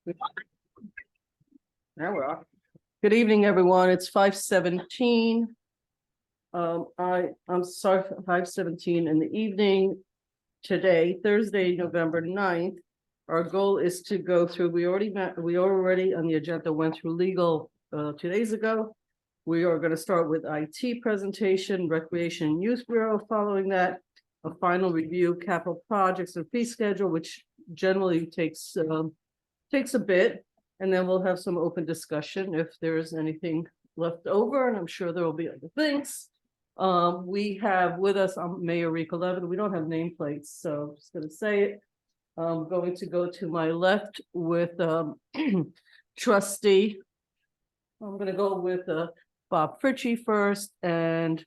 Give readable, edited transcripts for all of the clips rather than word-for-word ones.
Now we're off. Good evening, everyone. It's 5:17. I'm sorry, 5:17 in the evening today, Thursday, November 9th. Our goal is to go through, we already on the agenda went through legal 2 days ago. We are going to start with IT presentation, Recreation and Youth Bureau. Following that, a final review, capital projects and fee schedule, which generally takes a bit. And then we'll have some open discussion if there is anything left over, and I'm sure there will be other things. We have with us Mayor Rico Levin. We don't have nameplates, so I'm just gonna say it. I'm going to go to my left with trustee. I'm gonna go with Bob Fritchie first, and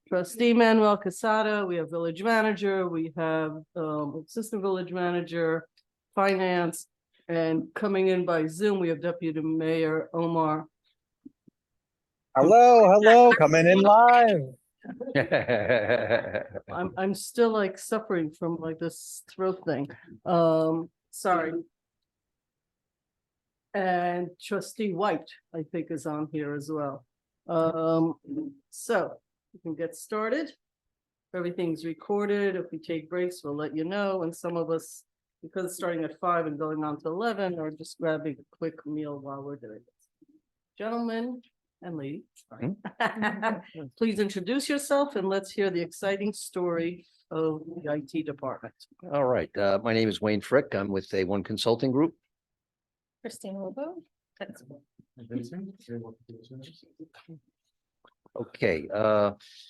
Trustee Manuel Casada. We have village manager, we have assistant village manager, finance, and coming in by Zoom, we have Deputy Mayor Omar. Hello, coming in live. I'm still like suffering from like this throat thing. Sorry. And Trustee White, I think, is on here as well. So we can get started. Everything's recorded. If we take breaks, we'll let you know. And some of us, because it's starting at 5 and going on to 11, are just grabbing a quick meal while we're doing this. Gentlemen and lady, please introduce yourself and let's hear the exciting story of the IT department. All right, my name is Wayne Frick. I'm with A1 Consulting Group. Christine Lobo. Okay,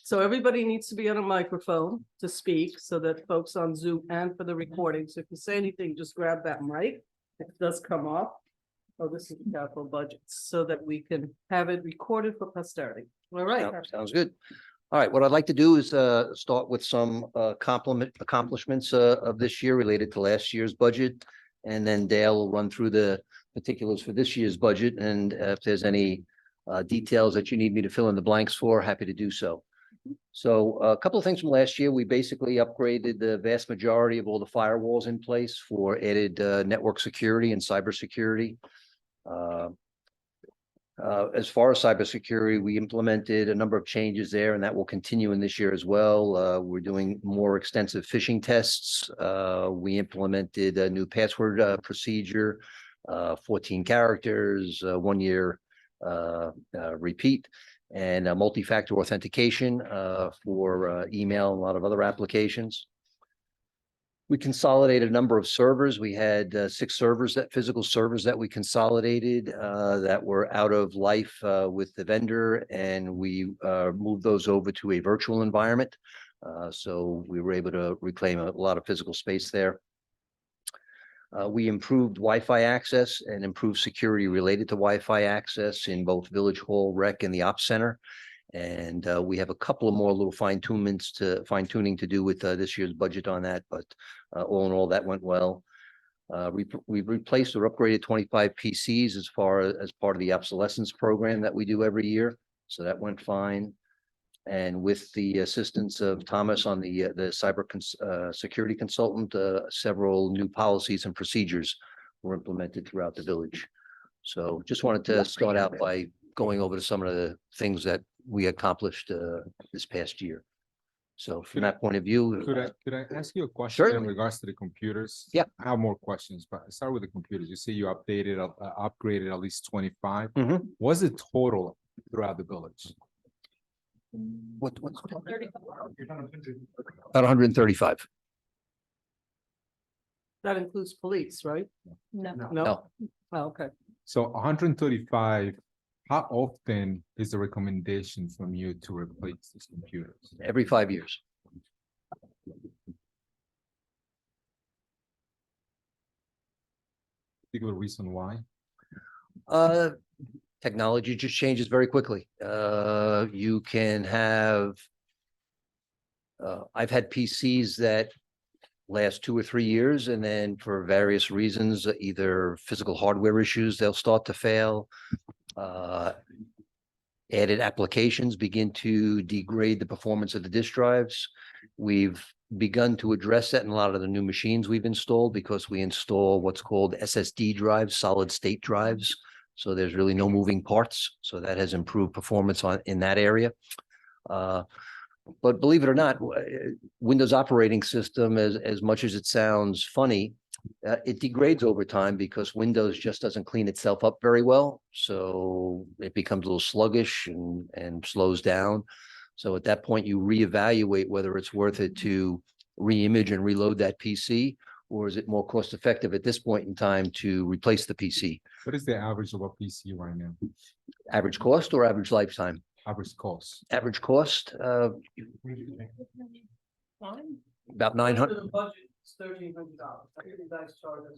So everybody needs to be on a microphone to speak so that folks on Zoom and for the recording. So if you say anything, just grab that mic. It does come off. Oh, this is the capital budget so that we can have it recorded for posterity. All right. sounds good. All right, what I'd like to do is start with some accomplishments of this year related to last year's budget. And then Dale will run through the particulars for this year's budget. And if there's any details that you need me to fill in the blanks for, happy to do so. So a couple of things from last year, we basically upgraded the vast majority of all the firewalls in place for added network security and cybersecurity. As far as cybersecurity, we implemented a number of changes there, and that will continue in this year as well. We're doing more extensive phishing tests. We implemented a new password procedure, 14 characters, 1 year repeat, and multi-factor authentication for email and a lot of other applications. We consolidated a number of servers. We had 6 servers, physical servers that we consolidated that were out of life with the vendor, and we moved those over to a virtual environment. So we were able to reclaim a lot of physical space there. We improved Wi-Fi access and improved security related to Wi-Fi access in both Village Hall, Rec, and the Ops Center. And we have a couple of more little fine tuning to do with this year's budget on that, but all in all, that went well. We've replaced or upgraded 25 PCs as part of the obsolescence program that we do every year. So that went fine. And with the assistance of Thomas on the cyber security consultant, several new policies and procedures were implemented throughout the village. So just wanted to start out by going over to some of the things that we accomplished this past year. So from that point of view. Could I ask you a question in Certainly. regards to the computers? Yeah. I have more questions, but I start with the computers. You say you updated, upgraded at least 25. Mhm. What's the total throughout the village? What's about 135. That includes police, right? No. No. Oh, okay. So 135, how often is the recommendation from you to replace these computers? Every 5 years. Particular reason why? Technology just changes very quickly. You can have. I've had PCs that last 2 or 3 years, and then for various reasons, either physical hardware issues, they'll start to fail. Added applications begin to degrade the performance of the disk drives. We've begun to address that in a lot of the new machines we've installed because we install what's called SSD drives, solid state drives. So there's really no moving parts. So that has improved performance in that area. But believe it or not, Windows operating system, as much as it sounds funny, it degrades over time because Windows just doesn't clean itself up very well. So it becomes a little sluggish and slows down. So at that point, you reevaluate whether it's worth it to reimage and reload that PC, or is it more cost effective at this point in time to replace the PC? What is the average of a PC right now? Average cost or average lifetime? Average cost? Average cost, about 900. The budget is $1,300. I think you guys charge us.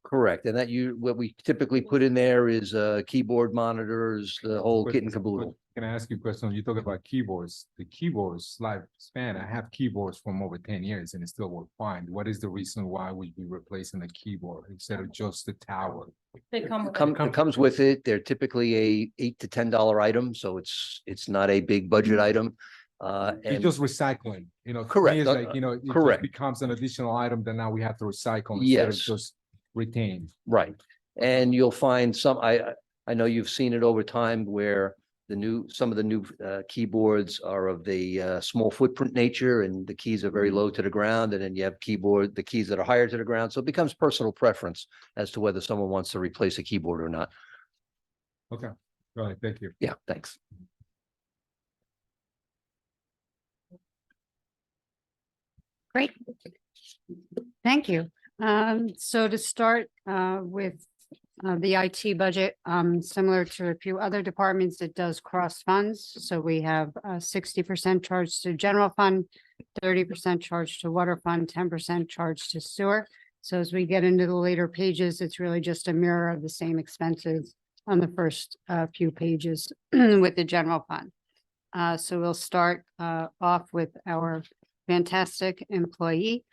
Correct. And that what we typically put in there is keyboard monitors, the whole kit and caboodle. Can I ask you a question? You talk about keyboards, the keyboards lifespan. I have keyboards from over 10 years and it still work fine. What is the reason why we'd be replacing the keyboard instead of just the tower? They come with It comes with it. They're typically a $8 to $10 item, so it's not a big budget item. It's And just recycling, you know. to me, Correct. It's like, you know, it just Correct. becomes an additional item that now we have to recycle instead of Yes. just retain. right. And you'll find I know you've seen it over time where some of the new keyboards are of the small footprint nature and the keys are very low to the ground. And then you have the keys that are higher to the ground. So it becomes personal preference as to whether someone wants to replace a keyboard or not. Okay, all right, thank you. Yeah, thanks. Great. Thank you. So to start with the IT budget, similar to a few other departments, it does cross funds. So we have 60% charged to general fund, 30% charged to water fund, 10% charged to sewer. So as we get into the later pages, it's really just a mirror of the same expenses on the first few pages with the general fund. So we'll start off with our fantastic employee,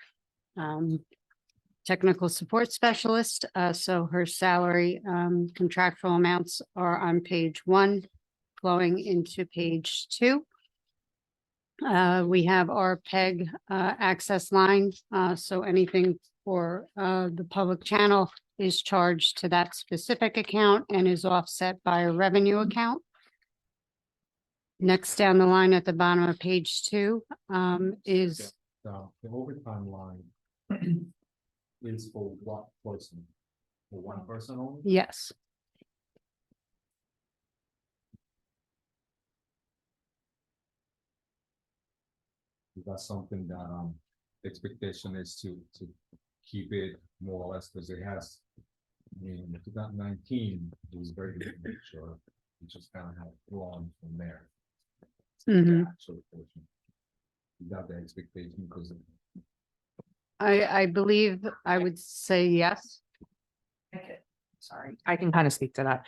technical support specialist. So her salary contractual amounts are on page 1, flowing into page 2. We have our PEG access line. So anything for the public channel is charged to that specific account and is offset by a revenue account. Next down the line at the bottom of page 2 is The overtime line is for what person? For one person only? yes. That's something that the expectation is to keep it more or less because it has. I mean, in 2019, it was very good picture. We just kind of have gone from there. Mhm. So you got the expectation because I believe I would say yes. Sorry, I can kind of speak to that.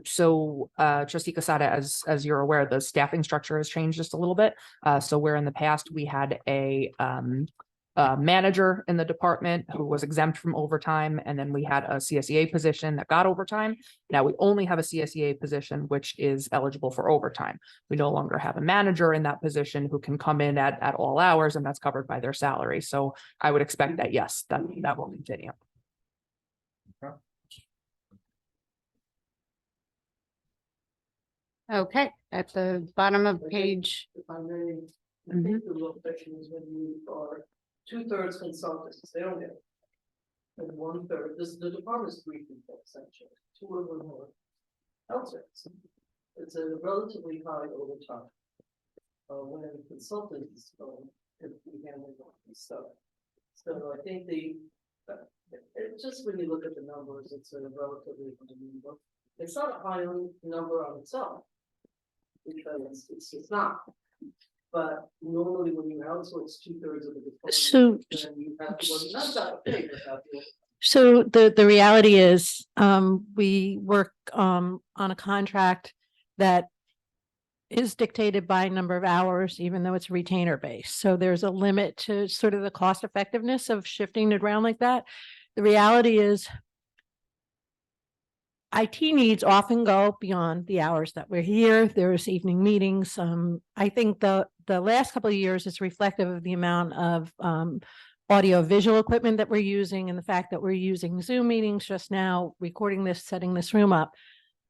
So trustee Casada, as you're aware, the staffing structure has changed just a little bit. So where in the past we had a manager in the department who was exempt from overtime, and then we had a CSEA position that got overtime. Now we only have a CSEA position which is eligible for overtime. We no longer have a manager in that position who can come in at all hours, and that's covered by their salary. So I would expect that, yes, that will continue. Okay, at the bottom of page, If I may, I think the real question is when you are 2/3 consultants, they don't get. And 1/3, the department is 3 people essentially, 2 of them are outsourced. It's a relatively high overtime. When a consultant is if we handle this stuff. So I think just when you look at the numbers, it's a relatively high number. It's not a high number on itself. Because it's not. But normally when you outsource 2/3 of the department. So- Then you have to, well, not that big, but have to. So the reality is, we work on a contract that is dictated by number of hours, even though it's retainer based. So there's a limit to sort of the cost effectiveness of shifting it around like that. The reality is IT needs often go beyond the hours that we're here. There's evening meetings. I think the last couple of years is reflective of the amount of audio visual equipment that we're using and the fact that we're using Zoom meetings just now, recording this, setting this room up.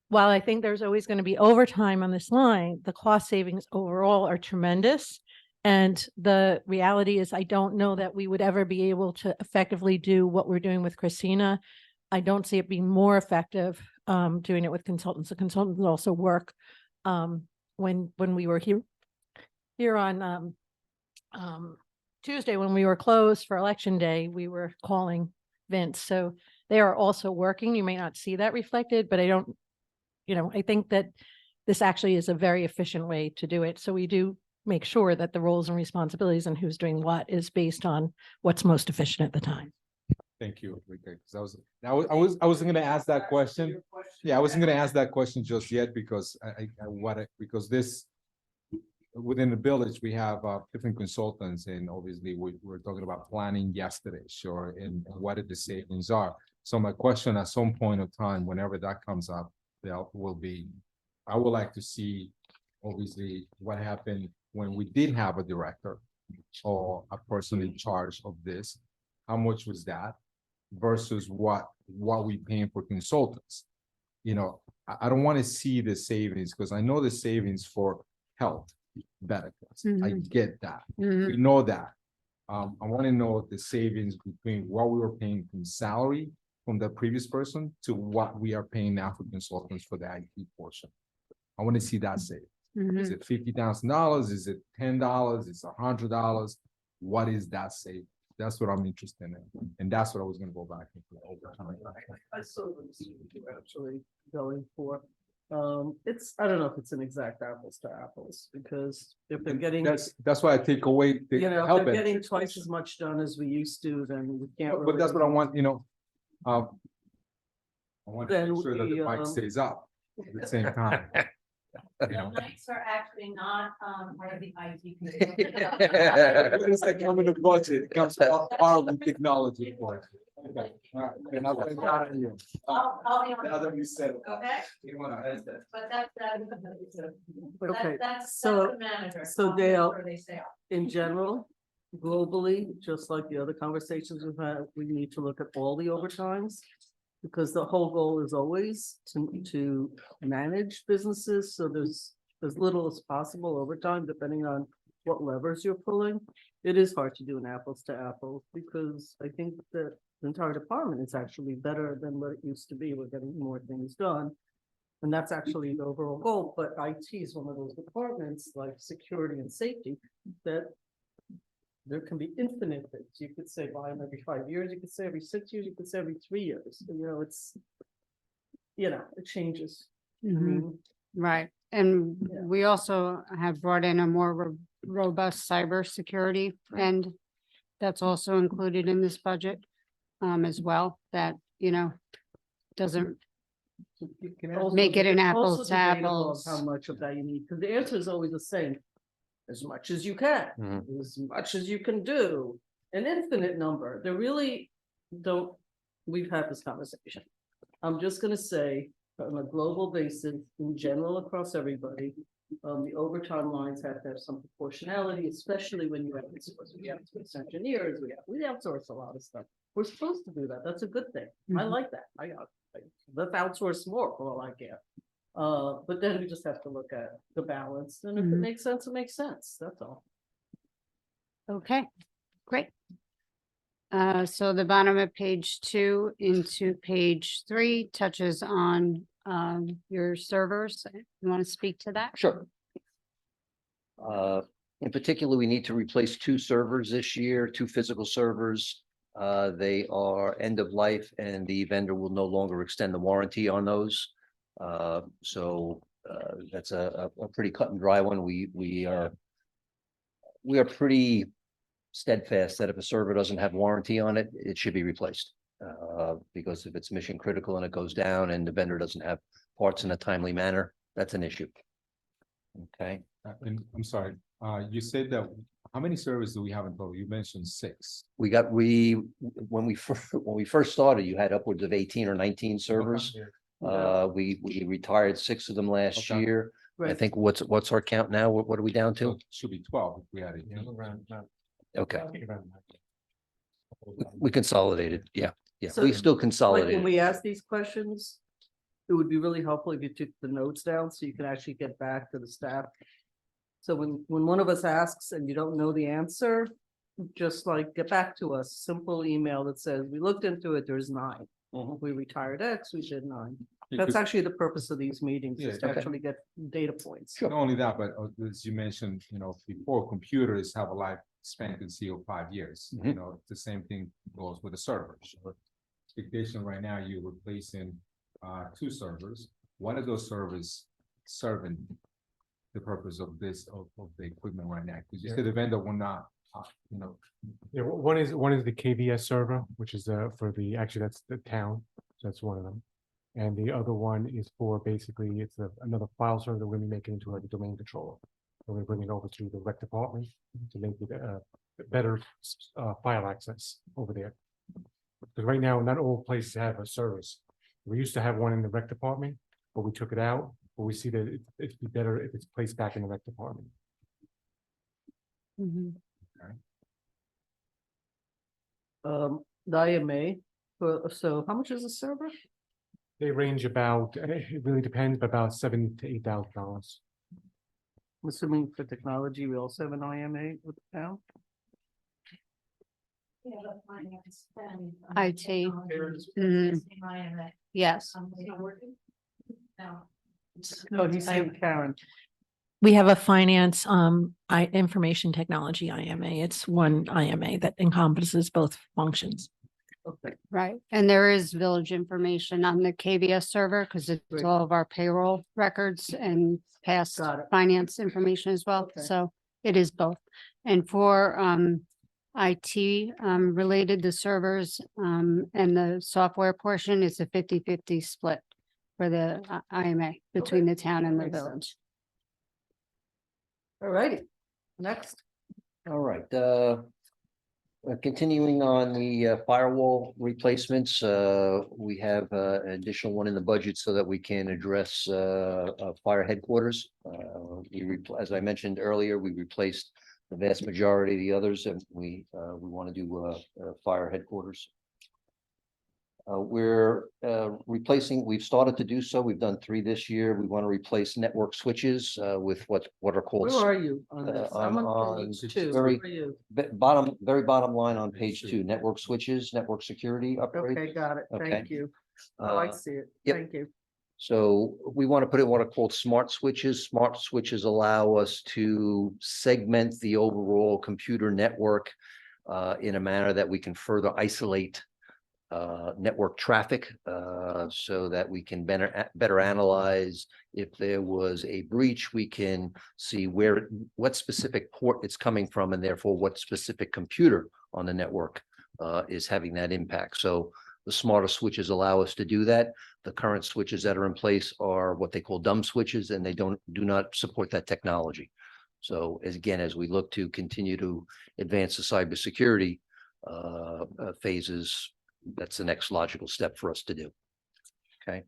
While I think there's always going to be overtime on this line, the cost savings overall are tremendous. And the reality is, I don't know that we would ever be able to effectively do what we're doing with Christina. I don't see it being more effective doing it with consultants. The consultants also work when we were here on Tuesday, when we were closed for election day, we were calling Vince. So they are also working. You may not see that reflected, but I think that this actually is a very efficient way to do it. So we do make sure that the roles and responsibilities and who's doing what is based on what's most efficient at the time. Thank you, Enrique, because I wasn't gonna ask that question. Yeah, I wasn't gonna ask that question just yet because because this, within the village, we have different consultants, and obviously we're talking about planning yesterday, sure, and what the savings are. So my question at some point of time, whenever that comes up, there will be, I would like to see, obviously, what happened when we did have a director or a person in charge of this. How much was that versus what we paying for consultants? I don't want to see the savings because I know the savings for health benefits. I get that. We know that. I want to know the savings between what we were paying from salary from the previous person to what we are paying now for consultants for the IT portion. I want to see that savings. Is it $50,000? Is it $10? Is it $100? What is that saving? That's what I'm interested in, and that's what I was going to go back into over time. I saw them actually going for. I don't know if it's an exact apples to apples, because if they're getting, That's why I take away the if help they're it. getting twice as much done as we used to, then we can't. But that's what I want, I want to Then make sure that the we, bike stays up at the same time. Lights are actually not part of the IT. It's like coming to budget, it comes part of the technology for it. Okay, all right, then I'll put that on you. I'll be on. Now that we said it. Okay, You wanna add that? but that's, Okay, that's so- the manager. so I'll make Dale- sure they stay up. In general, globally, just like the other conversations we've had, we need to look at all the overtimes. Because the whole goal is always to manage businesses, so there's as little as possible overtime, depending on what levers you're pulling. It is hard to do an apples to apples, because I think that the entire department is actually better than what it used to be. We're getting more things done. And that's actually the overall goal, but IT is one of those departments, like security and safety, that there can be infinite things. You could say buy them every 5 years, you could say every 6 years, you could say every 3 years. It changes. Right. And Yeah. we also have brought in a more robust cybersecurity, and that's also included in this budget as well, that, doesn't You can also- make it an apples also to debatable of apples. How much of that you need, because the answer is always the same. As much as you can, Mhm. as much as you can do, an infinite number. They really don't, we've had this conversation. I'm just gonna say, on a global basis, in general, across everybody, the overtime lines have to have some proportionality, especially when you outsource. We outsource engineers, we outsource a lot of stuff. We're supposed to do that. That's a good thing. I Mhm. like that. Let's outsource more for all I can. But then we just have to look at the balance, and if it Mhm. makes sense, it makes sense, that's all. Okay, great. So the bottom of page 2 into page 3 touches on your servers. You want to speak to that? Sure. In particular, we need to replace 2 servers this year, 2 physical servers. They are end of life, and the vendor will no longer extend the warranty on those. That's a pretty cut and dry one. We are pretty steadfast that if a server doesn't have warranty on it, it should be replaced. Because if it's mission critical and it goes down and the vendor doesn't have parts in a timely manner, that's an issue. Okay, And I'm sorry, you said that, how many servers do we have in total? You mentioned 6. when we first started, you had upwards of 18 or 19 servers. We retired 6 of them last Okay. year. I Right. think what's our count now? What are we down So to? it should be 12 if we had it. Okay, we consolidated. Yeah, yeah, So, we still Like when consolidated. we ask these questions, it would be really helpful if you took the notes down so you can actually get back to the staff. So when one of us asks and you don't know the answer, just like get back to us, simple email that says, we looked into it, there's 9. We retired X, we did 9. That's actually the purpose of these meetings, is to Yeah, okay. actually get data points. Not only that, but as you mentioned, before computers have a life expectancy of 5 years, Mhm. the same thing goes with the servers. Expectation right now, you're replacing 2 servers. One of those servers serving the purpose of the equipment right now, because you said the vendor will not, Yeah, one is the KVS server, which is actually that's the town, so that's one of them. And the other one is for basically, it's another file server that we're gonna be making into like a domain controller. We're gonna bring it over to the rec department to make it better file access over there. Because right now, not all places have a service. We used to have one in the rec department, but we took it out, but we see that it'd be better if it's placed back in the rec department. Mhm. The IMA, so how much is a server? They range about, it really depends, but about $7,000 to $8,000. I'm assuming for technology, we also have an IMA with the town. Yeah, the finance and, IT. technology, Mhm. existing IMA, Yes. is it working? No. No, he's saying Karen. We have a finance, information technology IMA. It's one IMA that encompasses both functions. Okay, Right, and there is village information on the KVS server because it's Great. all of our payroll records and past Got it. finance information as well, Okay. so it is both. And for IT related, the servers and the software portion is a 50-50 split for the IMA between the town and the Makes village. all righty. Next, All right, continuing on the firewall replacements, we have an additional one in the budget so that we can address fire headquarters. As I mentioned earlier, we replaced the vast majority of the others, and we want to do fire headquarters. We're replacing, we've started to do so. We've done 3 this year. We want to replace network switches with what are called. where are you on this? I'm I'm on on page 2. very- Where are you? Very bottom line on page 2, network switches, network security upgrade. Okay, got it. Okay. Thank you. Oh, I Uh, see it. yep. Thank you. So we want to put in what are called smart switches. Smart switches allow us to segment the overall computer network in a manner that we can further isolate network traffic so that we can better analyze if there was a breach. We can see what specific port it's coming from, and therefore what specific computer on the network is having that impact. So the smarter switches allow us to do that. The current switches that are in place are what they call dumb switches, and they do not support that technology. So as we look to continue to advance the cybersecurity phases, that's the next logical step for us to do. Okay.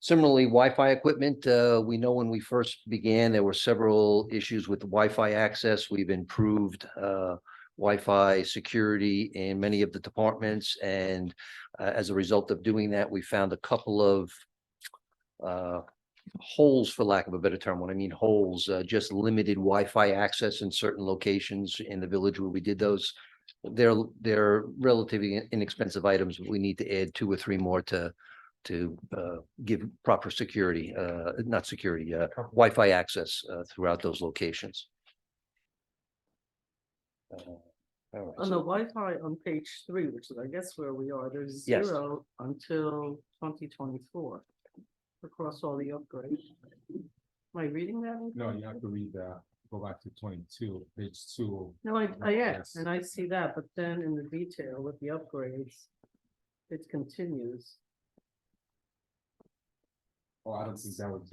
Similarly, Wi-Fi equipment, we know when we first began, there were several issues with Wi-Fi access. We've improved Wi-Fi security in many of the departments, and as a result of doing that, we found a couple of holes, for lack of a better term. When I mean holes, just limited Wi-Fi access in certain locations in the village where we did those. They're relatively inexpensive items, but we need to add 2 or 3 more to give proper security, not security, Wi-Fi access throughout those locations. All right, On the Wi-Fi on page 3, which is I guess where we are, there's Yes. 0 until 2024 across all the upgrades. Am I reading that? no, you have to read that, go back to 22, page 2. No, I am, Yes. and I see that, but then in the detail with the upgrades, it continues. Oh, I don't think that was,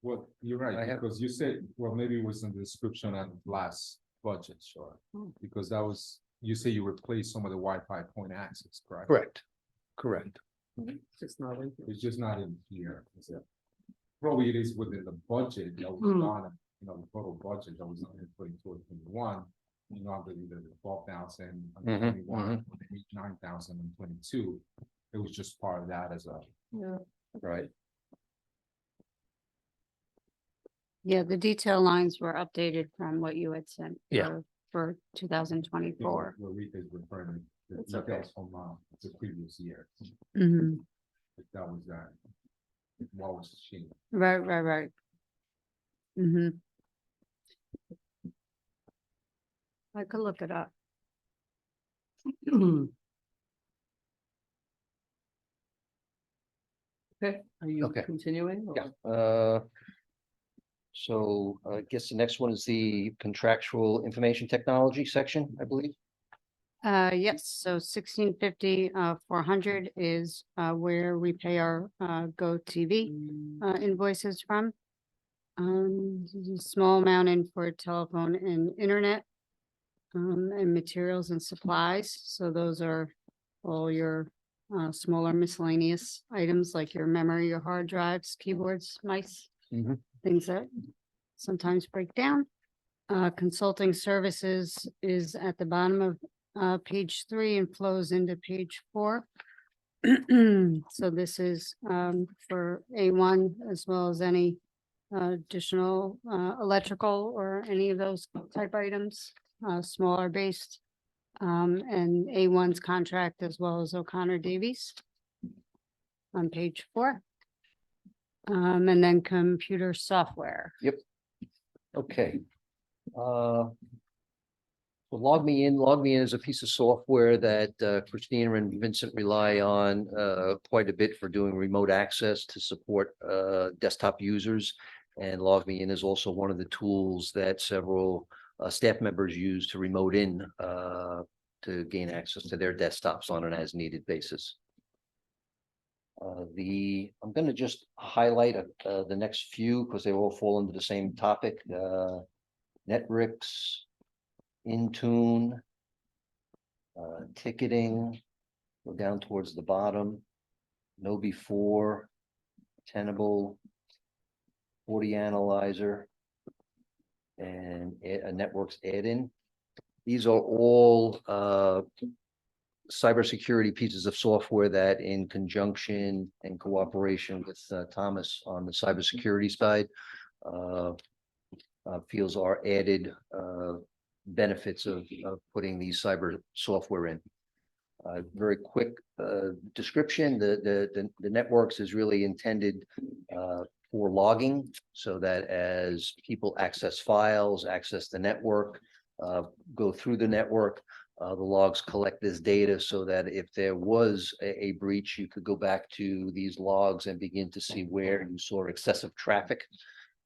well, you're I right, have- because you said, well, maybe it was in the description on last budget, sure. Because that was, you say you replaced some of the Wi-Fi point access, correct? Correct. It's just not in here. It's just not in here. Probably it is within the budget that was Mm. done, the total budget that was in 2021. Obviously the 12,000 and Mhm, 21, 9,000 and 22. It was just part of that as a. Yeah. Right. Yeah, the detail lines were updated from what you had sent. Yeah. For two thousand twenty-four. Where Rita's referring to the It's okay. details from the previous year. Mhm. If that was that. What was changed? Right. Mm-hmm. I could look it up. Okay, are you Okay. continuing? or- Yeah. So I guess the next one is the contractual information technology section, I believe. Yes, so 1650, 400 is, where we pay our, Go TV, invoices from. There's a small amount in for telephone and internet. And materials and supplies, so those are all your, smaller miscellaneous items like your memory, your hard drives, keyboards, mice. Mhm. Things that sometimes break down. Consulting services is at the bottom of page 3 and flows into page 4. So this is for A1 as well as any additional electrical or any of those type items, smaller based. And A1's contract as well as O'Connor Davies on page 4. And then computer software. Okay. So Log Me In is a piece of software that Christina and Vincent rely on quite a bit for doing remote access to support desktop users. And Log Me In is also one of the tools that several staff members use to remote in to gain access to their desktops on an as needed basis. I'm going to just highlight the next few because they all fall into the same topic. Netrix, Intune, ticketing, go down towards the bottom. KnowBe4, Tenable, FortiAnalyzer, and a networks add-in. These are all cybersecurity pieces of software that in conjunction and cooperation with Thomas on the cybersecurity side feels are added benefits of putting these cyber software in. Very quick description, the networks is really intended for logging so that as people access files, access the network, go through the network, the logs collect this data so that if there was a breach, you could go back to these logs and begin to see where you saw excessive traffic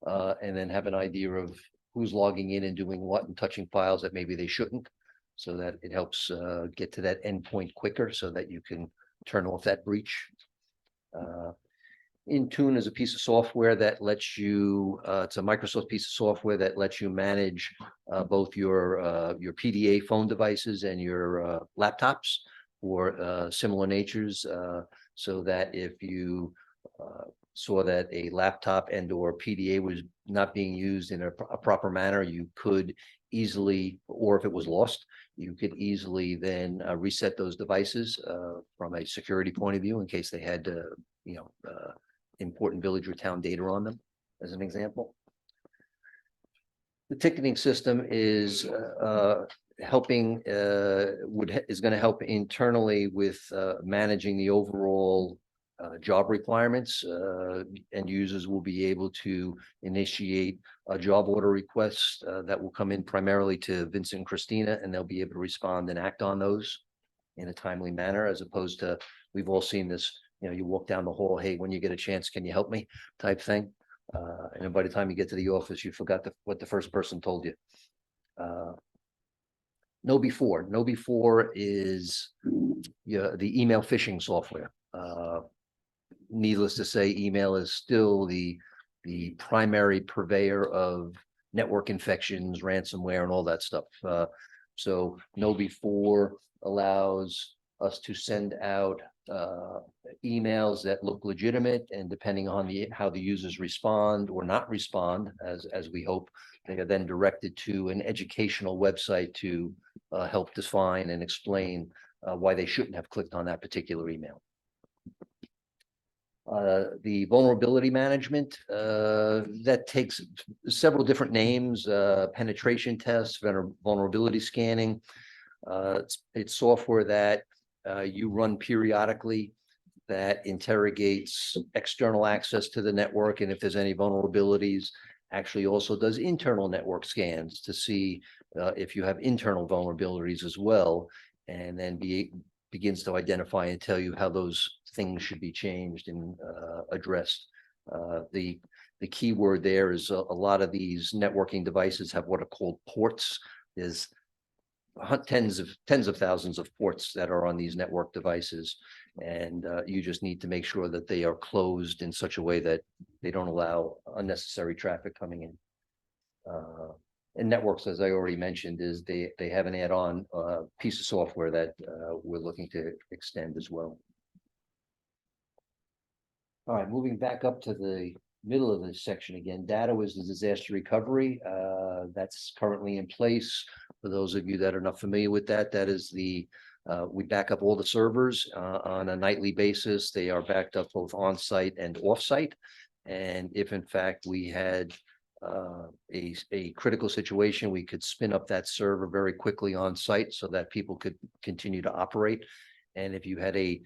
and then have an idea of who's logging in and doing what and touching files that maybe they shouldn't, so that it helps get to that endpoint quicker so that you can turn off that breach. Intune is a piece of software that lets you, it's a Microsoft piece of software that lets you manage both your PDA phone devices and your laptops for similar natures, so that if you saw that a laptop and or PDA was not being used in a proper manner, you could easily, or if it was lost, you could easily then reset those devices from a security point of view in case they had, important village or town data on them, as an example. The ticketing system is helping, is going to help internally with managing the overall job requirements. End users will be able to initiate a job order request that will come in primarily to Vincent and Christina, and they'll be able to respond and act on those in a timely manner, as opposed to, we've all seen this, you walk down the hall, hey, when you get a chance, can you help me type thing. And then by the time you get to the office, you forgot what the first person told you. KnowBe4 is the email phishing software. Needless to say, email is still the primary purveyor of network infections, ransomware, and all that stuff. So KnowBe4 allows us to send out emails that look legitimate, and depending on how the users respond or not respond, as we hope, they are then directed to an educational website to help define and explain why they shouldn't have clicked on that particular email. The vulnerability management, that takes several different names, penetration tests, vulnerability scanning. It's software that you run periodically that interrogates external access to the network, and if there's any vulnerabilities, actually also does internal network scans to see if you have internal vulnerabilities as well, and then begins to identify and tell you how those things should be changed and addressed. The key word there is a lot of these networking devices have what are called ports. There's tens of thousands of ports that are on these network devices, and you just need to make sure that they are closed in such a way that they don't allow unnecessary traffic coming in. And networks, as I already mentioned, is they have an add-on piece of software that we're looking to extend as well. All right, moving back up to the middle of this section again, data is the disaster recovery. That's currently in place. For those of you that are not familiar with that, that is we back up all the servers on a nightly basis. They are backed up both on-site and off-site. And if in fact we had a critical situation, we could spin up that server very quickly on site so that people could continue to operate. And if you had a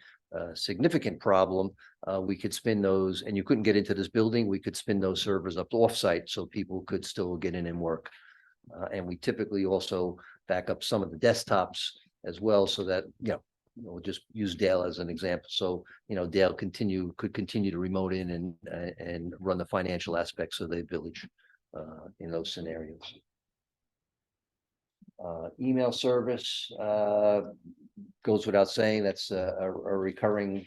significant problem, we could spin those, and you couldn't get into this building, we could spin those servers up off-site so people could still get in and work. And we typically also back up some of the desktops as well, so that, we'll just use Dale as an example. So, Dale could continue to remote in and run the financial aspects of the village in those scenarios. Email service goes without saying, that's a recurring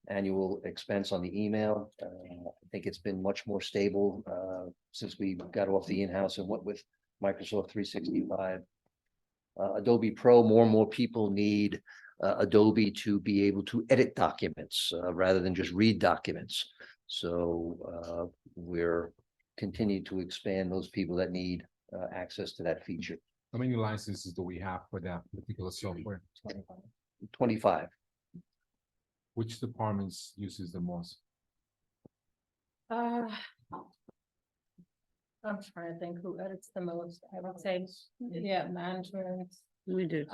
annual expense on the email. I think it's been much more stable since we got off the in-house and went with Microsoft 365. Adobe Pro, more and more people need Adobe to be able to edit documents rather than just read documents. So we're continuing to expand those people that need access to that feature. How many licenses do we have for that particular software? 25. Which departments uses the most? I'm trying to think who edits the most. I would say, yeah, management. We do.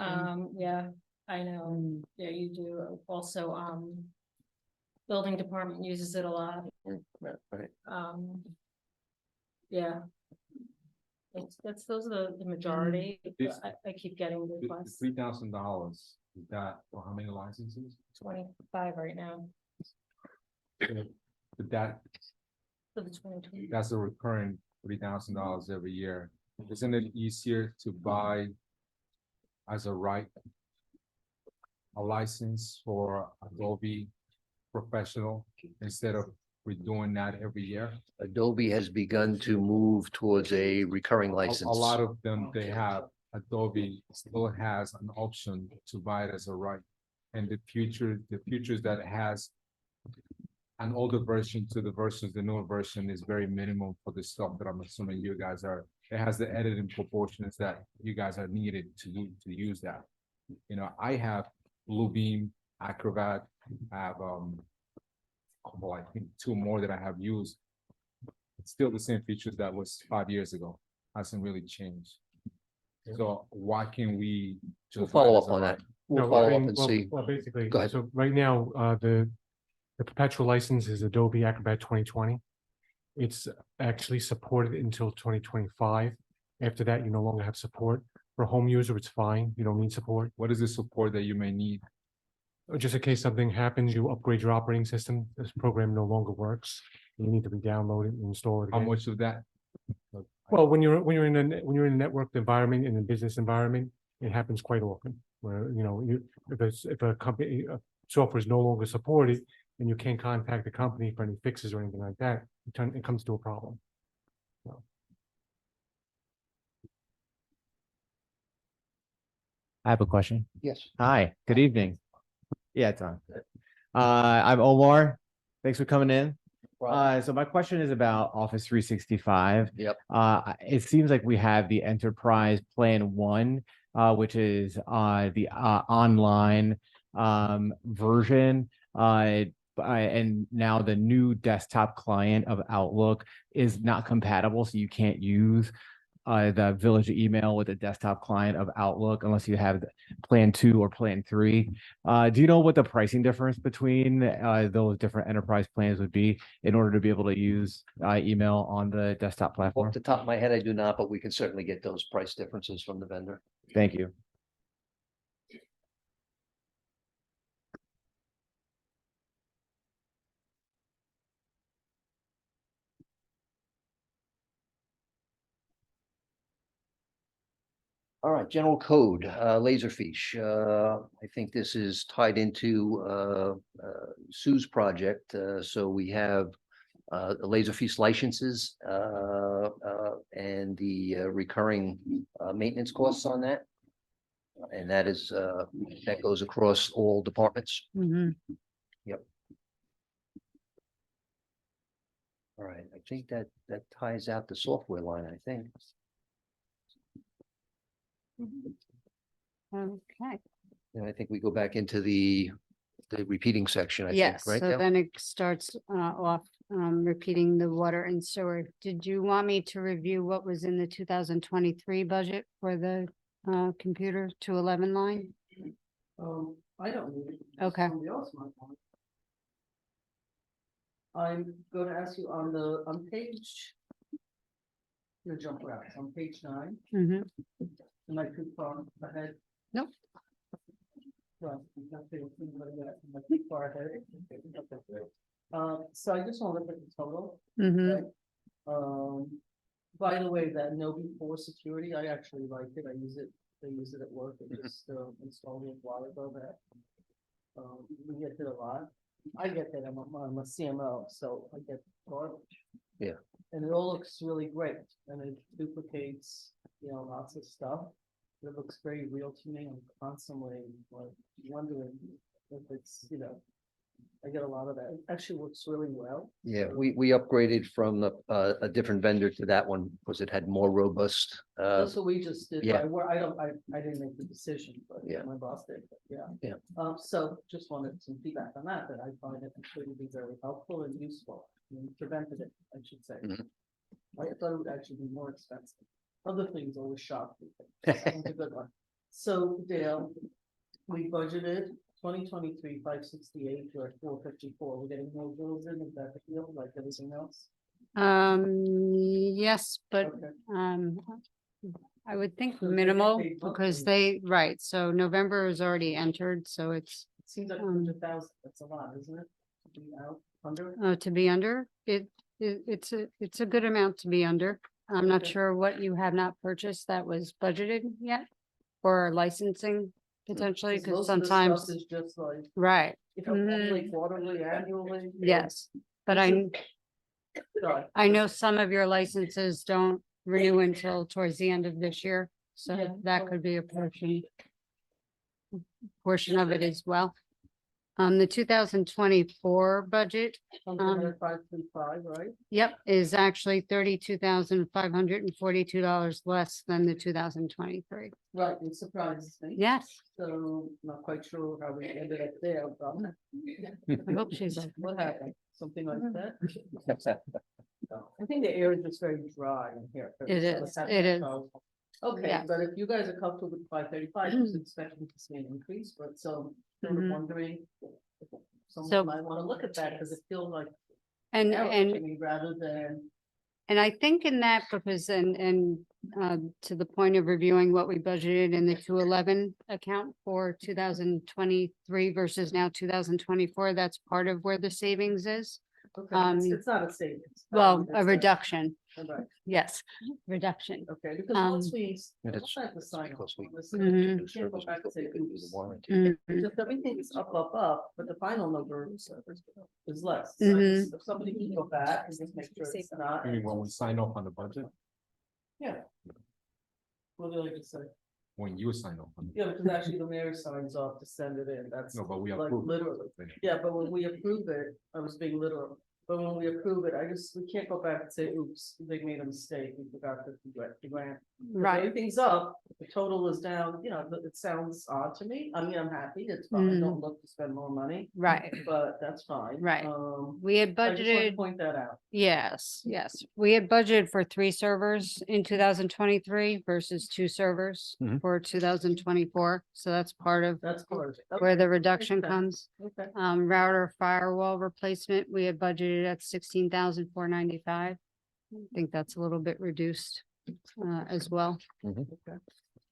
Yeah, I know. Yeah, you do. Also, building department uses it a lot. Right. Yeah. Those are the majority. This- I keep getting The requests. $3,000, is that for how many licenses? 25 right now But that, for the 2020. that's a recurring $3,000 every year. Isn't it easier to buy as a right a license for Adobe Professional instead of redoing that every year? Adobe has begun to move towards a recurring license. A lot of them, they have, Adobe still has an option to buy it as a right. And the features that it has an older version to the newer version is very minimal for the stuff that I'm assuming you guys are. It has the editing proportions that you guys are needed to use that. I have Bluebeam, Acrobat, I have I think 2 more that I have used. It's still the same features that was 5 years ago. Hasn't really changed. So why can we We'll just follow buy it up as a on right? that. We'll No, follow I up mean, and well- see. Well, basically, Go ahead. so right now, the perpetual license is Adobe Acrobat 2020. It's actually supported until 2025. After that, you no longer have support. For a home user, it's fine. You don't need support. What is the support that you may need? Or just in case something happens, you upgrade your operating system, this program no longer works. You need to re-download it and install it How again. much of that? Well, when you're in a networked environment, in a business environment, it happens quite often. Where, if a company, software is no longer supported and you can't contact the company for any fixes or anything like that, it comes to a problem. I have a question. Yes. Hi, good evening. Yeah, it's on. I'm Omar. Thanks for coming in. So my question is about Office 365. Yep. It seems like we have the Enterprise Plan 1, which is the online version. And now the new desktop client of Outlook is not compatible, so you can't use the Village email with the desktop client of Outlook unless you have Plan 2 or Plan 3. Do you know what the pricing difference between those different enterprise plans would be in order to be able to use email on the desktop platform? Off the top of my head, I do not, but we can certainly get those price differences from the vendor. Thank you. All right, general code, Laserfish. I think this is tied into Sue's project. So we have the Laserfish licenses and the recurring maintenance costs on that. And that is that goes across all departments. Mhm. All right, I think that ties out the software line, I think. Okay, And I think we go back into the repeating section, I think, yes, right? so Dale? then it starts off repeating the water and sewer. Did you want me to review what was in the 2023 budget for the computer 211 line? I don't need it. Okay. Somebody else might want it. I'm gonna ask you on page. You're jump around, on page 9, Mhm. am I too far ahead? Nope. Right, I'm not saying anybody else, am I too far ahead? Okay. So I just want to look at the total. Mhm. By the way, that no before security, I actually like it, I use it at work, I just installed it a while ago that. We get it a lot, I get that, I'm a CMO, so I get garbage. Yeah. And it all looks really great, and it duplicates, lots of stuff. It looks very real to me, I'm constantly like wondering if it's, I get a lot of that, it actually works really well. Yeah, we upgraded from a different vendor to that one because it had more robust. That's what we just did, yeah. I didn't make the decision, but Yeah. my boss did, but yeah. Yeah. So just wanted some feedback on that, I find it actually to be very helpful and useful, and preventative, I should say. Mhm. I thought it would actually be more expensive, other things always shock me. This one's a good one. So Dale, we budgeted 2023 568, we're at 454, we're getting more bills in, is that the deal, like everything else? Yes, but Okay. I would think So they get minimal paid because monthly. right, so November is already entered, so it's It seems like Um, 100,000, that's a lot, isn't it? To be out under? to be under, it's a good amount to be under. I'm not Okay. sure what you have not purchased that was budgeted yet for licensing potentially, because most of the stuff sometimes, Is just like, right, monthly, quarterly, annually. yes. But Sorry. I know some of your licenses don't renew until towards the end of this year, so Yeah. that could be a portion of it as well. The 2024 budget, Something like 535, right? yep, is actually $32,542 less than the 2023. Right, it surprises me. Yes, So not quite sure how we ended up there, but. I hope she's like, What happened? Something like that? I think the air is just very dry in here. It is, it is. Okay, Yeah. but if you guys are comfortable with 535, I was expecting to see an increase, but so sort of Mhm. wondering. if So- Someone might want to look at that because it feels like. and, error and to me Rather than, And I think in that purpose and to the point of reviewing what we budgeted in the 211 account for 2023 versus now 2024, that's part of where the savings is. okay, it's not a savings. Well, It's a reduction, Right, yes, reduction. okay, because once we. Yeah, once that's I have to sign because off we- on this, Mhm. we New can't go service back and before say, we could do oops. the warranty. Mhm. Just everything is up, but the final number is less. So Mhm. If somebody can go back and just make sure it's not. Maybe when we sign off on the budget, Yeah. What do you like to say? when you sign off on it. Yeah, because actually the mayor signs off to send it in, that's No, but we like approve. literally. Yeah, but when we approve it, I was being literal, but when we approve it, we can't go back and say, oops, they made a mistake, we forgot to the grant. If Right. everything's up, the total is down, you know, it sounds odd to me, I mean, I'm happy, it's fine, I don't look to spend more money, Right. but that's fine. Right. We had I just want to budgeted, point that out. yes, we had budgeted for 3 servers in 2023 versus 2 servers Mhm. for 2024. So that's part of That's part of it. where the Okay, reduction makes sense. comes. Okay, Router firewall replacement, we had budgeted at 16,495. I think that's a little bit reduced as well. Mhm. okay.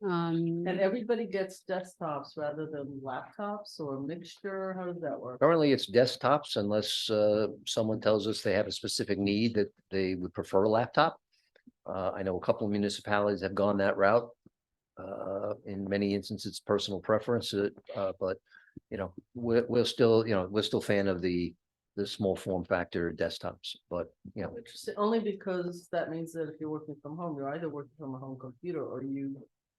Um, And everybody gets desktops rather than laptops or a mixture, how does that work? Currently, it's desktops unless someone tells us they have a specific need that they would prefer a laptop. I know a couple of municipalities have gone that route. In many instances, personal preference, but you know, we're still, you know, we're still fan of the small form factor desktops, but you know, Interesting, only because that means that if you're working from home, you're either working from a home computer or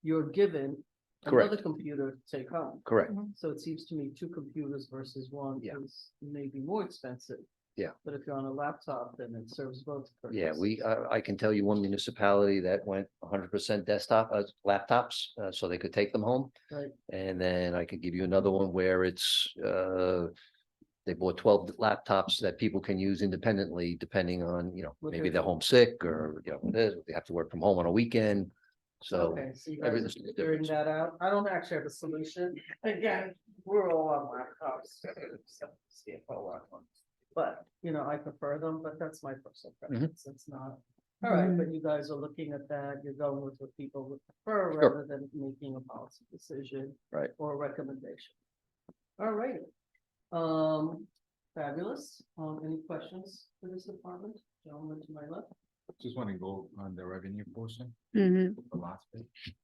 you're given Correct. another computer to take home. correct. So it seems to me 2 computers versus 1 Yeah. is maybe more expensive. Yeah. But if you're on a laptop, then it serves both. Yeah, purposes. I can tell you one municipality that went 100% desktop, laptops, so they could take them home. Right. And then I could give you another one where it's, they bought 12 laptops that people can use independently, depending on, you know, What maybe they're they're homesick or, you know, they have to work from home on a weekend. So, Okay, so you guys everything's are figuring different. that out. I don't actually have a solution. Again, we're all on laptops. so CFO on one. But, you know, I prefer them, but that's my personal Mm-hmm. preference. It's not. All right, but you guys are looking at that. You're going with what people would prefer Sure. rather than making a policy decision. Right. Or a recommendation. All right. Fabulous. Any questions for this department? Gentleman to my left. Just want to go on the revenue portion, mhm, the last page.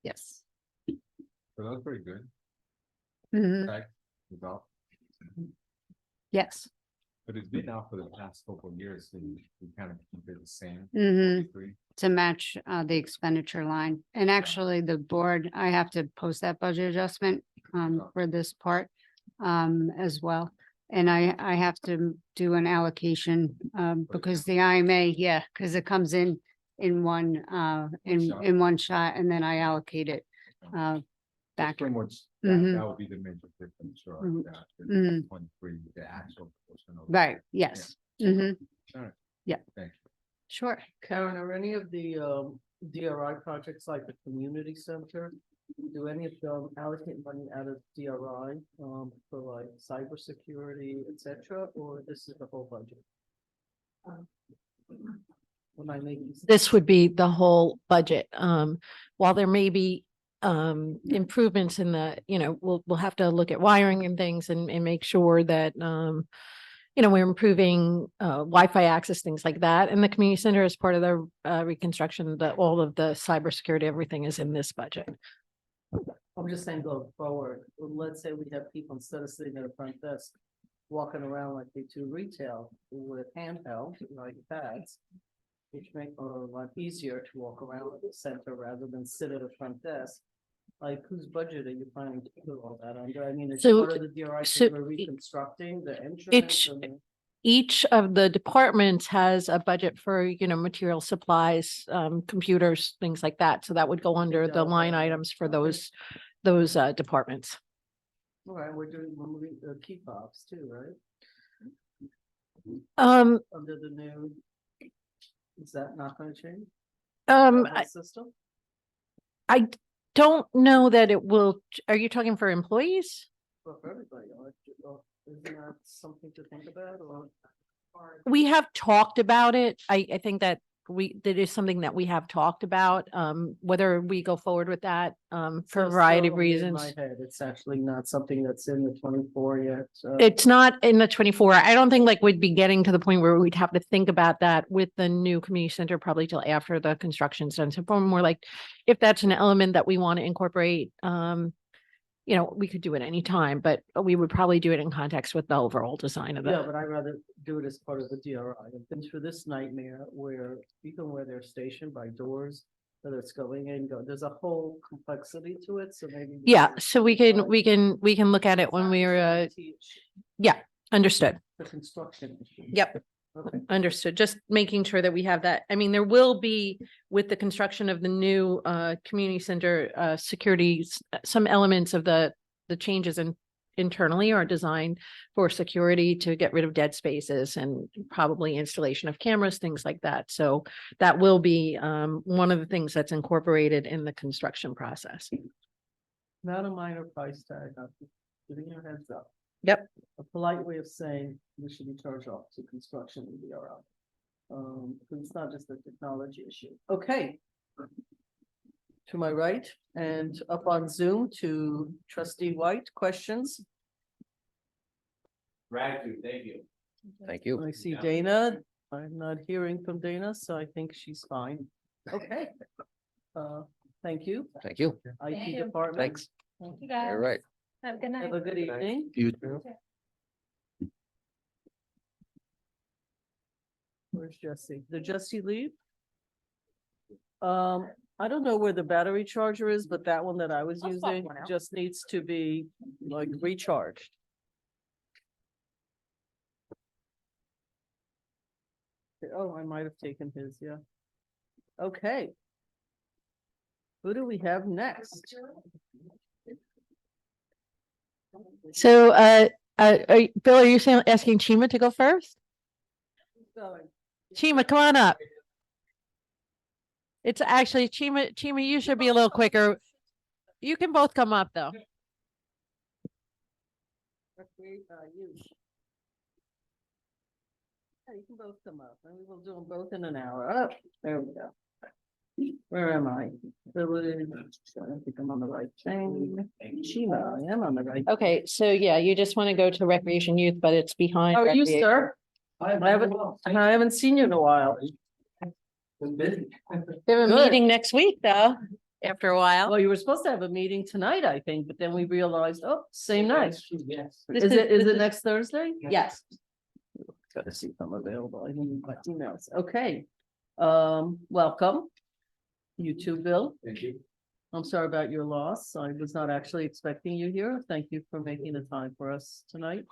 yes. So that's pretty good. Mhm, Right? Without, yes. but it's been out for the past couple of years, and we kind of keep it the same. Mhm. Agree? To match the expenditure line. And actually, the board, I have to post that budget adjustment for this part as well. And I have to do an allocation because the IMA, yeah, because it comes in one shot. in one shot, and then I allocate it That's back. pretty much, Mhm. that would be the major difference, sure. Mhm. that the Mhm. 23, the actual portion of. Right, yes. Mhm, Alright. Yeah. Thank you. sure. Karen, are any of the DRI projects like the community center? Do any of them allocate money out of DRI for like cybersecurity, et cetera, or this is the whole budget? When I make these- This would be the whole budget. While there may be improvements in the, you know, we'll have to look at wiring and things and make sure that you know, we're improving Wi-Fi access, things like that. And the community center is part of the reconstruction, that all of the cybersecurity, everything is in this budget. I'm just saying go forward. Let's say we have people instead of sitting at a front desk, walking around like they do retail with handheld, like pads. Which make it a lot easier to walk around the center rather than sit at a front desk. Like whose budget are you planning to put all that under? I mean, it's So- part of the DRI, so we're reconstructing the entrance. it's- and the- Each of the departments has a budget for, you know, material supplies, computers, things like that. So that would go under the that'll line go in. items for Okay. those departments. All right, we're moving the key fobs too, right? Under the new. Is that not gonna change? The whole System? I don't know that it will, are you talking for employees? For everybody, isn't that something to think about or? We have talked about it. I think that that is something that we have talked about, whether we go forward with that, for a variety of reasons. My head, it's actually not something that's in the 24 yet. It's not in the 24. I don't think like we'd be getting to the point where we'd have to think about that with the new community center probably till after the construction's done. So more like if that's an element that we want to incorporate, you know, we could do it anytime, but we would probably do it in context with the overall design of Yeah, it. but I'd rather do it as part of the DRI. I've been through this nightmare where even where they're stationed by doors, whether it's going in, there's a whole complexity to it, so maybe. Yeah, so we can look at it when we're, understood. The construction issue. Yep. Okay. Understood. Just making sure that we have that. I mean, there will be with the construction of the new community center security, some elements of the changes internally are designed for security to get rid of dead spaces and probably installation of cameras, things like that. So that will be one of the things that's incorporated in the construction process. Not a minor price tag, I'm just giving you a heads up. Yep. A polite way of saying this should be charged off to construction and BRL. Because it's not just a technology issue. Okay. To my right and up on Zoom to Trustee White, questions? Gratitude, thank you. Thank you. I see Dana. I'm not hearing from Dana, so I think she's fine. Okay. Thank you. Thank you. IT department. Thanks. Thank you, guys. All right. Have a good night. Have a good evening. You Where's Jesse? Did Jesse leave? I don't know where the battery charger is, but that one that I was I'll swap using one out. just needs to be like recharged. Oh, I might have taken his, yeah. Okay. Who do we have next? So, Bill, are you asking Chima to go first? Chima, come on up. It's actually Chima, you should be a little quicker. You can both come up, though. Yeah, you can both come up, and we will do them both in an hour. Oh, there we go. Where am I? Village, I don't think I'm on the right thing. Chima, I am on the right. Okay, so yeah, you just want to go to recreation youth, but it's behind. How are you, recreation. sir? I haven't seen you in a while. They have a Good. meeting next week, though, after a while. Well, you were supposed to have a meeting tonight, I think, but then we realized, oh, same night. Yes. This Is it this next Thursday? Yes. Gotta see if I'm available. I didn't my emails. Okay. Welcome. You too, Bill. Thank you. I'm sorry about your loss. I was not actually expecting you here. Thank you for making the time for us tonight.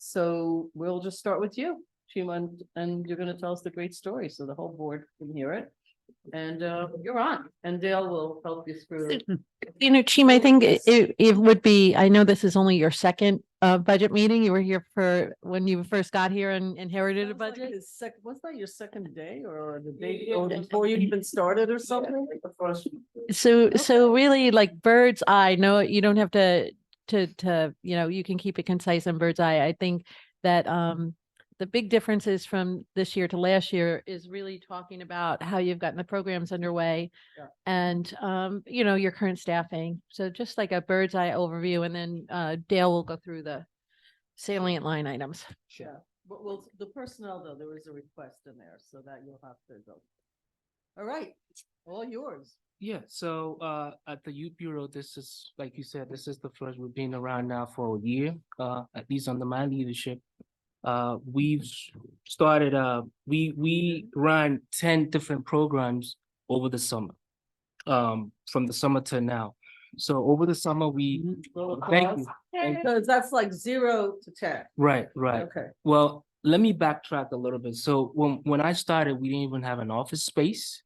So we'll just start with you, Chima, and you're gonna tell us the great story so the whole board can hear it. And you're on, and Dale will help you through. You know, Chima, I think it would be, I know this is only your second budget meeting. You were here for when you first got here and inherited a Sounds like budget. his was that your second day or the day before you even started or something? So really like bird's eye, no, you don't have to, you know, you can keep it concise on bird's eye. I think that, the big differences from this year to last year is really talking about how you've gotten the programs underway Yeah. and, you know, your current staffing. So just like a bird's eye overview, and then, Dale will go through the salient line items. Yeah, but well, the personnel though, there is a request in there, so that you'll have to go. All right, all yours. Yeah, so at the Youth Bureau, this is, like you said, this is the first, we've been around now for a year, at least under my leadership. We've started, we ran 10 different programs over the summer, from the summer to now. So over the summer, thank you. Because that's like 0 to 10. Right. Okay. Well, let me backtrack a little bit. So when I started, we didn't even have an office space,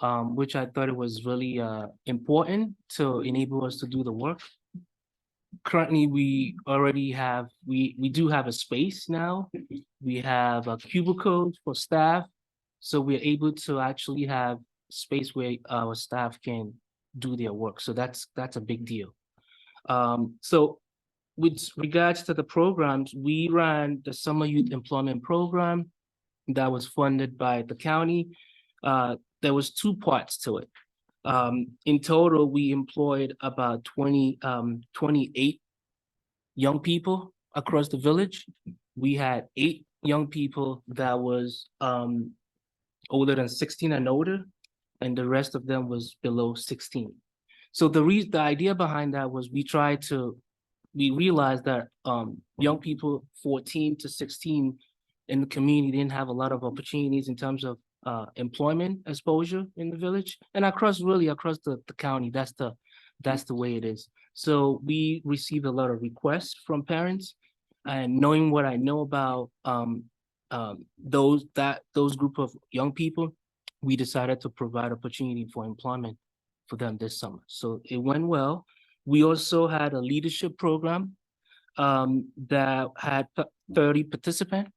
which I thought it was really important to enable us to do the work. Currently, we already have, we do have a space now. We have a cubicle for staff. So we're able to actually have space where our staff can do their work. So that's a big deal. So with regards to the programs, we ran the Summer Youth Employment Program that was funded by the county. There was 2 parts to it. In total, we employed about 28 young people across the village. We had 8 young people that was older than 16 and older, and the rest of them was below 16. So the idea behind that was we realized that young people 14 to 16 in the community didn't have a lot of opportunities in terms of employment exposure in the village and across the county. That's the way it is. So we received a lot of requests from parents, and knowing what I know about those group of young people, we decided to provide opportunity for employment for them this summer. So it went well. We also had a leadership program that had 30 participants.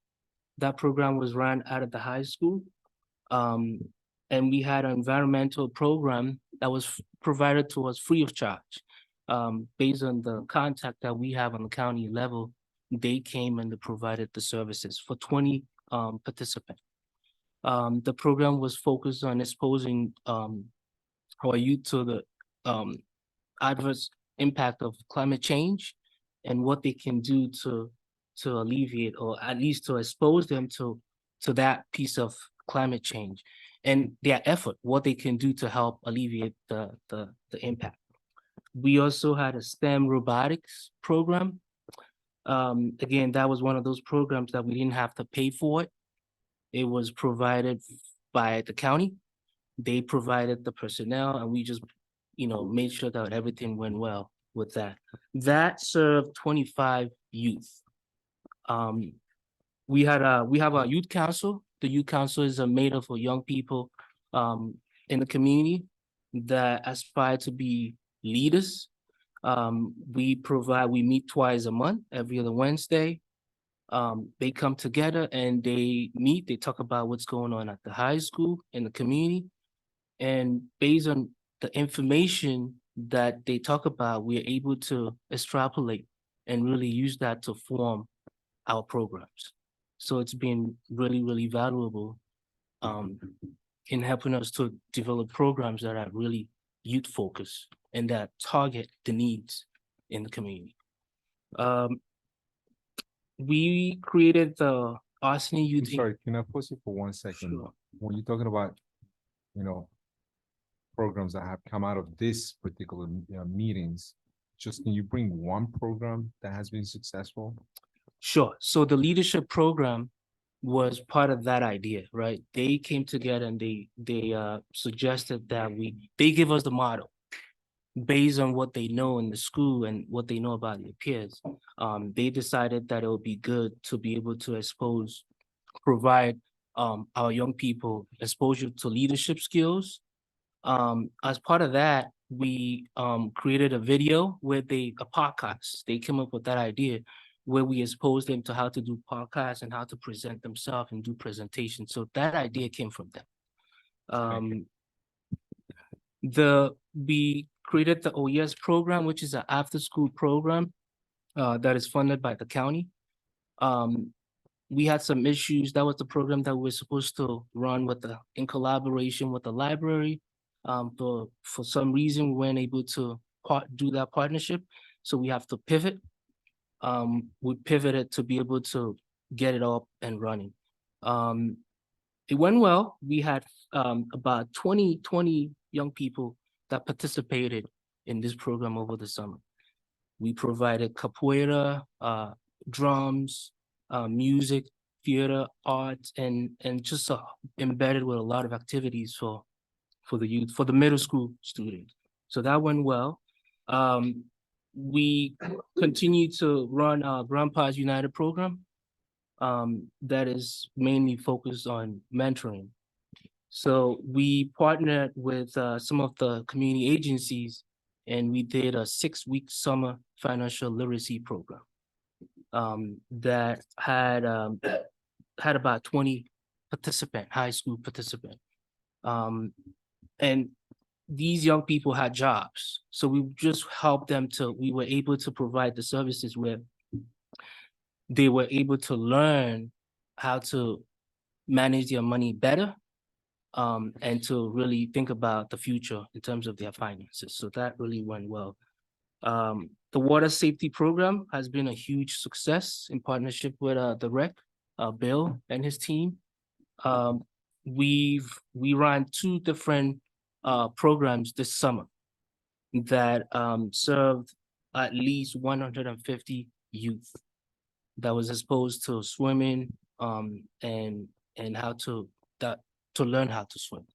That program was run out of the high school. And we had an environmental program that was provided to us free of charge. Based on the contact that we have on the county level, they came and they provided the services for 20 participants. The program was focused on exposing our youth to the adverse impact of climate change and what they can do to alleviate, or at least to expose them to that piece of climate change and their effort, what they can do to help alleviate the impact. We also had a STEM robotics program. Again, that was one of those programs that we didn't have to pay for it. It was provided by the county. They provided the personnel, and we just, made sure that everything went well with that. That served 25 youth. We have a youth council. The youth council is made up of young people in the community that aspire to be leaders. We meet twice a month, every other Wednesday. They come together and they meet, they talk about what's going on at the high school, in the community. And based on the information that they talk about, we're able to extrapolate and really use that to form our programs. So it's been really, really valuable in helping us to develop programs that are really youth focused and that target the needs in the community. We created the Arseny I'm Youth. sorry, can I pause you for 1 second? Sure. When you're talking about, programs that have come out of this particular meetings, just can you bring one program that has been successful? Sure. So the leadership program was part of that idea, right? They came together and they suggested that they give us the model based on what they know in the school and what they know about their peers. They decided that it would be good to be able to provide our young people exposure to leadership skills. As part of that, we created a video a podcast. They came up with that idea where we exposed them to how to do podcasts and how to present themselves and do presentations. So that idea came from them. We created the OES program, which is an after-school program that is funded by the county. We had some issues. That was the program that we were supposed to run in collaboration with the library. For some reason, we weren't able to do that partnership, so we have to pivot. We pivoted to be able to get it up and running. It went well. We had about 20 young people that participated in this program over the summer. We provided capoeira, drums, music, theater, art, and just embedded with a lot of activities for the youth, for the middle school students. So that went well. We continue to run our Grandpa's United program that is mainly focused on mentoring. So we partnered with some of the community agencies, and we did a 6-week summer financial literacy program that had about 20 high school participants. And these young people had jobs. So we just helped them we were able to provide the services where they were able to learn how to manage their money better and to really think about the future in terms of their finances. So that really went well. The water safety program has been a huge success in partnership with the rec, Bill and his team. We ran 2 different programs this summer that served at least 150 youth that was exposed to swimming and how to to learn how to swim.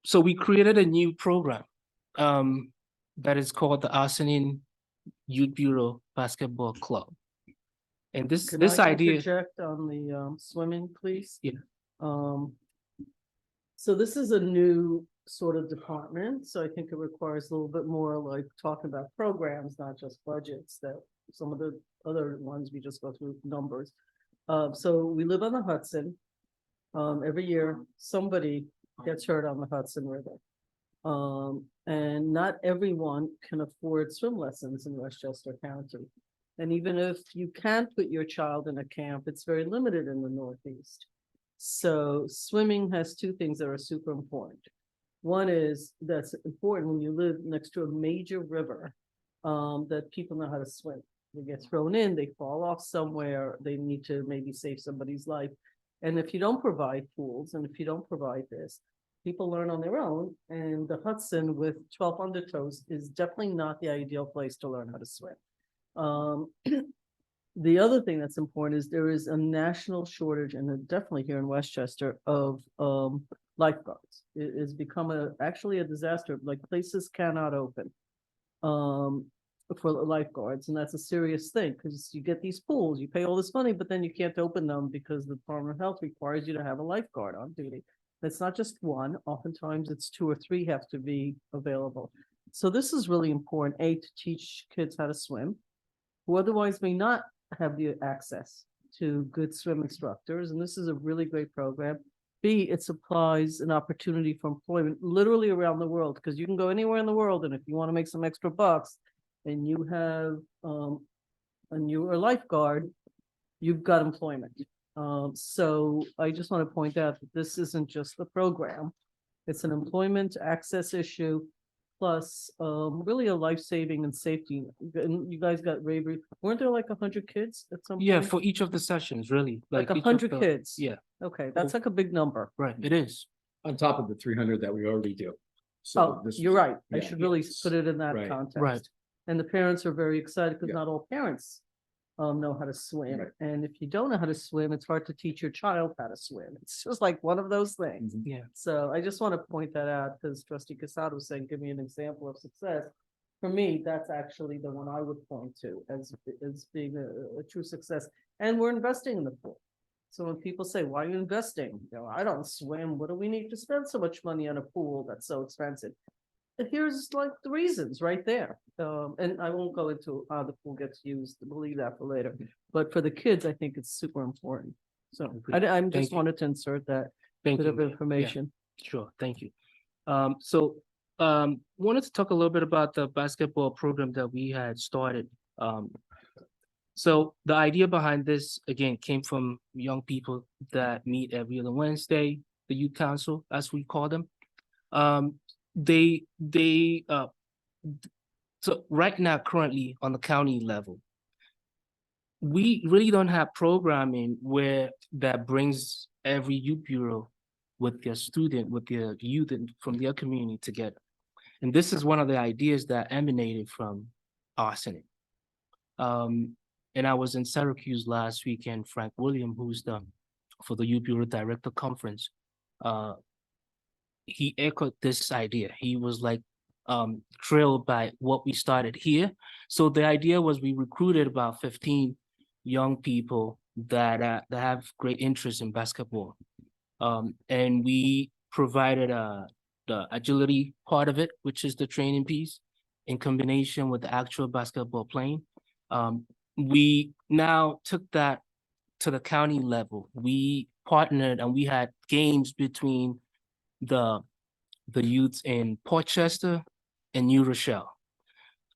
So we created a new program that is called the Arsenine Youth Bureau Basketball Club. And this Can this I idea, interject on the swimming, please? Yeah. So this is a new sort of department, so I think it requires a little bit more like talking about programs, not just budgets, that some of the other ones we just go through numbers. So we live on the Hudson. Every year, somebody gets hurt on the Hudson River. And not everyone can afford swim lessons in Westchester County. And even if you can put your child in a camp, it's very limited in the Northeast. So swimming has two things that are super important. One is that's important when you live next to a major river, that people know how to swim. They get thrown in, they fall off somewhere, they need to maybe save somebody's life. And if you don't provide pools and if you don't provide this, people learn on their own. And the Hudson with 12 undertows is definitely not the ideal place to learn how to swim. The other thing that's important is there is a national shortage, and definitely here in Westchester, of lifeguards. It has become actually a disaster, like places cannot open for lifeguards, and that's a serious thing, because you get these pools, you pay all this money, but then you can't open them because the Department of Health requires you to have a lifeguard on duty. It's not just one, oftentimes it's 2 or 3 have to be available. So this is really important, A, to teach kids how to swim, who otherwise may not have the access to good swim instructors, and this is a really great program. B, it supplies an opportunity for employment literally around the world, because you can go anywhere in the world, and if you want to make some extra bucks and you have and you're a lifeguard, you've got employment. So I just want to point out that this isn't just the program, it's an employment access issue, plus really a life-saving and safety. And you guys got Raybury, weren't there like 100 kids at some point? yeah, for each of the sessions, really. Like each of 100 the- kids? Yeah, Okay, that's like a big number. right, it is. On top of the 300 that we already do. Oh, you're right. I yeah, should really yes. put it in that Right. context. Right. And the parents are very excited because Yeah. not all parents know how to swim. Right. And if you don't know how to swim, it's hard to teach your child how to swim. It's just like one of those things. Mhm. Yeah. So I just want to point that out because Trustee Casado was saying, give me an example of success. For me, that's actually the one I would point to as being a true success. And we're investing in the pool. So when people say, why are you investing? You know, I don't swim. What do we need to spend so much money on a pool that's so expensive? And here's like the reasons right there. And I won't go into how the pool gets used, we'll leave that for later. But for the kids, I think it's super important. So Agreed. I'm Thank just you. wanted to insert that Thank bit you. of Yeah. information. Sure, thank you. Wanted to talk a little bit about the basketball program that we had started. So the idea behind this, again, came from young people that meet every other Wednesday, the youth council, as we call them. So right now, currently on the county level, we really don't have programming where that brings every youth bureau with their student, with their youth from their community together. And this is one of the ideas that emanated from Arsenine. And I was in Syracuse last week, and Frank William, who's for the Youth Bureau Director Conference, he echoed this idea. He was like thrilled by what we started here. So the idea was we recruited about 15 young people that have great interest in basketball. And we provided the agility part of it, which is the training piece, in combination with the actual basketball playing. We now took that to the county level. We partnered and we had games between the youths in Portchester and New Rochelle.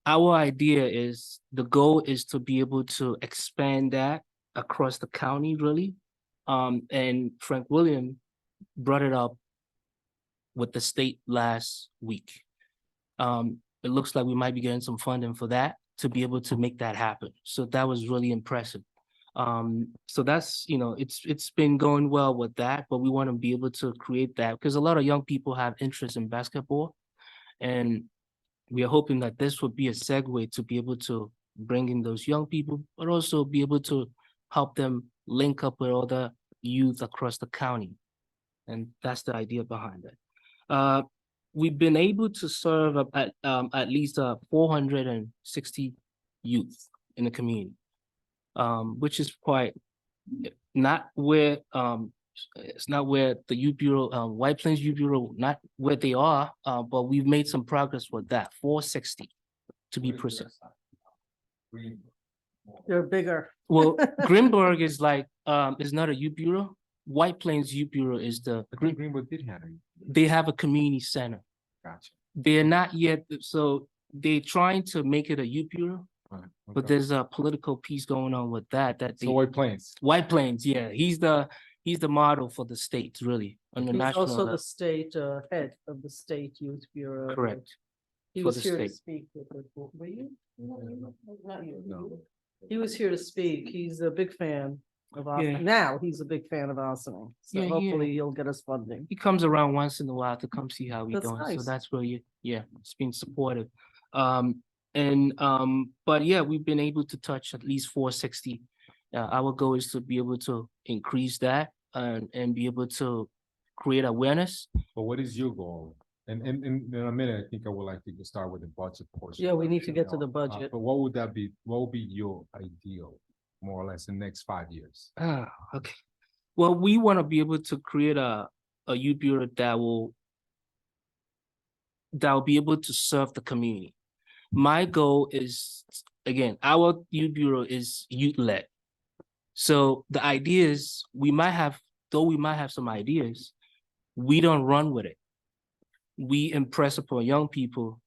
Our idea is, the goal is to be able to expand that across the county, really. And Frank William brought it up with the state last week. It looks like we might be getting some funding for that to be able to make that happen. So that was really impressive. So that's, it's been going well with that, but we want to be able to create that because a lot of young people have interest in basketball. And we are hoping that this would be a segue to be able to bring in those young people, but also be able to help them link up with other youth across the county. And that's the idea behind it. We've been able to serve at least 460 youth in the community, which is quite not where it's not where the Youth Bureau, White Plains Youth Bureau, not where they are, but we've made some progress with that. 460 to be precise. They're bigger. Well, Greenberg is like is not a youth bureau. White Plains Youth Bureau is the Greenwood did have it. they have a community center. Gotcha. They're not yet, so they're trying to make it a youth bureau, Alright, but okay. there's a political piece going on with that. So White Plains. White Plains, yeah, he's the model for the state, really, on the He's national also the level. state head of the State Youth Bureau. Correct. He for was the here to state. speak with it. Were you? Not you. No. He was here to speak. He's a big fan of Yeah. Now he's a big fan of Arsenal. So Yeah, yeah. hopefully he'll get us funding. He comes around once in a while to come see how we That's doing, so nice. that's where it's been supportive. But yeah, we've been able to touch at least 460. Our goal is to be able to increase that and be able to create awareness. But what is your goal? And in a minute, I think I would like to start with the budget portion. Yeah, we need to you get to know, the budget. But what would that be? What would be your ideal, more or less, in the next 5 years? Okay. Well, we want to be able to create a youth bureau that will be able to serve the community. My goal is, again, our youth bureau is youth-led. So the idea is we might have some ideas, we don't run with it. We impress upon young people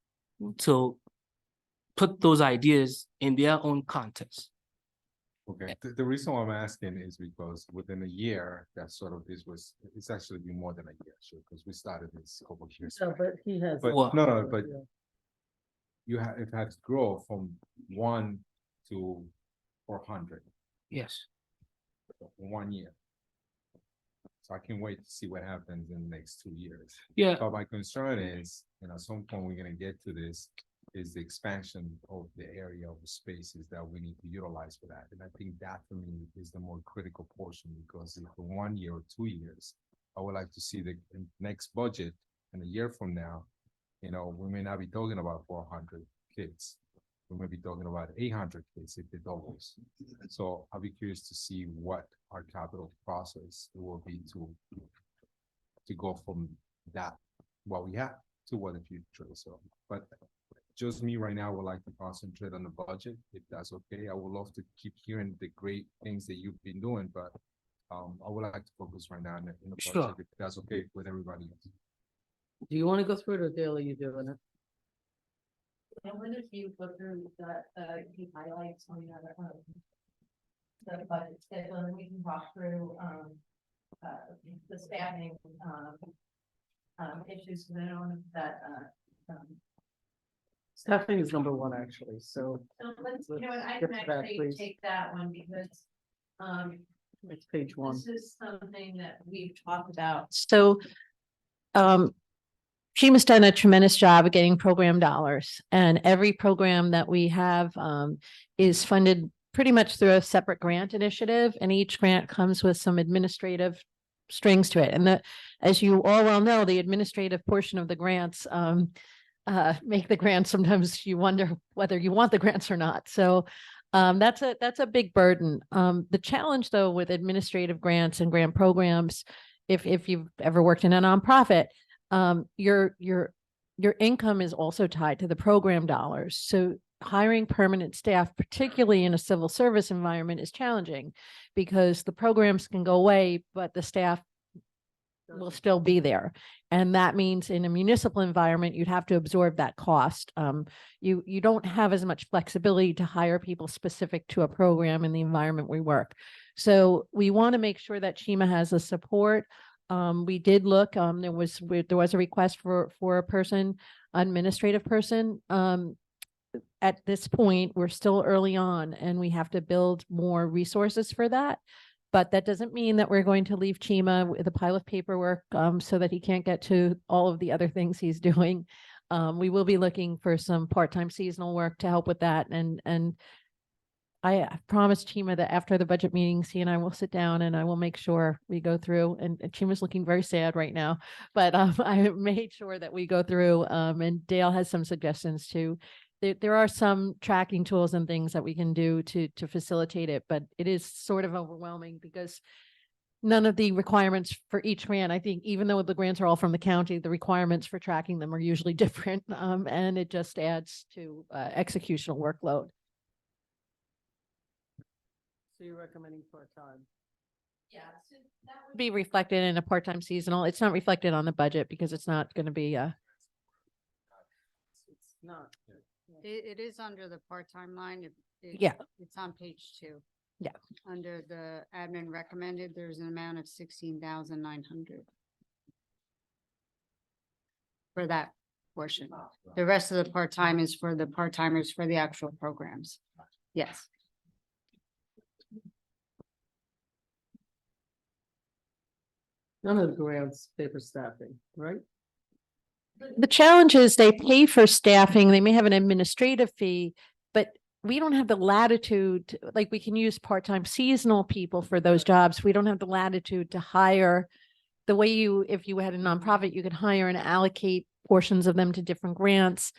to put those ideas in their own context. Okay, the reason why I'm asking is because within a year, that sort of it's actually been more than a year, sure, because we started this a couple of years. So, back. but he has. But Well- no, but Yeah. it had to grow from 1 to 400 Yes. in 1 year. So I can wait to see what happens in the next 2 years. Yeah. But my concern is, at some point, we're gonna get to this, is the expansion of the area of the spaces that we need to utilize for that. And I think that for me is the more critical portion, because if for 1 year or 2 years, I would like to see the next budget in a year from now, we may not be talking about 400 kids. We may be talking about 800 kids if it doubles. So I'll be curious to see what our capital process will be to go from that, what we have, to what the future is. So, but just me right now would like to concentrate on the budget, if that's okay. I would love to keep hearing the great things that you've been doing, but I would like to focus right now in the budget, Sure. if that's okay with everybody else. Do you want to go through it, or Dale, are you doing it? And when if you go through the highlights on the budget schedule, and we can talk through, the staffing, issues that on that, Staffing is number one, actually, so so let's, I Let's can get to that, actually please. take that one because, it's page one. this is something that we've talked about. So, Chima's done a tremendous job of getting program dollars, and every program that we have, is funded pretty much through a separate grant initiative, and each grant comes with some administrative strings to it. And as you all well know, the administrative portion of the grants, make the grants, sometimes you wonder whether you want the grants or not. So, that's a big burden. The challenge though with administrative grants and grant programs, if you've ever worked in a nonprofit, your income is also tied to the program dollars. So hiring permanent staff, particularly in a civil service environment, is challenging because the programs can go away, but the staff will still be there. And that means in a municipal environment, you'd have to absorb that cost. You don't have as much flexibility to hire people specific to a program in the environment we work. So we want to make sure that Chima has the support. We did look, there was a request for a person, administrative person. At this point, we're still early on and we have to build more resources for that. But that doesn't mean that we're going to leave Chima with a pile of paperwork so that he can't get to all of the other things he's doing. We will be looking for some part-time seasonal work to help with that. And I promised Chima that after the budget meetings, he and I will sit down and I will make sure we go through, and Chima's looking very sad right now, but I made sure that we go through, and Dale has some suggestions too. There are some tracking tools and things that we can do to facilitate it, but it is sort of overwhelming because none of the requirements for each grant, I think, even though the grants are all from the county, the requirements for tracking them are usually different, and it just adds to executional workload. So you're recommending part-time? Yeah, so that would Be reflected in a part-time seasonal. It's not reflected on the budget because it's not going to be It's not. It is under the part-time line. Yeah. It's on page 2. Yeah. Under the admin recommended, there's an amount of 16,900 for that portion. The rest of the part-time is for the part-timers for the actual programs. Yes. None of the grants pay for staffing, right? the challenge is they pay for staffing, they may have an administrative fee, but we don't have the latitude, like we can use part-time seasonal people for those jobs. We don't have the latitude to hire the way if you had a nonprofit, you could hire and allocate portions of them to different grants.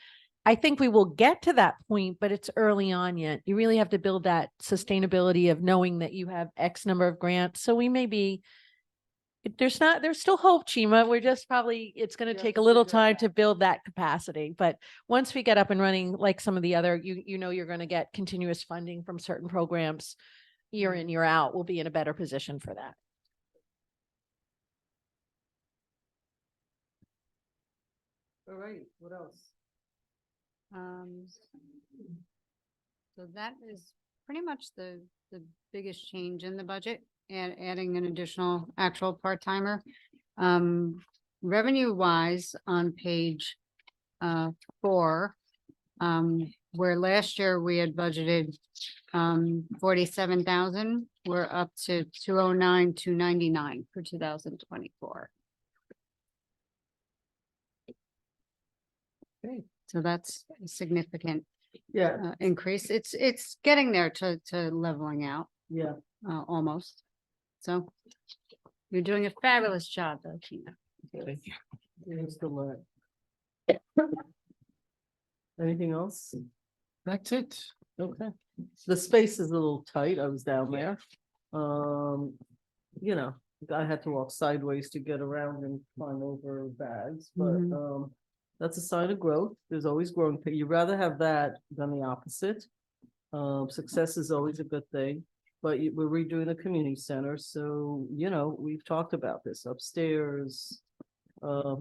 I think we will get to that point, but it's early on yet. You really have to build that sustainability of knowing that you have X number of grants. So we may be, there's still hope, Chima. We're just probably, it's going to take a little time to build that capacity. But once we get up and running, like some of the other, you know, you're going to get continuous funding from certain programs year in, year out. We'll be in a better position for that. All right, what else? So that is pretty much the biggest change in the budget, and adding an additional actual part-timer. Revenue wise on page 4, where last year we had budgeted 47,000, we're up to 209,299 for 2024. Okay. So that's a significant Yeah, increase. It's getting there to leveling out, yeah. almost. So you're doing a fabulous job though, Tina. Thank you. Here's the learn. Anything else? That's it. Okay. The space is a little tight. I was down there. You know, I had to walk sideways to get around and climb over bags, but that's a sign of growth. There's always growing. You'd rather have that than the opposite. Success is always a good thing, but we're redoing the community center. So, you know, we've talked about this upstairs.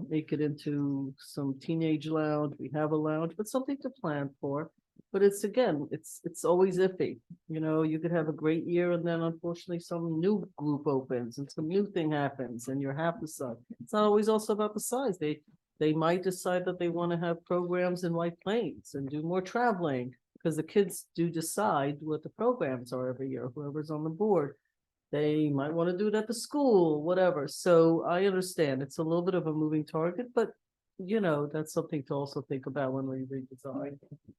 Make it into some teenage lounge. We have a lounge, but something to plan for. But it's again, it's always iffy. You know, you could have a great year and then unfortunately some new group opens and some new thing happens and you're half the size. It's not always also about the size. They might decide that they want to have programs in White Plains and do more traveling, because the kids do decide what the programs are every year, whoever's on the board. They might want to do it at the school, whatever. So I understand it's a little bit of a moving target, but you know, that's something to also think about when we redesign.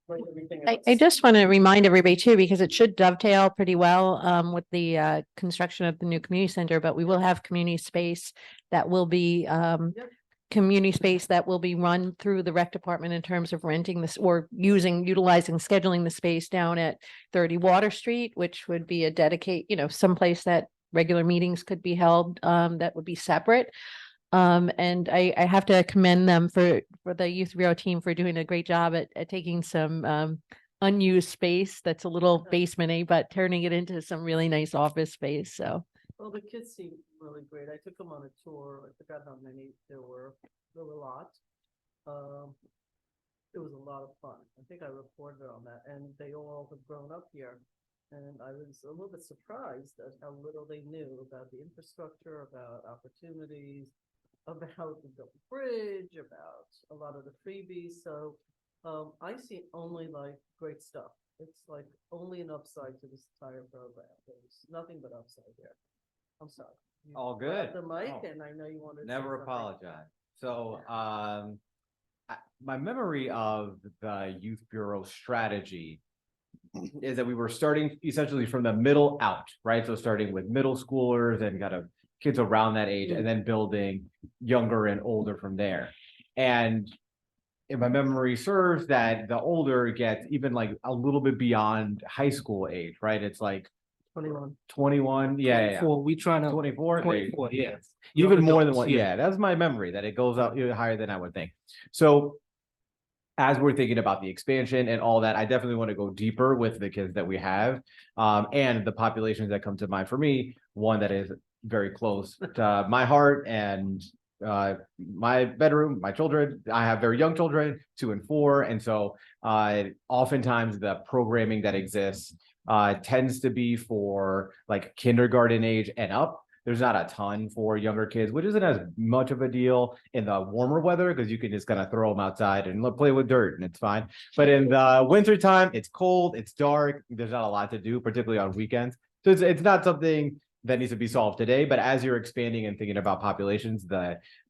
Like everything I else. just want to remind everybody too, because it should dovetail pretty well with the construction of the new community center, but we will have community space that will be community space that will be run through the rec department in terms of renting this or utilizing, scheduling the space down at 30 Water Street, which would be a dedicate, you know, someplace that regular meetings could be held that would be separate. And I have to commend them for the Youth Bureau team for doing a great job at taking some unused space that's a little basement-y, but turning it into some really nice office space. So. Well, the kids seem really great. I took them on a tour. I forgot how many there were. There were a lot. It was a lot of fun. I think I reported on that, and they all have grown up here. And I was a little bit surprised at how little they knew about the infrastructure, about opportunities, about the built bridge, about a lot of the freebies. So I see only like great stuff. It's like only an upside to this entire program. There's nothing but upside here. I'm sorry. You All grabbed good. The mic, Oh, and I know you wanted to say Never something. apologize. So, my memory of the Youth Bureau strategy is that we were starting essentially from the middle out, right? So starting with middle schoolers and kind of kids around that age, and then building younger and older from there. And if my memory serves, that the older it gets, even like a little bit beyond high school age, right? It's like 21. 21, yeah. For we trying to 24, there you go. 24, yeah. Even Young more than adults, one, yeah. yeah, that's my memory, that it goes up even higher than I would think. So as we're thinking about the expansion and all that, I definitely want to go deeper with the kids that we have, and the populations that come to mind for me. One that is very close to my heart and my bedroom, my children. I have very young children, 2 and 4, and so oftentimes the programming that exists tends to be for like kindergarten age and up. There's not a ton for younger kids, which isn't as much of a deal in the warmer weather because you can just kind of throw them outside and play with dirt and it's fine. But in the wintertime, it's cold, it's dark, there's not a lot to do, particularly on weekends. So it's not something that needs to be solved today, but as you're expanding and thinking about populations,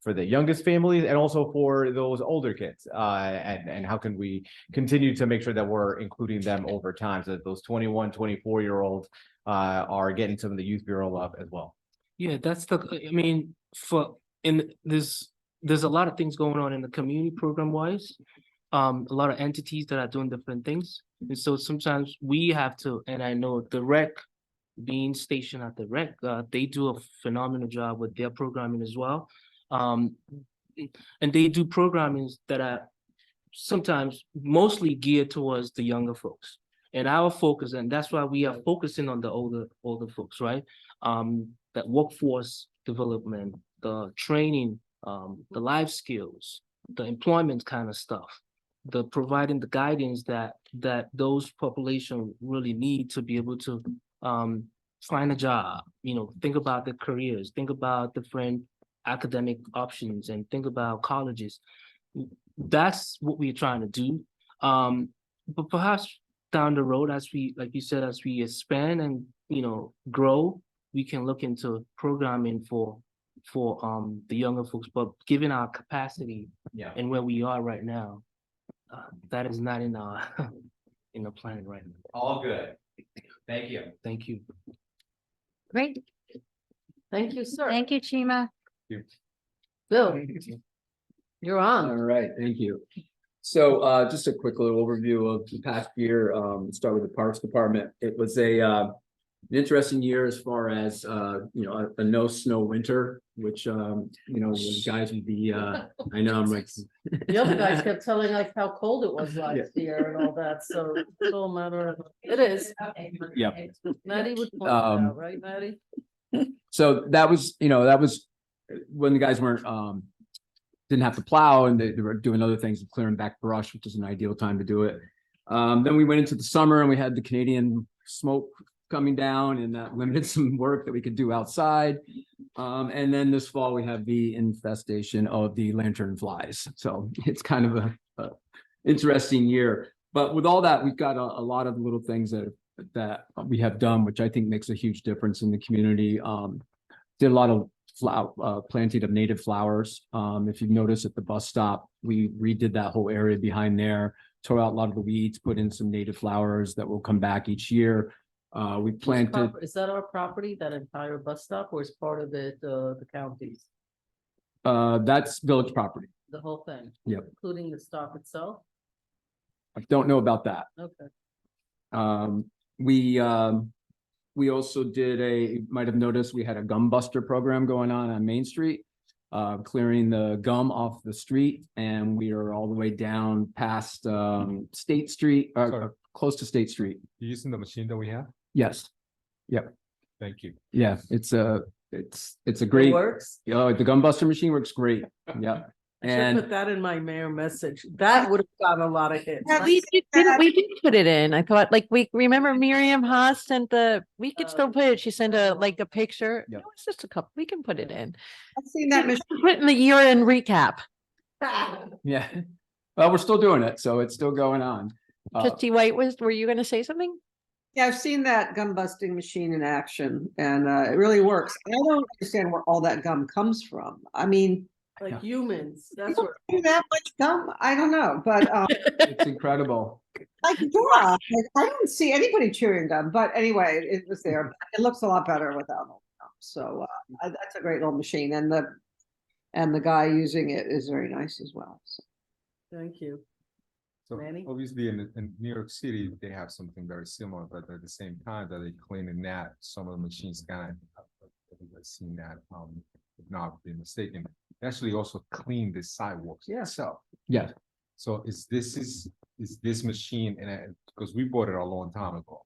for the youngest families and also for those older kids, and how can we continue to make sure that we're including them over time so that those 21, 24-year-olds are getting some of the youth bureau love as well. Yeah, that's I mean, there's a lot of things going on in the community program wise. A lot of entities that are doing different things. And so sometimes we have to, and I know the rec, being stationed at the rec, they do a phenomenal job with their programming as well. And they do programming that are sometimes mostly geared towards the younger folks. And our focus, and that's why we are focusing on the older folks, right? That workforce development, the training, the life skills, the employment kind of stuff, the providing the guidance that those population really need to be able to find a job, think about their careers, think about different academic options, and think about colleges. That's what we're trying to do. But perhaps down the road, as we, like you said, as we expand and grow, we can look into programming for the younger folks. But given our capacity and where we are right now, that is not in our in the plan right now. All good. Thank you. Thank you. Great. Thank you, sir. Thank you, Chima. Bill, you're All on. right, thank you. So just a quick little overview of the past year. Start with the Parks Department. It was an interesting year as far as a no snow winter, which the guys would be I know I'm like The other guys kept telling us how cold it was last year and all that, so it's all a matter of, it is. Yep. Maddie would point it out, right, Maddie? So that was when the guys weren't didn't have to plow and they were doing other things, clearing back brush, which is an ideal time to do it. Then we went into the summer and we had the Canadian smoke coming down, and that limited some work that we could do outside. And then this fall we have the infestation of the lantern flies. So it's kind of a interesting year. But with all that, we've got a lot of little things that we have done, which I think makes a huge difference in the community. Did a lot of planting of native flowers. If you've noticed at the bus stop, we redid that whole area behind there, tore out a lot of the weeds, put in some native flowers that will come back each year. We planted. Is that our property, that entire bus stop, or is part of it the county's? That's village property. The whole thing? Yep. Including the stop itself? I don't know about that. Okay. We also did you might have noticed we had a gum buster program going on Main Street, clearing the gum off the street, and we are all the way down past State Street, close to State Street. You using the machine that we have? Yes. Yep. Thank you. Yeah, it's a It great. works? The gum buster machine works great. Yeah. I should And put that in my mayor message. That would have gotten a lot of hits. We did put it in. I thought, like, we remember Miriam Haas sent we could still put it. She sent a picture. Yep. It was just a couple. We can put it in. I've seen that machine. Put it in the year-end recap. yeah, well, we're still doing it, so it's still going on. Trustee White, were you gonna say something? Yeah, I've seen that gum busting machine in action, and it really works. I don't understand where all that gum comes from. I mean, Like humans, that's people what. do that much gum? I don't know, but It's incredible. Like, yeah, I don't see anybody chewing gum, but anyway, it was there. It looks a lot better without all the gum. So that's a great little machine, and the guy using it is very nice as well. So. Thank you. So Manny? obviously in New York City, they have something very similar, but at the same time that they cleaning that, some of the machines kind of, I've seen that, if not be mistaken, they actually also clean the sidewalks itself. Yeah. So is this machine, and because we bought it a long time ago,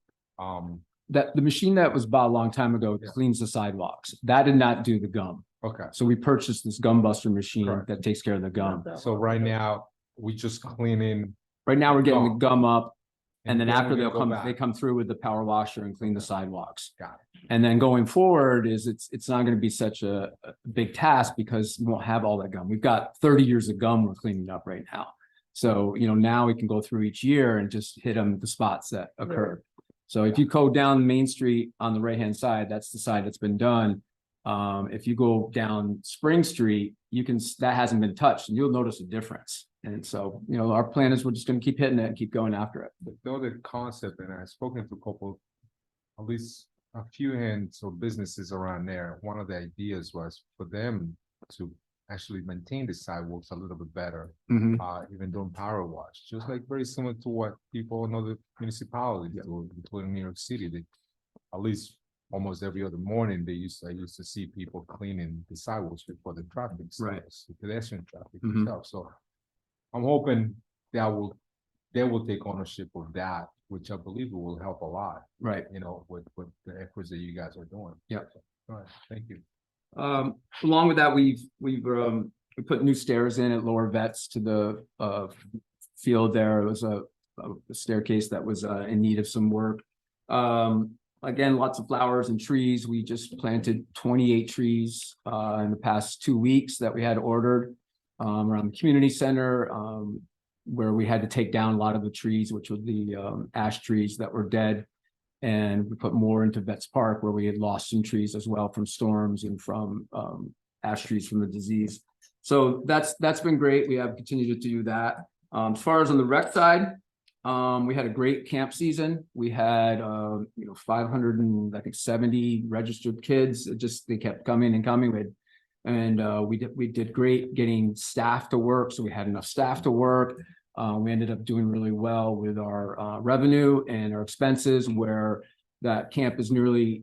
That the machine that was bought a long time ago Yeah. cleans the sidewalks. That did not do the gum. okay, So we purchased this gum buster machine Correct. that takes care of the gum. so right now, we just cleaning. Right now, we're getting the Gum. gum up, and then after we they'll go come, back. they come through with the power washer and clean the sidewalks. Got And then going forward is it's not gonna be such a big task because we won't have all that gum. We've got 30 years of gum we're cleaning up right now. So, now we can go through each year and just hit them the spots that occurred. So if you go down Main Street on the right-hand side, that's the side that's been done. If you go down Spring Street, that hasn't been touched, and you'll notice a difference. And so, our plan is we're just gonna keep hitting it and keep going after it. But the other concept, and I've spoken to a couple, at least a few hands or businesses around there, one of the ideas was for them to actually maintain the sidewalks a little bit better, even doing power wash, just like very similar to what people in other municipalities do, including New York City. They, at least almost every other morning, I used to see people cleaning the sidewalks before the traffic starts, the pedestrian traffic itself. So I'm hoping they will take ownership of that, which I believe will help a lot, Right. with the efforts that you guys are doing. Yeah. All right, thank you. Along with that, we put new stairs in at Lower Vets to the field there. It was a staircase that was in need of some work. Again, lots of flowers and trees. We just planted 28 trees in the past 2 weeks that we had ordered around the community center, where we had to take down a lot of the trees, which were the ash trees that were dead. And we put more into Vets Park, where we had lost some trees as well from storms and from ash trees from the disease. So that's been great. We have continued to do that. As far as on the rec side, we had a great camp season. We had 570 registered kids. They kept coming and coming. We did great getting staff to work. So we had enough staff to work. We ended up doing really well with our revenue and our expenses, where that camp is nearly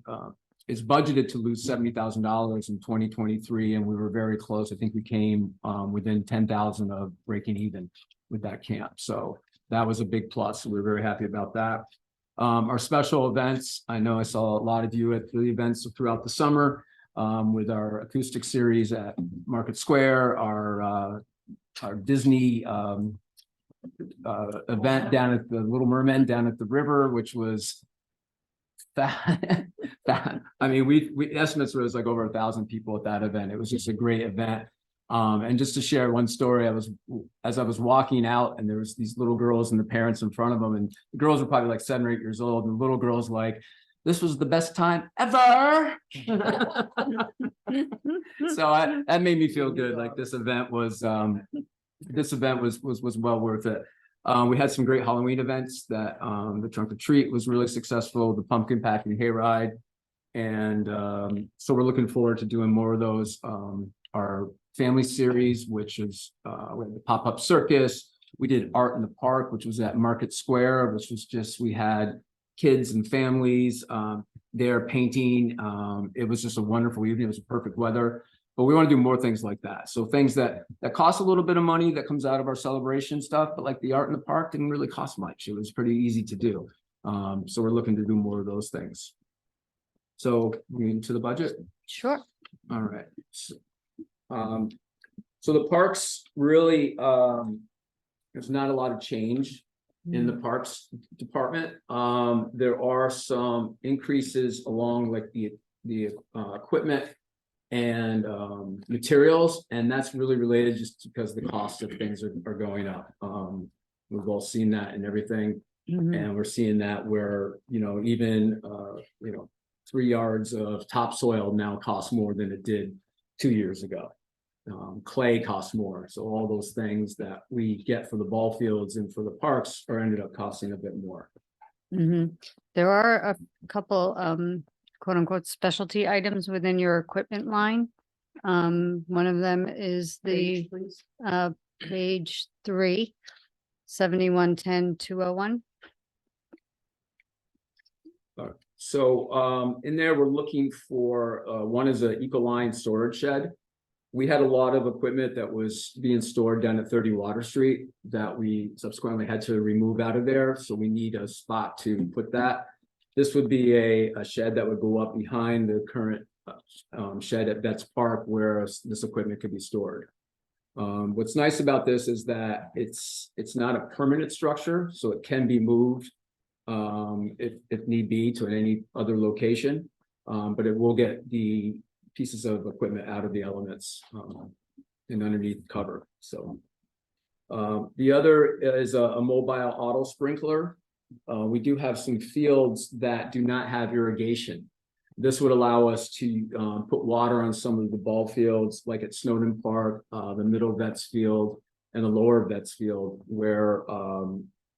is budgeted to lose $70,000 in 2023, and we were very close. I think we came within 10,000 of breaking even with that camp. So that was a big plus. We were very happy about that. Our special events, I know I saw a lot of you at the events throughout the summer with our acoustic series at Market Square, our Disney event down at the Little Mermen down at the river, which was that. I mean, we estimates was like over 1,000 people at that event. It was just a great event. And just to share one story, as I was walking out, and there was these little girls and the parents in front of them, and the girls were probably like 7 or 8 years old, and the little girls like, "This was the best time ever." So that made me feel good. Like this event was well worth it. We had some great Halloween events. That the Trunk or Treat was really successful, the pumpkin packing hayride, and so we're looking forward to doing more of those. Our family series, which is we had the pop-up circus. We did Art in the Park, which was at Market Square, which was just, we had kids and families there painting. It was just a wonderful evening. It was perfect weather. But we want to do more things like that. So things that cost a little bit of money that comes out of our celebration stuff, but like the Art in the Park didn't really cost much. It was pretty easy to do. So we're looking to do more of those things. So we into the budget? Sure. All right. So the parks really, there's not a lot of change in the parks department. There are some increases along like the equipment and materials, and that's really related just because the cost of things are going up. We've all seen that and everything, and we're seeing that where even 3 yards of topsoil now costs more than it did 2 years ago. clay costs more. So all those things that we get for the ball fields and for the parks are ended up costing a bit more. There are a couple, quote unquote, specialty items within your equipment line. One of them is the, Page, please. page 3, 7110-201. So in there, we're looking for, one is an Ecoline storage shed. We had a lot of equipment that was being stored down at 30 Water Street that we subsequently had to remove out of there. So we need a spot to put that. This would be a shed that would go up behind the current shed at Betts Park where this equipment could be stored. What's nice about this is that it's not a permanent structure, so it can be moved if need be to any other location. But it will get the pieces of equipment out of the elements and underneath cover. So the other is a mobile auto sprinkler. We do have some fields that do not have irrigation. This would allow us to put water on some of the ball fields, like at Snowden Park, the middle Vets field, and the lower Vets field, where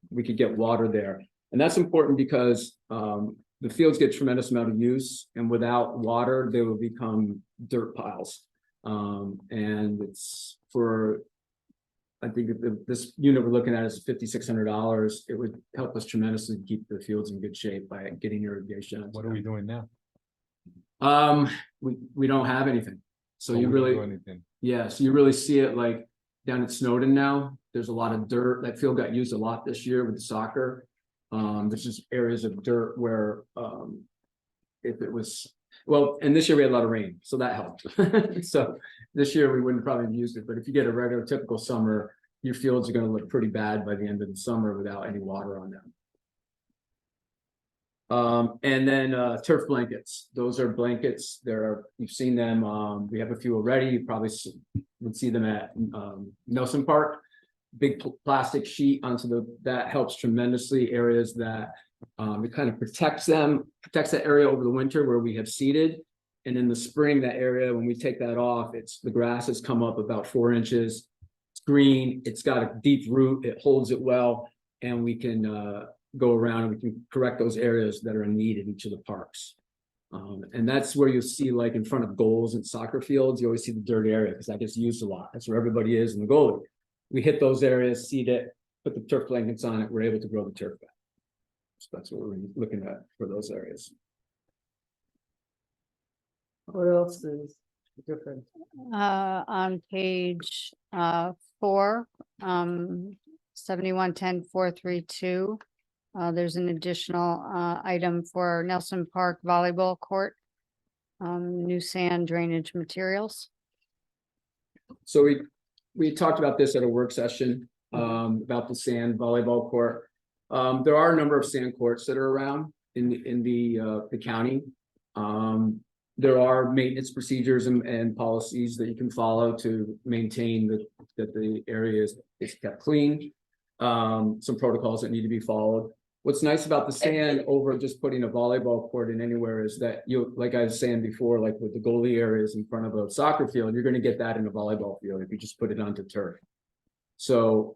we could get water there. And that's important because the fields get tremendous amount of use, and without water, they will become dirt piles. And it's for, I think this unit we're looking at is $5,600. It would help us tremendously keep the fields in good shape by getting irrigation. What are we doing now? We don't have anything. So Oh, you we don't really, do anything. yeah, so you really see it like down at Snowden now. There's a lot of dirt. That field got used a lot this year with the soccer. There's just areas of dirt where if it was, well, and this year we had a lot of rain, so that helped. So this year we wouldn't probably have used it, but if you get a regular typical summer, your fields are going to look pretty bad by the end of the summer without any water on them. And then turf blankets. Those are blankets. You've seen them. We have a few already. You probably would see them at Nelson Park. Big plastic sheet onto that helps tremendously. Areas that it kind of protects that area over the winter where we have seeded. And in the spring, that area, when we take that off, the grass has come up about 4 inches. It's green. It's got a deep root. It holds it well, and we can go around and we can correct those areas that are in need in each of the parks. And that's where you'll see, like in front of goals and soccer fields, you always see the dirt area because that gets used a lot. That's where everybody is in the goalie. We hit those areas, seed it, put the turf blankets on it. We're able to grow the turf back. So that's what we're looking at for those areas. What else is different? On page 4, 7110-432. There's an additional item for Nelson Park Volleyball Court, new sand drainage materials. So we talked about this at a work session about the sand volleyball court. There are a number of sand courts that are around in the county. There are maintenance procedures and policies that you can follow to maintain that the area is kept clean. Some protocols that need to be followed. What's nice about the sand over just putting a volleyball court in anywhere is that like I was saying before, like with the goalie areas in front of a soccer field, you're going to get that in a volleyball field if you just put it onto turf. So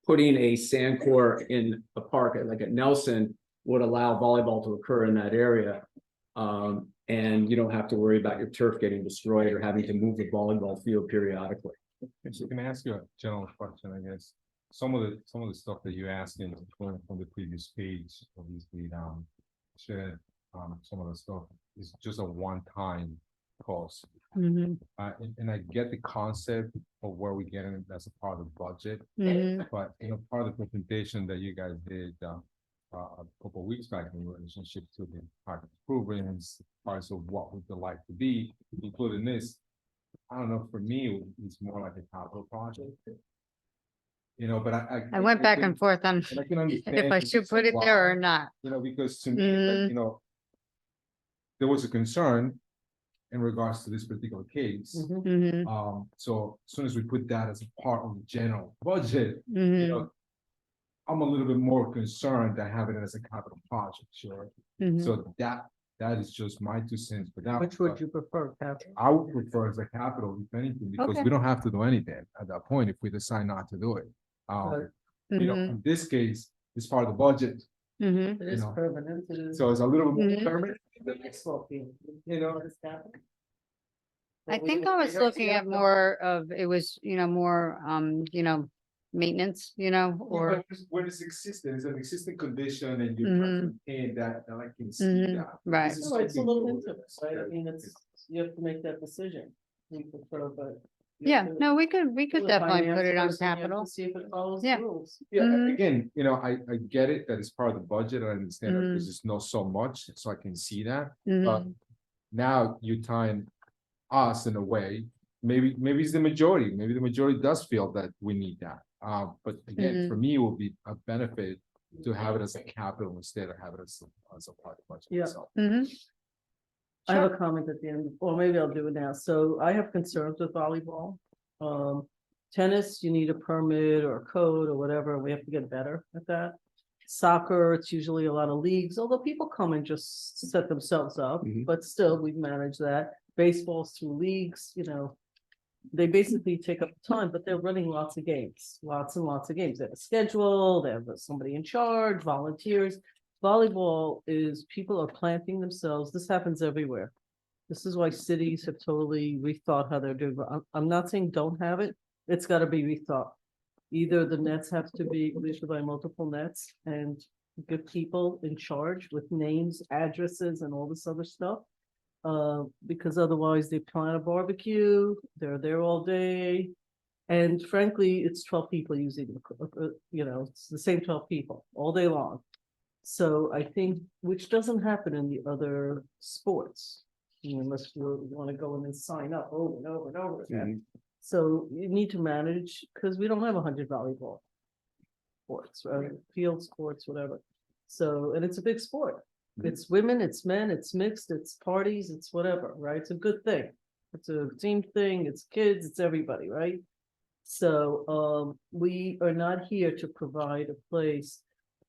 putting a sand court in a park like at Nelson would allow volleyball to occur in that area. And you don't have to worry about your turf getting destroyed or having to move the volleyball field periodically. So can I ask you a general question, I guess? Some of the stuff that you asked in from the previous page, obviously, shared some of the stuff is just a one-time cost. Mhm. And I get the concept of where we get in as a part of the budget, Mhm. but part of the presentation that you guys did a couple of weeks back in relationship to the park improvements, parts of what would the like to be, including this. I don't know, for me, it's more like a capital project. But I went back and forth on and I can understand if I should put it there or not. because to me, like, Mhm. there was a concern in regards to this particular case. Mhm. So as soon as we put that as a part of the general budget, Mhm. I'm a little bit more concerned than having it as a capital project, sure. Mhm. So that that is just my 2 cents, but that. Which would you prefer, Catherine? I would prefer as a capital, if anything, because Okay. we don't have to do anything at that point if we decide not to do it. Right. You know, in this case, it's part of the budget, Mhm. It is know, permanent, it is. so it's a little more Mhm. permanent. The baseball field, You know. what is happening? I But we think will I was figure it looking at out. more of, it was, more, maintenance, Yeah, or, but when it's existing, it's an existing condition and you Mhm. maintain that, I can see Mhm. that. Right. This is No, it's a something little new. into this, right? I mean, it's, you have to make that decision. We prefer, but. you yeah, have to- no, we could you're the definitely put finance it on person, you have to capital. See if it follows Yeah. the rules. Yeah, Mhm. again, I get it that it's part of the budget. I understand that Mhm. because it's not so much, so I can see that. Mhm. Now you tying us in a way, maybe it's the majority, maybe the majority does feel that we need that. But again, for me, it will be a benefit to have it as a capital instead of have it as a part of the budget Yeah. itself. Mhm. I have a comment at the end, or maybe I'll do it now. So I have concerns with volleyball. Tennis, you need a permit or a code or whatever. We have to get better at that. Soccer, it's usually a lot of leagues, although people come and just set themselves up, Mhm. but still, we've managed that. Baseball's through leagues, they basically take up time, but they're running lots of games, lots and lots of games. They have a schedule, they have somebody in charge, volunteers. Volleyball is, people are planting themselves. This happens everywhere. This is why cities have totally rethought how they're doing. I'm not saying don't have it. It's gotta be rethought. Either the nets have to be, we should buy multiple nets and get people in charge with names, addresses and all this other stuff. Because otherwise they plan a barbecue, they're there all day. And frankly, it's 12 people using, it's the same 12 people all day long. So I think, which doesn't happen in the other sports, unless you want to go in and sign up over and over and over again. So you need to manage, because we don't have 100 volleyball sports, right? Field sports, whatever. So, and it's a big sport. It's women, it's men, it's mixed, it's parties, it's whatever, right? It's a good thing. It's a team thing, it's kids, it's everybody, right? So, we are not here to provide a place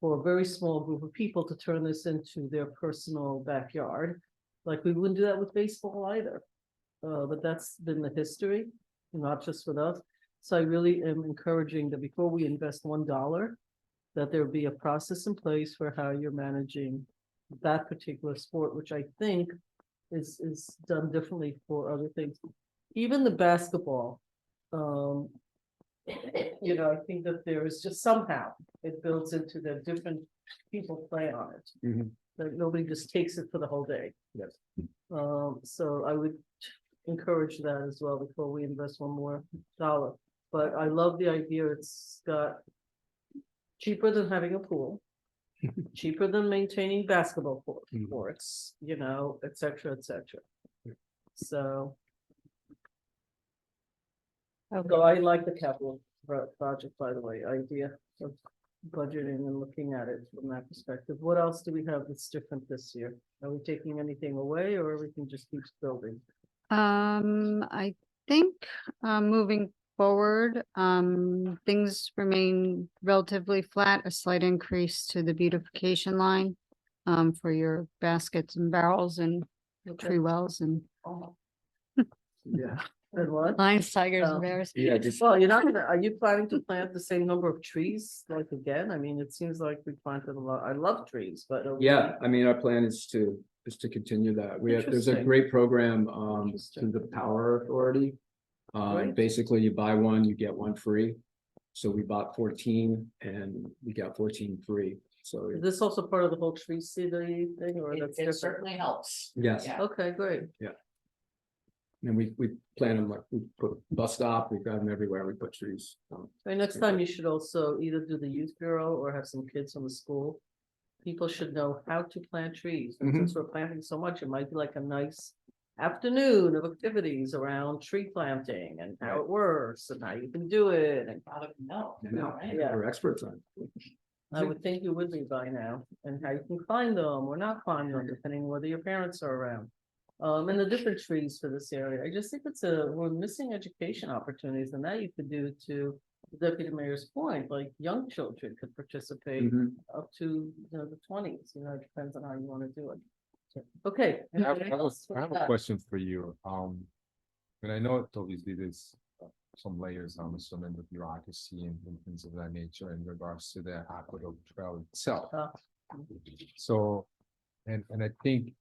for a very small group of people to turn this into their personal backyard. Like we wouldn't do that with baseball either. But that's been the history, not just with us. So I really am encouraging that before we invest $1, that there be a process in place for how you're managing that particular sport, which I think is done differently for other things. Even the basketball, I think that there is just somehow it builds into the different people play on it. Like nobody just takes it for the whole day. Yes. So I would encourage that as well before we invest one more dollar. But I love the idea. It's got cheaper than having a pool, cheaper than maintaining basketball courts, et cetera, et cetera. So. So I like the capital project, by the way, idea of budgeting and looking at it from that perspective. What else do we have that's different this year? Are we taking anything away or everything just keeps building? I think, moving forward, things remain relatively flat, a slight increase to the beautification line, for your baskets and barrels and tree wells and Yeah. And what? lions, tigers, Oh. and bears. Yeah, just, Well, are you planning to plant the same number of trees like again? I mean, it seems like we planted a lot. I love trees, but. are we- yeah, I mean, our plan is to continue that. There's a Interesting. great program, Interesting. through the Power Authority. Great. Basically you buy one, you get one free. So we bought 14 and we got 14 free. So, Is this also part of the whole tree city thing or that's It different? certainly helps. yes. Yeah. Okay, great. And we plan them like, we put bus stop, we got them everywhere, we put trees. Right, next time you should also either do the youth bureau or have some kids from the school. People should know how to plant trees. And since we're planting so much, it might be like a nice afternoon of activities around tree planting and how it works and how you can do it. And No. Yeah. We're experts on it. I would think you would be by now, and how you can climb them or not climb them, depending whether your parents are around. And the different trees for this area. I just think we're missing education opportunities, and that you could do to the deputy mayor's point, like young children could participate Mhm. up to, the 20s, it depends on how you want to do it. Okay. I have, anything I have a- else? I have a question for you. And I know it obviously there's some layers, I'm assuming, with bureaucracy and things of that nature in regards to the Aqueduct Trail itself. So, and I think,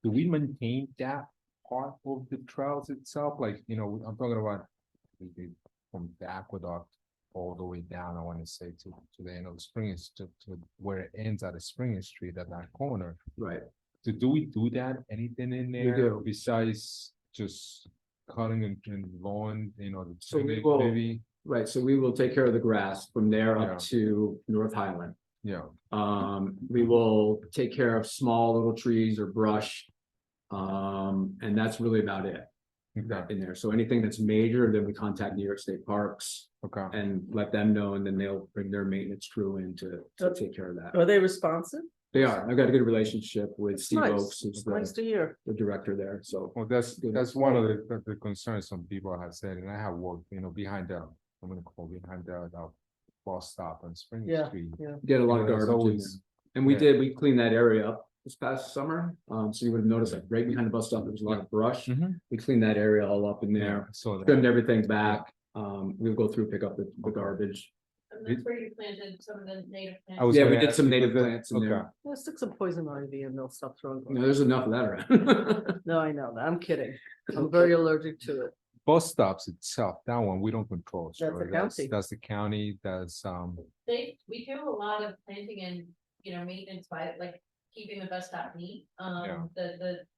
do we maintain that part of the trails itself? Like, I'm talking about from the aqueduct all the way down, I want to say to the end of the Spring, to where it ends at the Spring Street at that corner. Right. So do we do that? Anything in there do. besides just cutting and lawn, the So we maybe- will- maybe, Right, so we will take care of the grass from there Yeah. up to North Highland. yeah, We will take care of small little trees or brush. And that's really about it okay, in there. So anything that's major, then we contact New York State Parks okay. and let them know, and then they'll bring their maintenance crew in to Okay. take care of that. Are they responsive? They are. I've got a good relationship with It's Steve nice. Oaks, who's It's nice the, to hear. the director there, so. Well, that's Good. one of the concerns some people have said, and I have worked, behind the, I'm gonna call behind the bus stop on Spring Yeah, Street. yeah. Get a lot of There's garbage in there. always- And we yeah. we cleaned that area up this past summer. So you would have noticed like right behind the bus stop, there was a lot of brush. Mhm. We cleaned that area all up in there, So trimmed everything back. We'll go through, pick up the garbage. And that's where you planted some of the native plants. I was Yeah, we gonna did ask some you, native was it- plants in okay. there. Well, stick some poison ivy and they'll stop throwing. No, there's enough of that around. No, I know that. I'm kidding. I'm very allergic to it. Bus stops itself, that one, we don't control. That's so the county. That's the county, that's, We do a lot of planting and, maintenance by like keeping the bus stop neat. Yeah.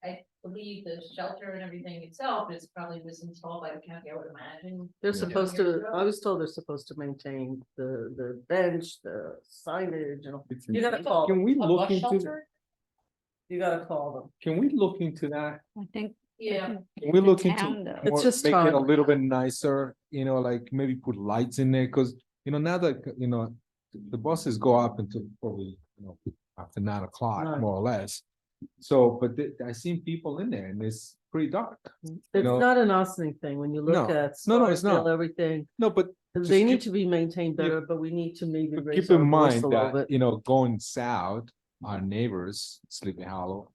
I believe the shelter and everything itself is probably was installed by the county, I would imagine. They're Yeah. supposed to, I was told they're supposed to maintain the bench, the signage, you gotta call, can we A look bus into, shelter? you gotta call them. can we look into that? I think. Yeah. Can we the look town into, does. It's more- just make it a time. little bit nicer, like maybe put lights in there, cause now that, the buses go up until probably, after 9 o'clock, Right. more or less. So, but I seen people in there and it's pretty dark. It's know- not an Austin thing when you look No. at. No, it's Scarsdale, not. Everything, No, but they Just need keep- to be maintained Yeah. better, but we need to maybe But raise keep in our voice mind a little that, bit. going south, our neighbors, Sleepy Hollow,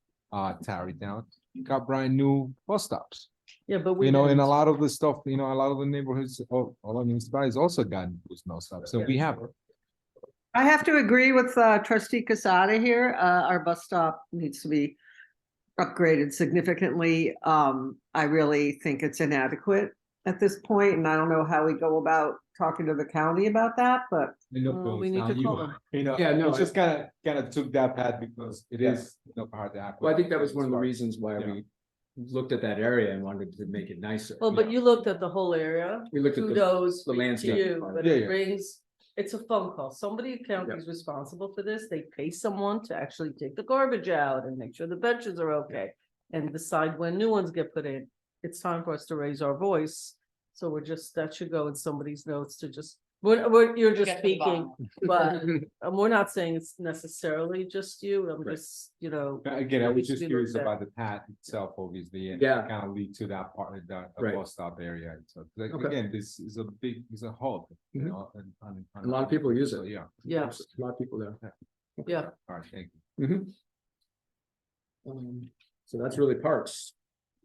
Tarrytown, got brand new bus stops. Yeah, but we. And a didn't. lot of the stuff, a lot of the neighborhoods, all of the municipalities also got those no stops, so we have. I have to agree with trustee Casada here. Our bus stop needs to be upgraded significantly. I really think it's inadequate at this point, and I don't know how we go about talking to the county about that, but We need to call them. Yeah, no, It's just kind of took that path because it Yeah. is, hard to act. Well, I think that was one of the reasons why Yeah. we looked at that area and wanted to make it nicer. Well, but you looked at the whole area. We looked at the, Kudos the to landscape you, part. but Yeah, it yeah. brings, it's a phone call. Somebody at county is responsible for this. They pay someone to actually take the garbage out and make sure the benches are okay. And decide when new ones get put in. It's time for us to raise our voice. So that should go in somebody's notes to just, you're just Get to the speaking, but we're not saying it's necessarily just you. I'm Right. just, Again, I it was needs to just be curious looked at. about the path itself, obviously, and Yeah. kind of lead to that part of the Right. bus stop area. So, like, Okay. again, this is a hub, Mhm. and A lot of people use so, it. Yeah, Yeah, There's a lot of people there. yeah. all right, thank you. So that's really parks.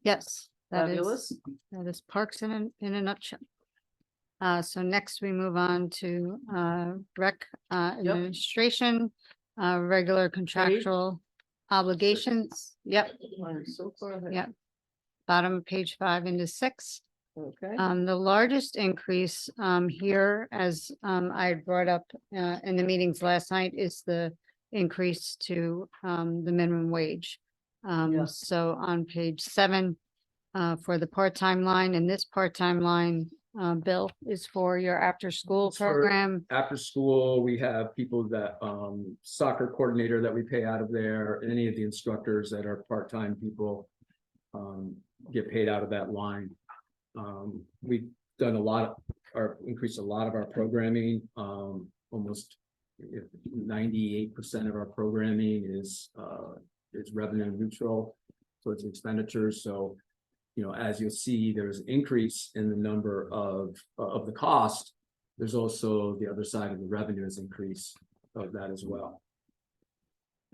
Yes, that Fabulous. is, that is parks in a nutshell. So next we move on to, rec, administration, regular contractual obligations. Yep, I'm so far ahead. Yeah. bottom of page 5 into 6. Okay. The largest increase, here, as, I had brought up, in the meetings last night, is the increase to, the minimum wage. Yeah. So on page 7, for the part-time line, and this part-time line, Bill, is for your after-school It's for- program. After school, we have people that, soccer coordinator that we pay out of there, and any of the instructors that are part-time people. Get paid out of that line. We've done increased a lot of our programming, almost 98% of our programming is revenue neutral towards expenditures, so. As you'll see, there's an increase in the number of the cost. There's also the other side of the revenue is increase of that as well.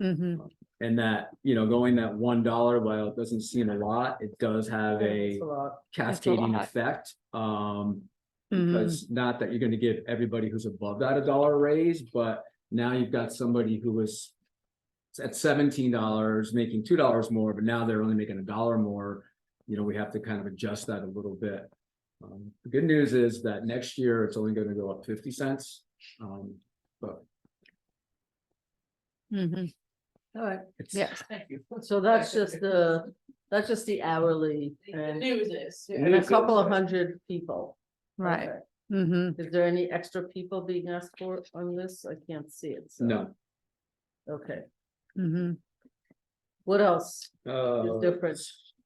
Mm-hmm. And that, going that $1, while it doesn't seem a lot, it does have a It's a lot. cascading lot. effect. Mm-hmm. Because not that you're gonna give everybody who's above that $1 raise, but now you've got somebody who was at $17, making $2 more, but now they're only making $1 more. We have to kind of adjust that a little bit. The good news is that next year it's only gonna go up 50 cents. But Mm-hmm. All right, it's. Yes. so that's just the hourly and News is. and a couple of hundred people. Right. Okay. Mm-hmm. Is there any extra people being asked for on this? I can't see it. So. No. Okay, Mm-hmm. what else is Uh, different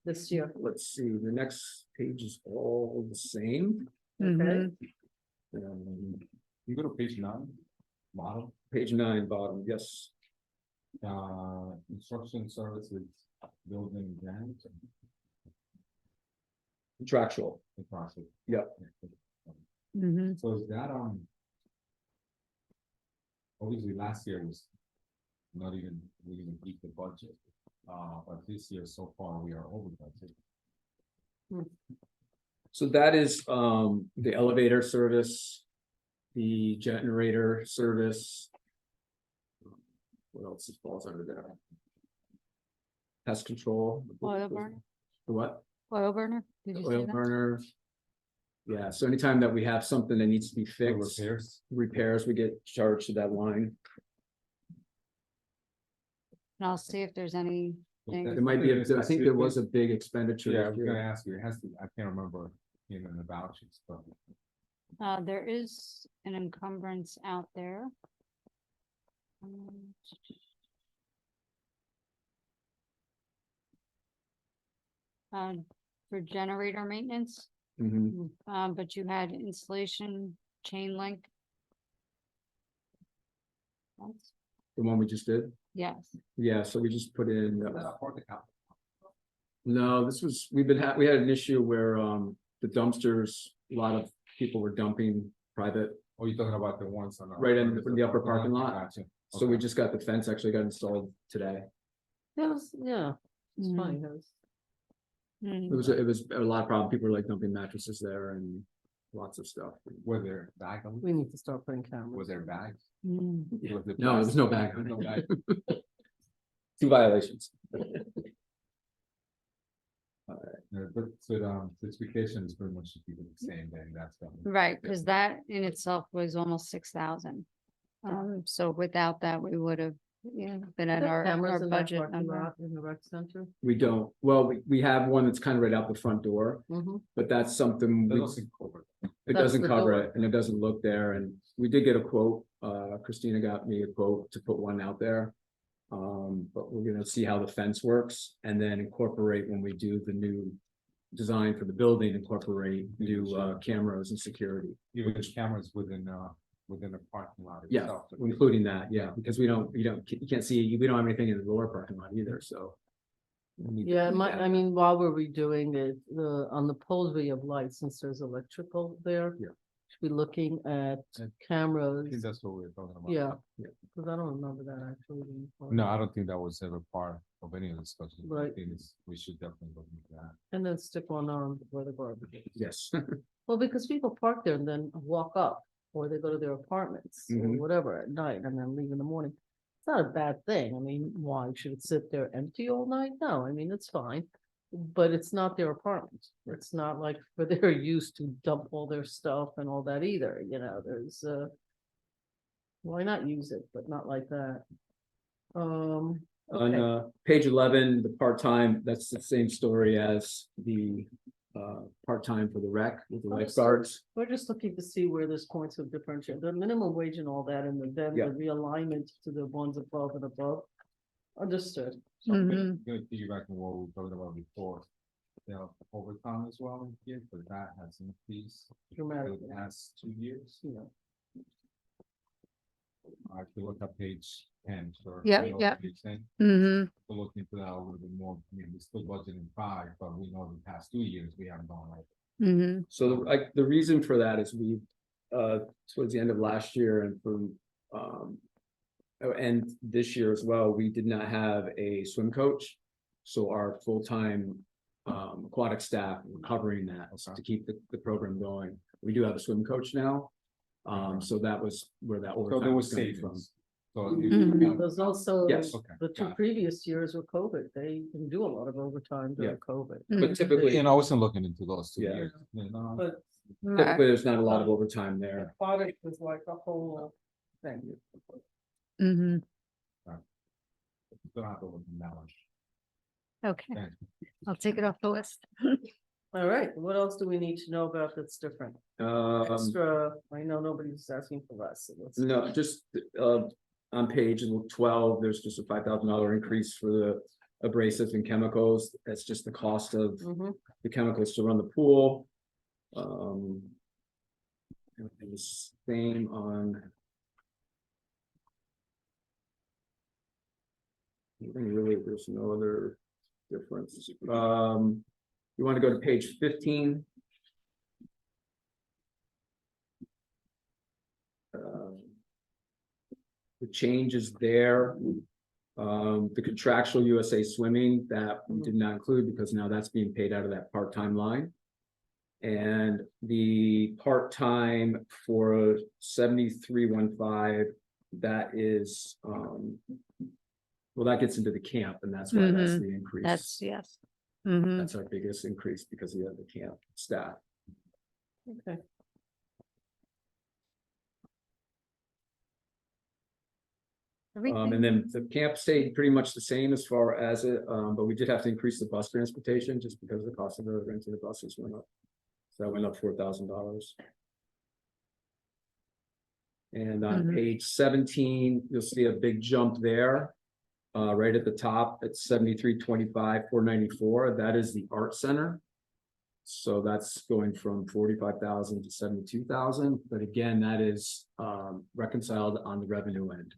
this year? Let's see, the next page is all the same. Okay, You go to page 9, bottom, Page 9, bottom, yes. instruction services, building grant. Contractual. The process. Yep. Mm-hmm. So is that, obviously last year was not even, we didn't beat the budget. But this year so far, we are over budget. So that is the elevator service, the generator service. What else falls under there? Pest control. Oil burner? The what? Oil burner? Did you say Oil that? burner. Yeah, so anytime that we have something that needs to be fixed, repairs, we get charged to that line. And I'll see if there's any. It might be, I think there was a big expenditure. Yeah, I this was year. gonna ask you, it has to, I can't remember, in the vouchers, but. There is an encumbrance out there. For generator maintenance, Mhm. but you had installation chain link. That's- The one we just did. Yes, Yeah, so we just put in. No, this was, we had an issue where the dumpsters, a lot of people were dumping private, Oh, you're talking about the ones on. right in the upper parking lot. Gotcha. So we Okay. just got the fence actually got installed today. yeah, it's Mhm. fine. It was- Mm. It was a lot of problem. People were like dumping mattresses there and lots of stuff. Were there bags? We need to start putting cameras. Was there bags? Mm. Was it No, there's no bag plastic? on No it. bag. 2 violations. Yeah, but so the expectation is pretty much to keep it the same, then that's. Right, because that in itself was almost 6,000. So without that, we would have, been at There are our cameras in that budget parking number. lot in the rec center. We don't, well, we have one that's kind of right out the front door, Mhm. but that's something That we- doesn't cover it. it That's doesn't the cover door. it and it doesn't look there. And we did get a quote. Christina got me a quote to put one out there. But we're gonna see how the fence works and then incorporate when we do the new design for the building, incorporate new cameras and security. Even the cameras within the parking lot. Yeah, itself. including that, yeah, because you can't see, we don't have anything in the lower parking lot either, so. we need to Yeah, do that. I mean, while we're redoing it, on the poles we have lights, since there's electrical there. Yeah. Should be looking at I think cameras. that's what we were talking about. Yeah, Yeah. because I don't remember that actually. being part of No, it. I don't think that was ever part of any of the discussions. I Right. think we should definitely look into that. And then stick one on where the garbage is. Yes. Well, because people park there and then walk up, or they go to their apartments or Mhm. whatever at night and then leave in the morning. It's not a bad thing. I mean, why should it sit there empty all night? No, I mean, it's fine. But it's not their apartment. It's not like for their use to dump all their stuff and all that either, there's why not use it, but not like that. On Okay, page 11, the part-time, that's the same story as the part-time for the rec with the lifeguards. we're just looking to see where there's points of differential, the minimum wage and all that, and then the Yeah. realignment to the ones above and above. Understood. So I'm Mhm. gonna piggyback on what we were talking about before. Overtime as well here, but that has increased for Dramatically. the past 2 years. Yeah. I have to look at page 10 for. Yeah, yeah. Mm-hmm. To look into that a little bit more. I mean, we're still budgeting 5, but we know the past 2 years, we haven't gone like. Mm-hmm. So like the reason for that is we towards the end of last year and from Oh, and this year as well, we did not have a swim coach. So our full-time aquatic staff were covering that to keep the program going. We do have a swim coach now. So that was where that So there overtime was was coming from. savings. So you- Mhm. you- There's also Yes. Okay, the two got it. previous years with COVID, they didn't do a lot of overtime during COVID. But typically, And I wasn't looking into those 2 Yeah. years. You know? But typically, there's not a lot of overtime there. aquatic was like a whole thing. hmm Don't have to look that much. Okay, Thanks. I'll take it off the list. All right, what else do we need to know about that's different? Extra, I know nobody's asking for less. So let's- No, just on page 12, there's just a $5,000 increase for the abrasives and chemicals. That's just the cost of Mhm. the chemicals to run the pool. Everything is same on. Really, there's no other difference. You want to go to page 15? The changes there. The contractual USA swimming that we did not include because now that's being paid out of that part-time line. And the part-time for 7315, that is, well, that gets into the camp and that's why that's the increase. That's, yes. hmm That's our biggest increase because we have the camp staff. Okay. And then the camp stayed pretty much the same as far as it, but we did have to increase the bus transportation just because the cost of the renting the buses went up. So that went up $4,000. And on Mhm. page 17, you'll see a big jump there. Right at the top, it's 7325, 494. That is the art center. So that's going from 45,000 to 72,000. But again, that is reconciled on the revenue end.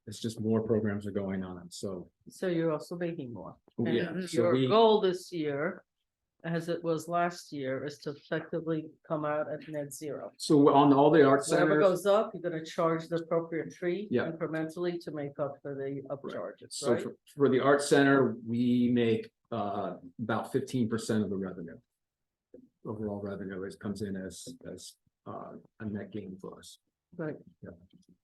It's just more programs are going on, so. So you're also making more. Yeah, And so your we- goal this year, as it was last year, is to effectively come out at net zero. So on all the art Whatever centers, goes up, you're gonna charge the appropriate fee Yeah. incrementally to make up for the upcharges, so right? for the art center, we make about 15% of the revenue. Overall revenue comes in as a net gain for us. Right. Yeah.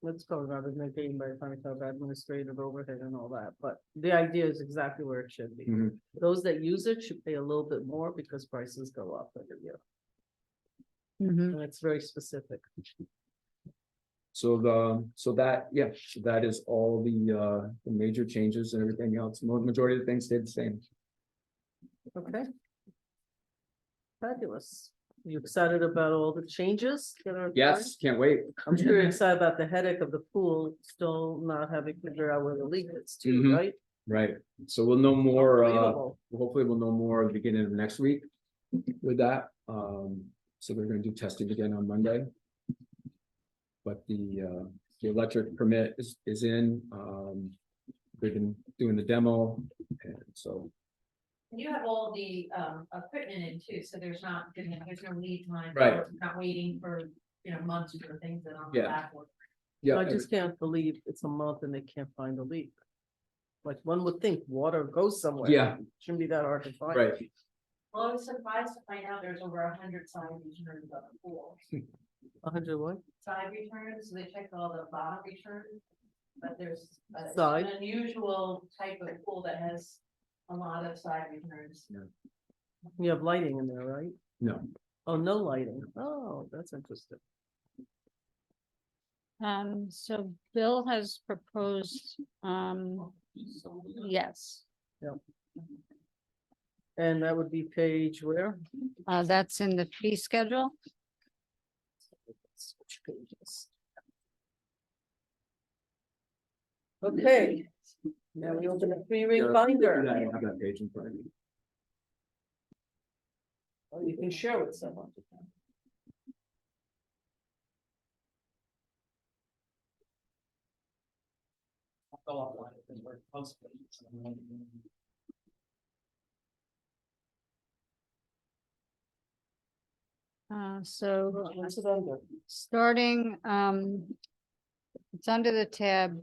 Let's go about it, making by the time we talk about administrative overhead and all that, but the idea is exactly where it should be. Mhm. Those that use it should pay a little bit more because prices go up every year, hmm and it's very specific. So that is all the major changes and everything else. Majority of the things stayed the same. Okay. Fabulous. You excited about all the changes that are? Yes, can't wait. I'm sure you're excited about the headache of the pool, still not having to figure out where the leak is too, Mhm. right? Right, so we'll know more, Unbelievable. hopefully we'll know more at the beginning of next week with that. So they're gonna do testing again on Monday. But the electric permit is in, they've been doing the demo, and so. And you have all the equipment in too, so there's not, there's no lead time. Right. or Not waiting for, months for things that on the Yeah. back. Yeah, I just can't believe it's a month and they can't find a leak. Like one would think water goes somewhere. Yeah. Shouldn't be that hard to find. right, Well, I was surprised to find out there's over 100 side returns on the pool. 100 what? Side returns, so they checked all the bottom returns. But there's it's Side? an unusual type of pool that has a lot of side returns. You have lighting in there, right? no, Oh, no lighting. Oh, that's interesting. So Bill has proposed, yes, And that would be page where? that's in the fee schedule. Switch pages. Okay. Now we open a three-ring Yeah, I binder. don't have that page in front of me. Or you can share with someone. So What's it under? starting, It's under the tab,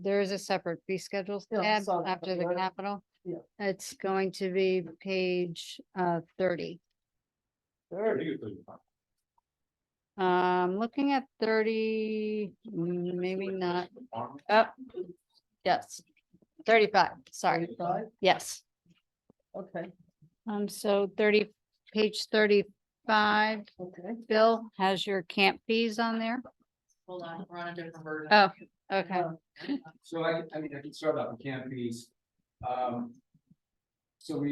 there is a separate fee schedules Yeah, tab saw that, after the right. capital. Yeah. It's going to be page 30. Looking at 30, maybe not. Oh, yes, 35, sorry. 35? Yes. Okay, So 30, page 35, okay. Bill has your camp fees on there. Hold on, we're on a different version. Oh, okay. So I mean, I can start off with camp fees. So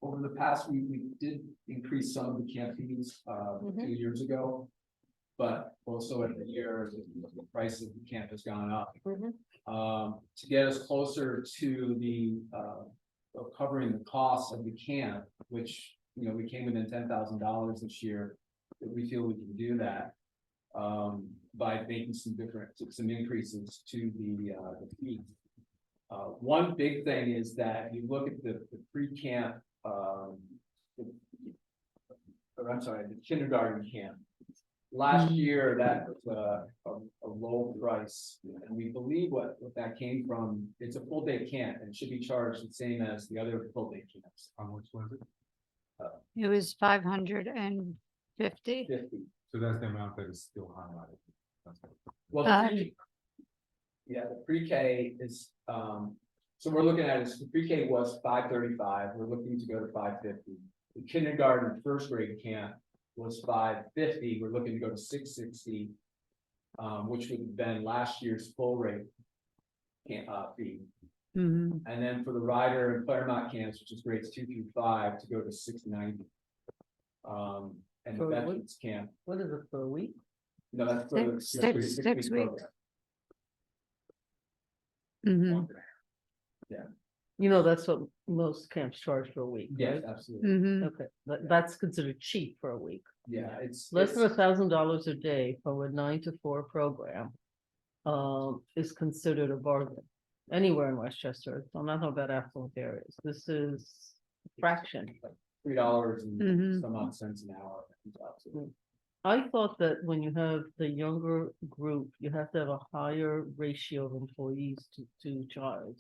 over the past, we did increase some of the camp fees, 2 years ago. But also every year, the price of the camp has gone up. To get us closer to the, of covering the costs of the camp, which, you know, we came within $10,000 this year, that we feel we can do that. By making some increases to the fees. One big thing is that if you look at the pre-camp, or I'm sorry, the kindergarten camp. Last year, that was a low price, and we believe what that came from, it's a full day camp, and it should be charged the same as the other full day camps. How much was it? It was 550. 50. So that's the amount that is still highlighted. That's what- Well, yeah, the pre-K is, so we're looking at is the pre-K was 535, we're looking to go to 550. The kindergarten first grade camp was 550, we're looking to go to 660. Which would have been last year's full rate camp fee. And then for the Ryder and Claremont camps, which is grades 2 through 5, to go to 690. And the For what? veterans camp, What is it for a week? no, that's for the Six week weeks. program. You know, that's what most camps charge for a week, Yes, right? absolutely. Okay, that's considered cheap for a week. Yeah, it's Less than $1,000 a day for a 9 to 4 program. Is considered a bargain anywhere in Westchester. I'm not talking about affluent areas. This is fraction. $3 and Mhm. some odd cents an hour. Absolutely. I thought that when you have the younger group, you have to have a higher ratio of employees to charge.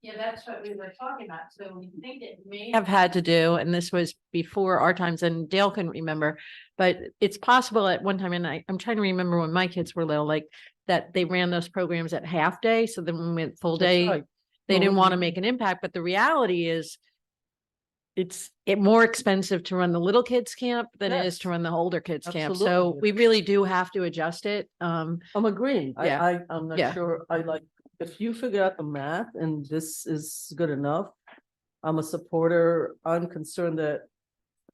Yeah, that's what we were talking about, so we think it may. Have had to do, and this was before our times, and Dale can remember, but it's possible at one time, and I'm trying to remember when my kids were little, like that they ran those programs at half day, so then when we went full That's day, right. they Well, didn't we- want to make an impact, but the reality is it's more expensive to run the little kids camp than it is Yes. to run the older kids camp. So Absolutely. we really do have to adjust it. I'm agreeing. Yeah. I'm not Yeah. sure. If you figure out the math and this is good enough, I'm a supporter. I'm concerned that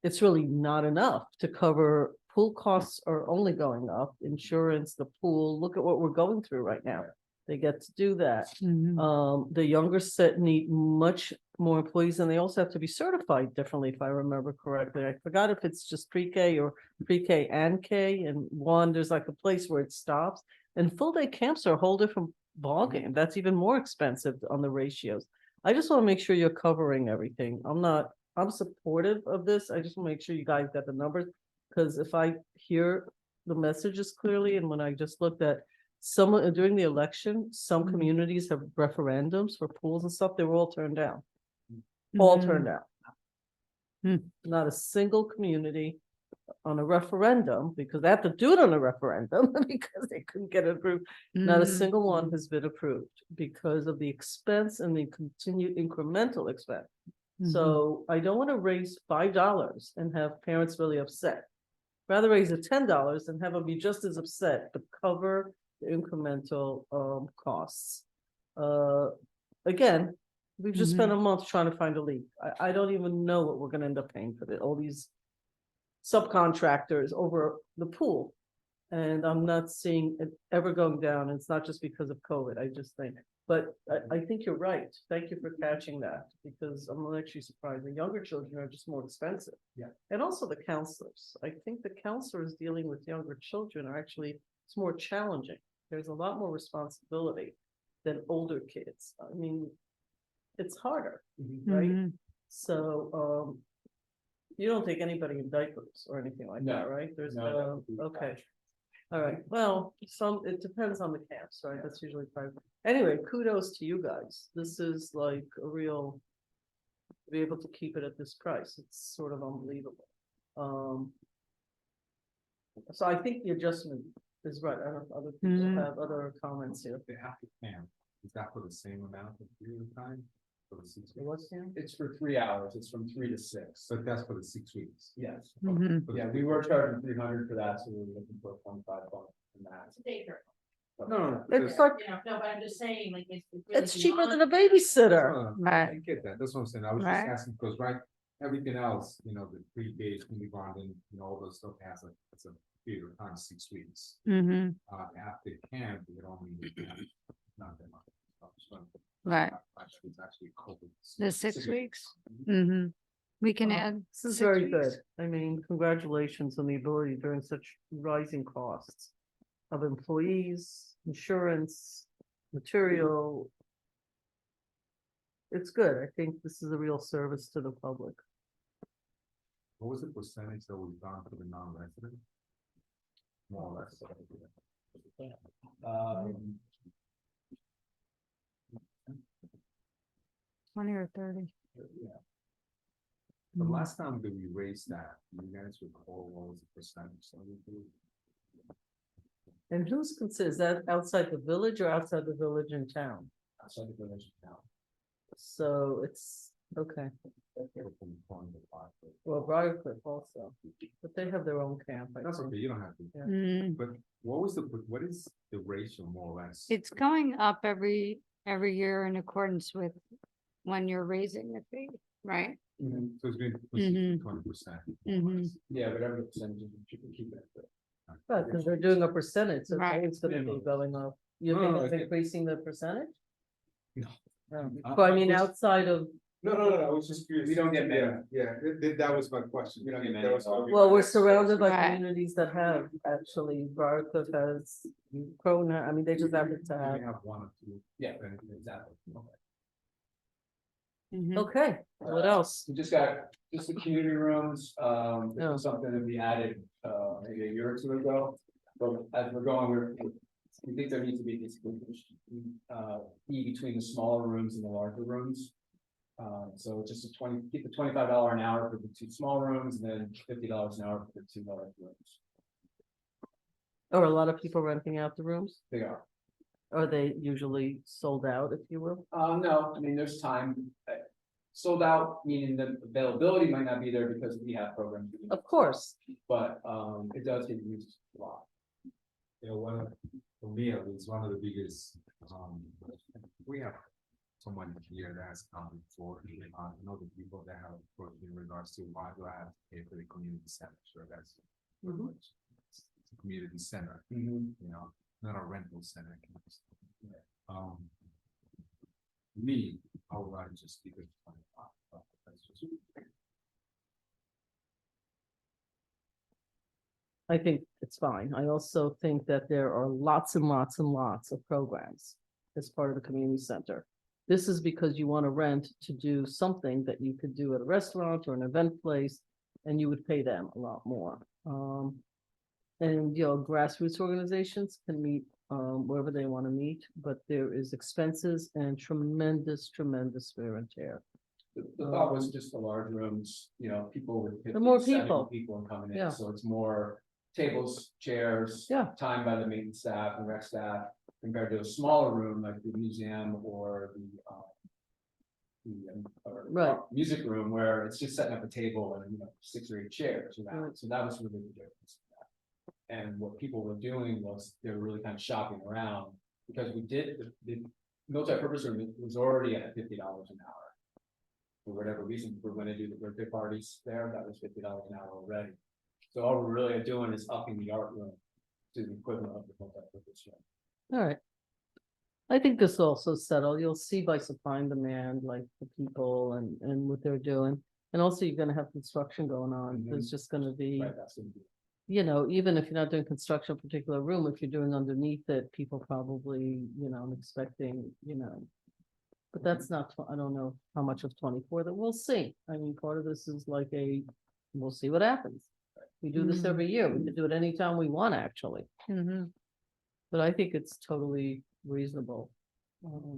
it's really not enough to cover pool costs are only going up, insurance, the pool, look at what we're going through right now. They get to do that. The younger set need much more employees and they also have to be certified differently, if I remember correctly. I forgot if it's just pre-K or pre-K and K, and one, there's like a place where it stops. And full day camps are a whole different ballgame. That's even more expensive on the ratios. I just want to make sure you're covering everything. I'm supportive of this. I just want to make sure you guys got the numbers. Because if I hear the messages clearly, and when I just looked at during the election, some communities have referendums for pools and stuff, they were all turned down. All turned down. Not a single community on a referendum, because they have to do it on a referendum because they couldn't get it approved. Not a single one has been approved because of the expense and the continued incremental expense. So I don't want to raise $5 and have parents really upset. Rather raise it $10 and have them be just as upset, but cover the incremental costs. Again, we've just spent a month trying to find a leak. I don't even know what we're gonna end up paying for all these subcontractors over the pool. And I'm not seeing it ever going down. It's not just because of COVID, I just think. But I think you're right. Thank you for catching that, because I'm actually surprised. The younger children are just more expensive. Yeah. And also the counselors. I think the counselors dealing with younger children are actually, it's more challenging. There's a lot more responsibility than older kids. I mean, it's harder, right? So, you don't take anybody in diapers or anything like No. that, right? There's No. okay. All right, well, it depends on the camps, right? That's usually private. Anyway, kudos to you guys. This is like a real. To be able to keep it at this price, it's sort of unbelievable. So I think the adjustment is right. I don't know if other people Mhm. have other comments here. The half camp, is that for the same amount of period of time? For the 6 weeks? What's here? It's for 3 hours. It's from 3 to 6. So that's for the 6 weeks? Yes. Mhm. For the Yeah, we were charging 300 for that, so we were looking for 25 bucks from that. No, It's like, You know, no, but I'm just saying, like, it's. it's cheaper than a babysitter. I Right, get that, that's what I'm saying, I was just Right. asking, because everything else, the pre-K, kindergarten, all those stuff has it's a period of time, 6 weeks. hmm After camp, it only, not that much. So, right. Actually, it's actually COVID. The 6 weeks. hmm We can Well, add. This is 6 very weeks. good. I mean, congratulations on the ability during such rising costs of employees, insurance, material. It's good. I think this is a real service to the public. What was the percentage that we've gone for the non-resident? More or less. Um, 20 or 30. Yeah. The Mhm. last time that we raised that, you guys recall what was the percentage that we did? And who's considered, is that outside the village or outside the village in town? outside the village now. So it's, okay, From 20 to 5. well, Briarcliff also, but they have their own camp. I That's think. okay, you don't have to. Yeah. Mm, But what is the ratio more or less? It's going up every year in accordance with when you're raising the fee, right? So it's been Mhm. 20%. Mhm. Yeah, whatever the percentage, you can keep it. Right, because they're doing a percentage, so Right. it's gonna be going up. You No, think no, it's I think- increasing the percentage? No. No. I- But I I mean, was- outside of, No, I was just curious. We don't get many. That was my question. We don't get That many was at all. gonna be well, my we're next surrounded by Right. communities that have, actually, Briarcliff has, Crona, I mean, they just happen to question. We have. have one or two. Yeah, then- exactly. Mhm. Okay, what else? We just got, just the community rooms, this Oh. is something that we added, maybe a year or two ago. But as we're going, we think there needs to be this, be between the smaller rooms and the larger rooms. So just keep the $25 an hour for the 2 small rooms and then $50 an hour for the 2 large rooms. Or a lot of people renting out the rooms? They are. Are they usually sold out, if you will? No, I mean, there's time, sold out, meaning the availability might not be there because we have programs. Of course. But, it does get used a lot. For me, at least, one of the biggest, we have someone here that has come before, know the people that have approached in regards to why do I have to pay for the community center, sure, that's. Mhm. It's a community center, not a rental center. Me, I would rather just keep it 25, but that's just. I think it's fine. I also think that there are lots and lots and lots of programs as part of the community center. This is because you want to rent to do something that you could do at a restaurant or an event place, and you would pay them a lot more. And, grassroots organizations can meet wherever they want to meet, but there is expenses and tremendous wear and tear. The thought was just the large rooms, people with The more 50, 70 people. people and coming Yeah. in, so it's more tables, chairs. Yeah. Time by the maintenance staff and rec staff, compared to a smaller room like the museum or Right. music room where it's just setting up a table and, 6 or 8 chairs around, Right. so that was really the difference. And what people were doing was they were really kind of shopping around, because we did, the multi-purpose room was already at $50 an hour. For whatever reason, we're gonna do the birthday parties there, that was $50 an hour already. So all we're really doing is upping the art room to the equivalent of the multi-purpose room. All right. I think this will also settle. You'll see by supply and demand, like the people and what they're doing. And also you're gonna have construction going on. There's just gonna be, Right, that's gonna be. even if you're not doing construction, a particular room, if you're doing underneath it, people probably, I'm expecting, But that's not, I don't know how much of 24 that we'll see. I mean, part of this is like we'll see what happens. We do this every year. We could do it anytime we want, actually. But I think it's totally reasonable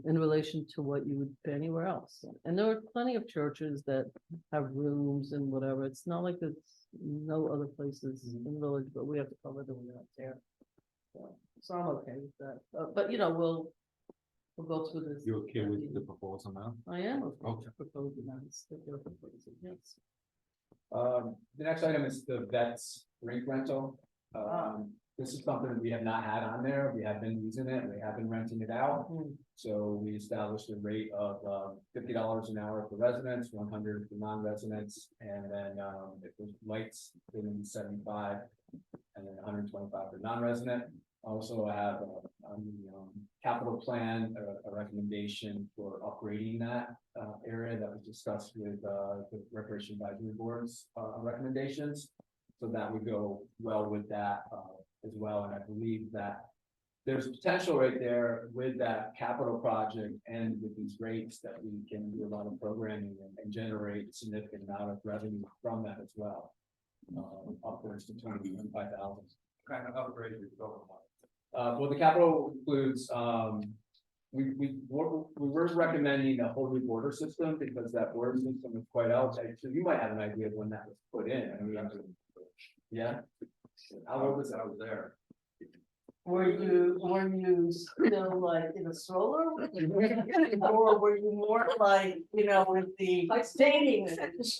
in relation to what you would pay anywhere else. And there are plenty of churches that have rooms and whatever. It's not like it's no other places in the village, but we have to cover them out there. So I'm okay with that. But you know, we'll go through this. You okay with the proposal now? I am. Okay. Proposing that, it's that they're proposing, yes. The next item is the vets rink rental. This is something that we have not had on there. We have been using it, we have been renting it out. So we established a rate of $50 an hour for residents, 100 for non-residents, and then if there's lights, then 75, and then 125 for non-resident. Also have on the capital plan, a recommendation for upgrading that area that was discussed with the Recreation Advisory Board's recommendations. So that would go well with that as well, and I believe that there's potential right there with that capital project and with these rates that we can do a lot of programming and generate a significant amount of revenue from that as well. Upwards to 25,000. Kind of upgrade your program. Well, the capital includes, we were recommending a whole new border system because that border system is quite outdated. So you might have an idea of when that was put in. I mean, yeah. How old was it? I was there. Were you still like in a stroller? Or were you more like, you know, with the dating? That's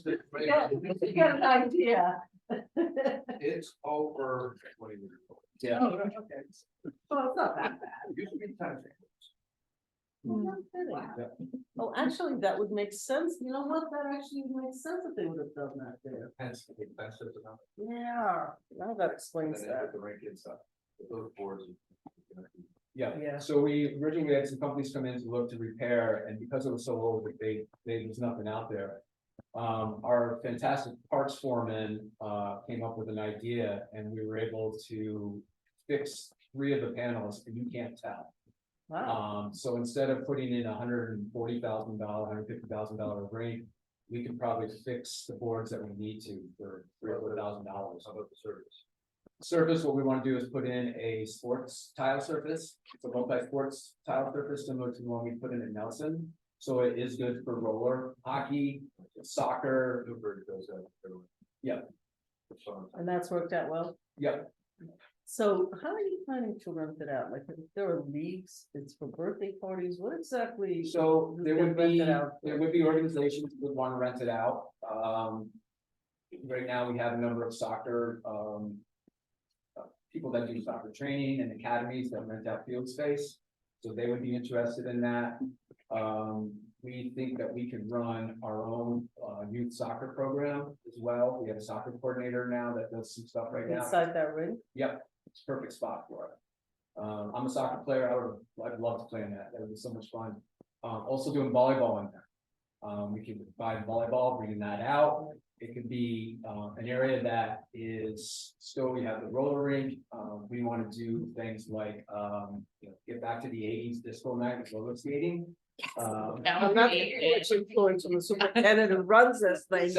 the. Yeah, you got an idea. It's over. Yeah. Oh, okay. Well, it's not that bad. Used to be time. No kidding. Oh, actually, that would make sense. You know what? That actually would make sense if they would have done that there. Hence, the expensive enough. Yeah, now that explains that. The rink and stuff. Those boards. Yeah, Yeah. so we originally had some companies come in to look to repair, and because it was so old, that there's nothing out there. Our fantastic parts foreman, came up with an idea, and we were able to fix 3 of the panels, and you can't tell. Wow. So instead of putting in $140,000, $150,000 rate, we could probably fix the boards that we need to for $300,000. How about the service? Surface, what we want to do is put in a sports tile surface. It's a multi-sports tile surface similar to the one we put in at Nelson. So it is good for roller hockey, soccer. Yeah. And that's worked out well. Yep. So how are you planning to rent it out? Like if there are leagues, it's for birthday parties, what exactly? So there would rent be, it out for? organizations that would want to rent it out. Right now, we have a number of soccer, people that do soccer training and academies that rent out field space. So they would be interested in that. We think that we could run our own youth soccer program as well. We have a soccer coordinator now that does some stuff right now. Inside that ring? Yep, it's a perfect spot for it. I'm a soccer player. I'd love to play in that. That would be so much fun. Also doing volleyball in there. We can buy volleyball, bringing that out. It could be an area that is still, we have the roller rink. We want to do things like get back to the 80s disco night with roller skating. I'm not much influence on the superintendent who runs this thing.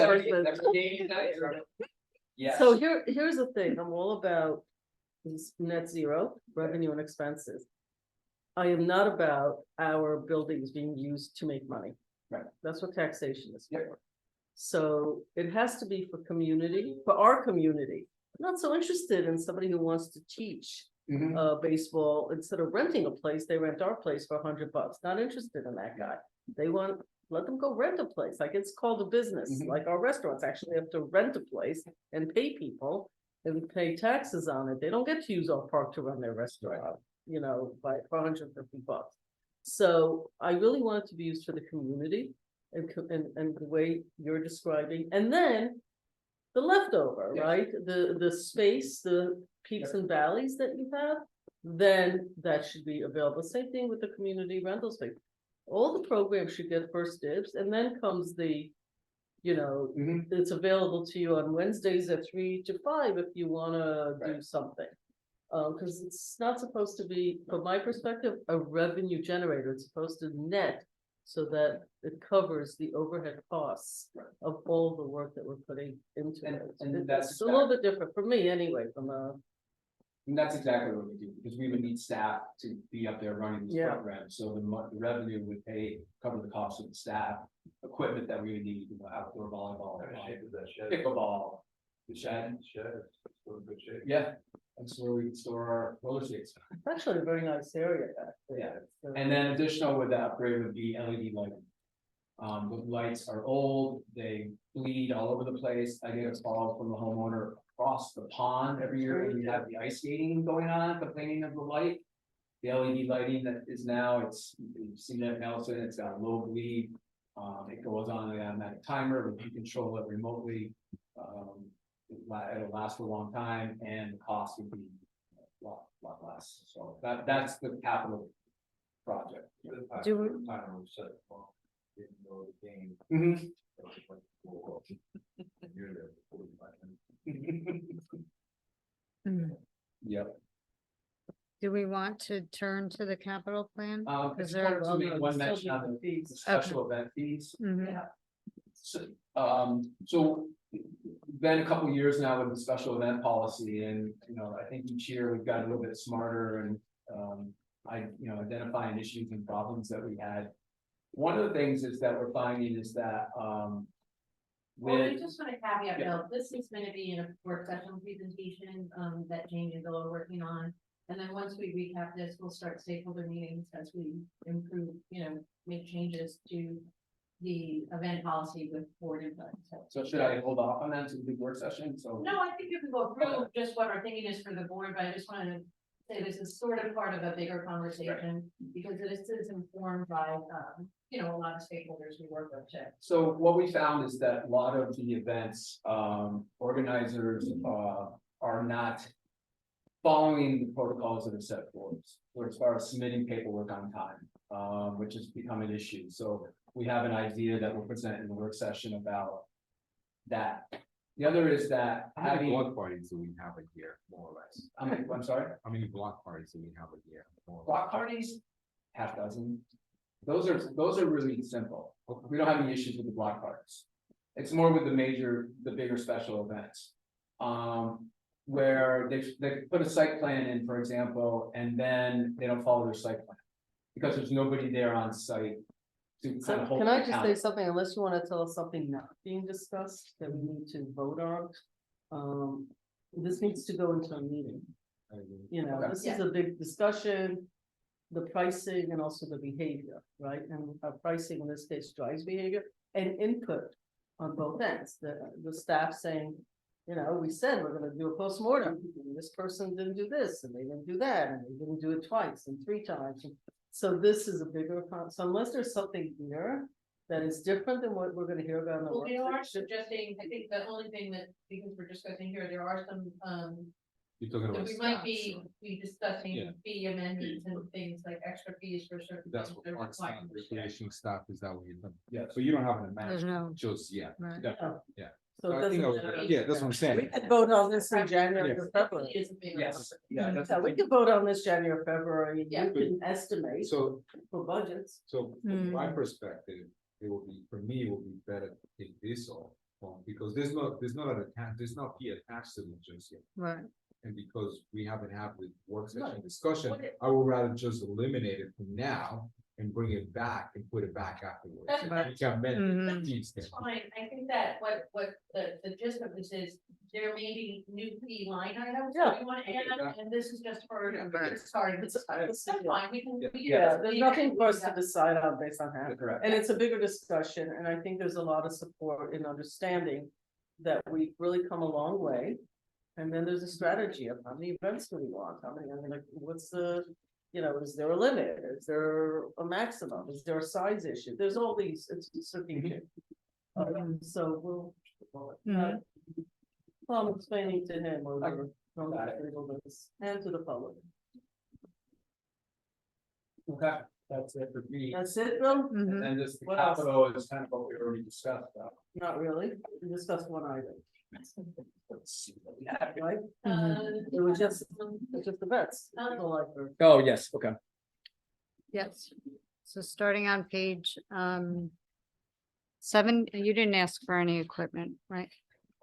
Yeah. So here's the thing, I'm all about this net zero revenue and expenses. I am not about our buildings being used to make money. Right. That's what taxation is for. So it has to be for community, for our community. I'm not so interested in somebody who wants to teach baseball. Instead of renting a place, they rent our place for $100. Not interested in that guy. They want, let them go rent a place. Like it's called a business, like our restaurants actually have to rent a place and pay people and pay taxes on it. They don't get to use our park to run their restaurant, you know, for $150. So I really want it to be used for the community and the way you're describing. And then the leftover, right? The space, the peaks and valleys that you have, then that should be available. Same thing with the community rental space. All the programs should get first dibs, and then comes the, you know, it's available to you on Wednesdays at 3 to 5 if you wanna do something. Cause it's not supposed to be, from my perspective, a revenue generator. It's supposed to net so that it covers the overhead costs of all the work that we're putting into And- it. and that's It's a little bit different for me anyway, from a, And that's exactly what we do, because we would need staff to be up there running these Yeah. programs, so the revenue would cover the cost of the staff. Equipment that we would need, outdoor volleyball, pickleball, the shed. Yeah, that's where we can store our roller skates. it's actually a very nice area back there. Yeah. So- And then additional with that upgrade would be LED lighting. The lights are old, they bleed all over the place. I get a call from the homeowner across the pond every year when we have the ice skating going on, complaining of the light. The LED lighting that is now, you've seen it, Nelson, it's got a low bleed. It goes on an automatic timer, but you control it remotely. It'll last for a long time and the cost would be a lot less. So that's the capital project. Do we- Mhm. Mm. Yep. Do we want to turn to the capital plan? It's Is there- important to make one Still mention on different the fees. special event fees. Mhm. So been a couple years now with the special event policy and, I think each year we've gotten a little bit smarter and, identifying issues and problems that we had. One of the things is that we're finding is that, Well, I with, just want to caveat, Yeah. Bill, this is gonna be in a work session presentation, that Jane and Bill are working on. And then once we recap this, we'll start stakeholder meetings as we improve, make changes to the event policy with board input, so should I hold off on that to the big work session? So. No, I think you can go through just what our thinking is for the board, but I just wanted to say this is sort of part of a bigger conversation. Because this is informed by, a lot of stakeholders we work with too. So what we found is that a lot of the events, organizers, are not following the protocols that are set forth, or as far as submitting paperwork on time, which has become an issue. So we have an idea that we'll present in the work session about that. The other is that How many having, block parties do we have a year, more or less? I'm sorry, How many block parties do we have a year? more or block less? parties, half dozen. Those are really simple. We don't have any issues with the block parties. It's more with the bigger special events. Where they put a site plan in, for example, and then they don't follow their site plan. Because there's nobody there on site to So kind of hold. can I it just say accountable. something, unless you wanna tell us something not being discussed that we need to vote on? This needs to go into a meeting, Okay. this is a big discussion. The pricing and also the behavior, right? And our pricing in this case drives behavior and input on both ends, the staff saying. We said we're gonna do a postmortem, and this person didn't do this, and they didn't do that, and they didn't do it twice and 3 times. So this is a bigger, so unless there's something here that is different than what we're gonna hear about in the Well, work we are session. suggesting, I think the only thing that, because we're discussing here, there are some, You're talking that about. we might staff, be so discussing Yeah. fee amendments and things like extra fees for certain. That's things what that are part staff, required. recreation staff, is that what you're talking? Yeah. So you don't have an There's amount no, just yet. right. So it I think doesn't I was- matter. yeah, that's what I'm saying. We could vote on this in January Yeah. or February. It is a big Yes, number. yeah, that's. Yeah, we could vote on this January or February, you Yeah. can estimate So, for budgets. so from my perspective, it will be, for me, it will be better to take this off. Because there's not fee attached to it just yet. Right. And because we haven't had the work session Right. discussion, What it- I would rather just eliminate it from now and bring it back and put it back afterwards. That's- We can amend Mhm. the fees It's then. fine, I think that what the gist of this is, there may be new fee line items that we want to add, and this is just for starting. It's- That's fine, we can. we can- Yeah, there's nothing for us to decide on based on that. Correct. And it's a bigger discussion, and I think there's a lot of support in understanding that we've really come a long way. And then there's a strategy of how many events do we want, what's the, is there a limit, is there a maximum, is there a size issue, there's all these, it's strategic. So we'll. Mhm. Well, I'm explaining to him or whatever, and to the public. Okay, that's it for me. That's it, Bill? Mhm. And this, the What else? capital is kind of what we already discussed about. Not really, we discussed one item, Let's see what we have. right? Mhm. It was just the vets. Um, People like her. Oh, yes, okay. Yes. So starting on page 7, you didn't ask for any equipment, right?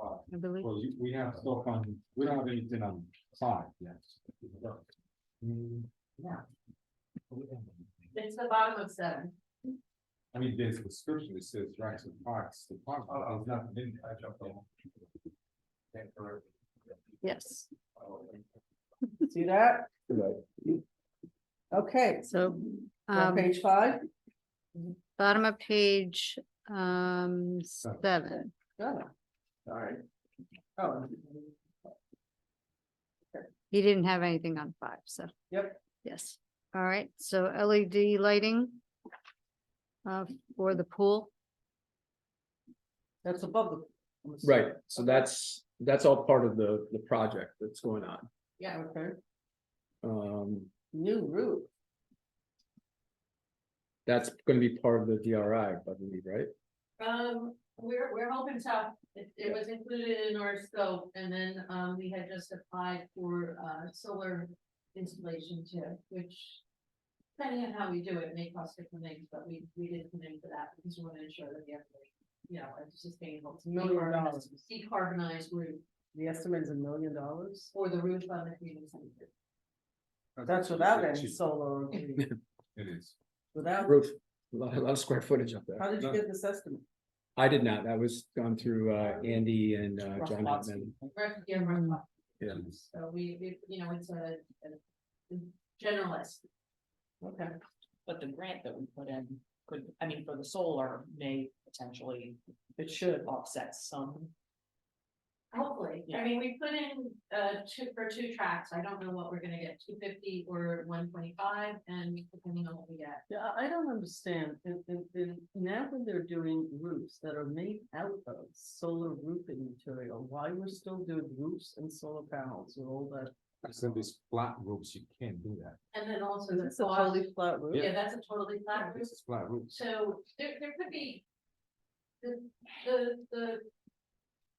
I believe. Well, we have stuff on, we don't have anything on 5 yet. Yeah. It's the bottom of 7. I mean, there's a description that says right to parks, the park, there's nothing in there. I jumped on. Yes. See that? Right. Okay, So we're on page 5. bottom of page 7. Got it. All right. Oh, He didn't have anything on 5, so. yep. Yes. All right, so LED lighting for the pool. That's above the. Right, so that's all part of the project that's going on. Yeah, okay. New roof. That's gonna be part of the DRI, I believe, right? We're hoping so. It was included in our scope, and then, we had just applied for, solar installation too, which depending on how we do it, may cost different things, but we did come in for that because we want to ensure that we have, it's sustainable. to $1 million. Decarbonized roof The estimate is $1 million. for the roof on the community center. That's without any solar. It is. Without, Roof, a lot of square footage up there. how did you get this estimate? I did not, that was gone through Andy and John Hotman. Yeah. So we, it's a generalist. Okay. But the grant that we put in could, I mean, for the solar may potentially. It should. Offset some. Hopefully, I mean, we put in, 2 tracks, I don't know what we're gonna get, 250 or 125, and depending on what we get. Yeah, I don't understand. Now when they're doing roofs that are made out of solar roofing material, why we're still doing roofs and solar panels with all that? So these flat roofs, you can't do that. And then also Is the this a cost, totally flat roof? yeah, that's a totally flat roof, This is flat roofs. so there could be.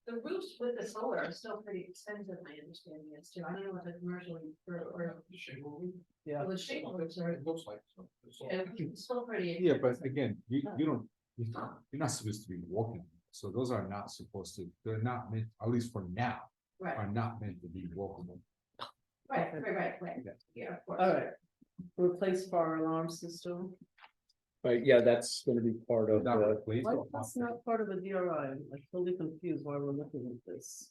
The roofs with the solar are still pretty expensive, my understanding is too, I don't know what the commercially or. Yeah. The shingle roofs are, looks like so. it's still pretty. Yeah, but again, you're not supposed to be walking, so those are not supposed to, they're not meant, at least for now, Right, are not meant to be walkable. right, Yeah. yeah, of course. All right. Replace fire alarm system. But yeah, that's gonna be part of Not the, replaced Why or that's not part of a DRI? I'm totally confused why we're looking at this.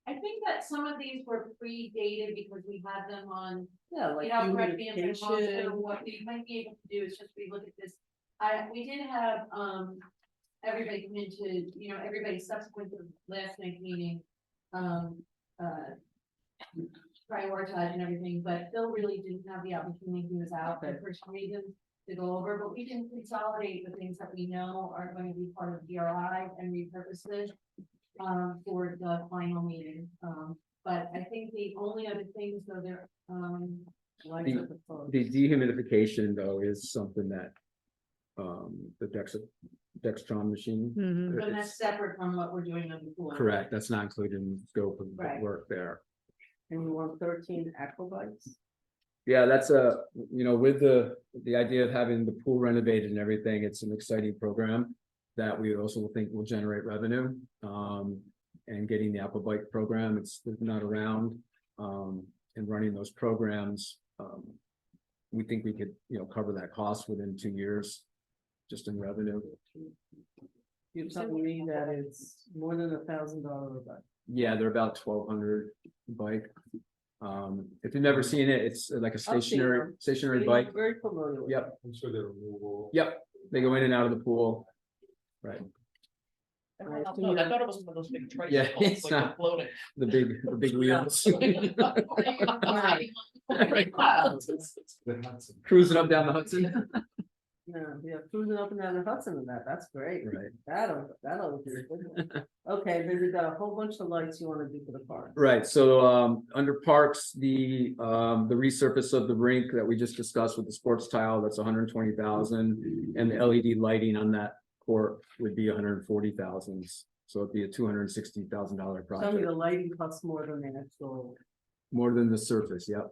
I think that some of these were predated because we had them on, Yeah, like correct me if I'm wrong, so humidification. what we might be able to do is just relook at this. We did have, everybody come into, everybody subsequent to the last night's meeting, prioritize and everything, but Phil really didn't have the opportunity, he was out for some reason to go over, but we can consolidate the things that we know are going to be part of DRI and repurpose this for the final meeting. But I think the only other things, though, there, Lights at the phone. the dehumidification though is something that the Dextron machine. Mhm. but that's it's- separate from what we're doing on the pool. Correct, that's not included in the scope of the Right. work there. And you want 13 aquabites? Yeah, that's with the idea of having the pool renovated and everything, it's an exciting program that we also think will generate revenue. And getting the Applebike program, it's not around, and running those programs. We think we could, cover that cost within 2 years, just in revenue. You're telling me that it's more than $1,000 a bike. Yeah, they're about 1,200 bike. If you've never seen it, it's like a I've seen them. stationary Very- bike. Very familiar. with Yep, I'm sure they're removable. yep, they go in and out of the pool. Right, I I assume thought it was one of those big Yeah, tricycles, it's like not. floating. the big wheels. Cruising up down the Hudson. Yeah, cruising up and down the Hudson and that's great. Right. That'll be good. Okay, then we've got a whole bunch of lights you wanna do for the park. Right, so under parks, the resurface of the rink that we just discussed with the sports tile, that's 120,000. And the LED lighting on that court would be 140,000. So it'd be a $260,000 Tell me project, the lighting costs more than the actual. more than the surface, yep.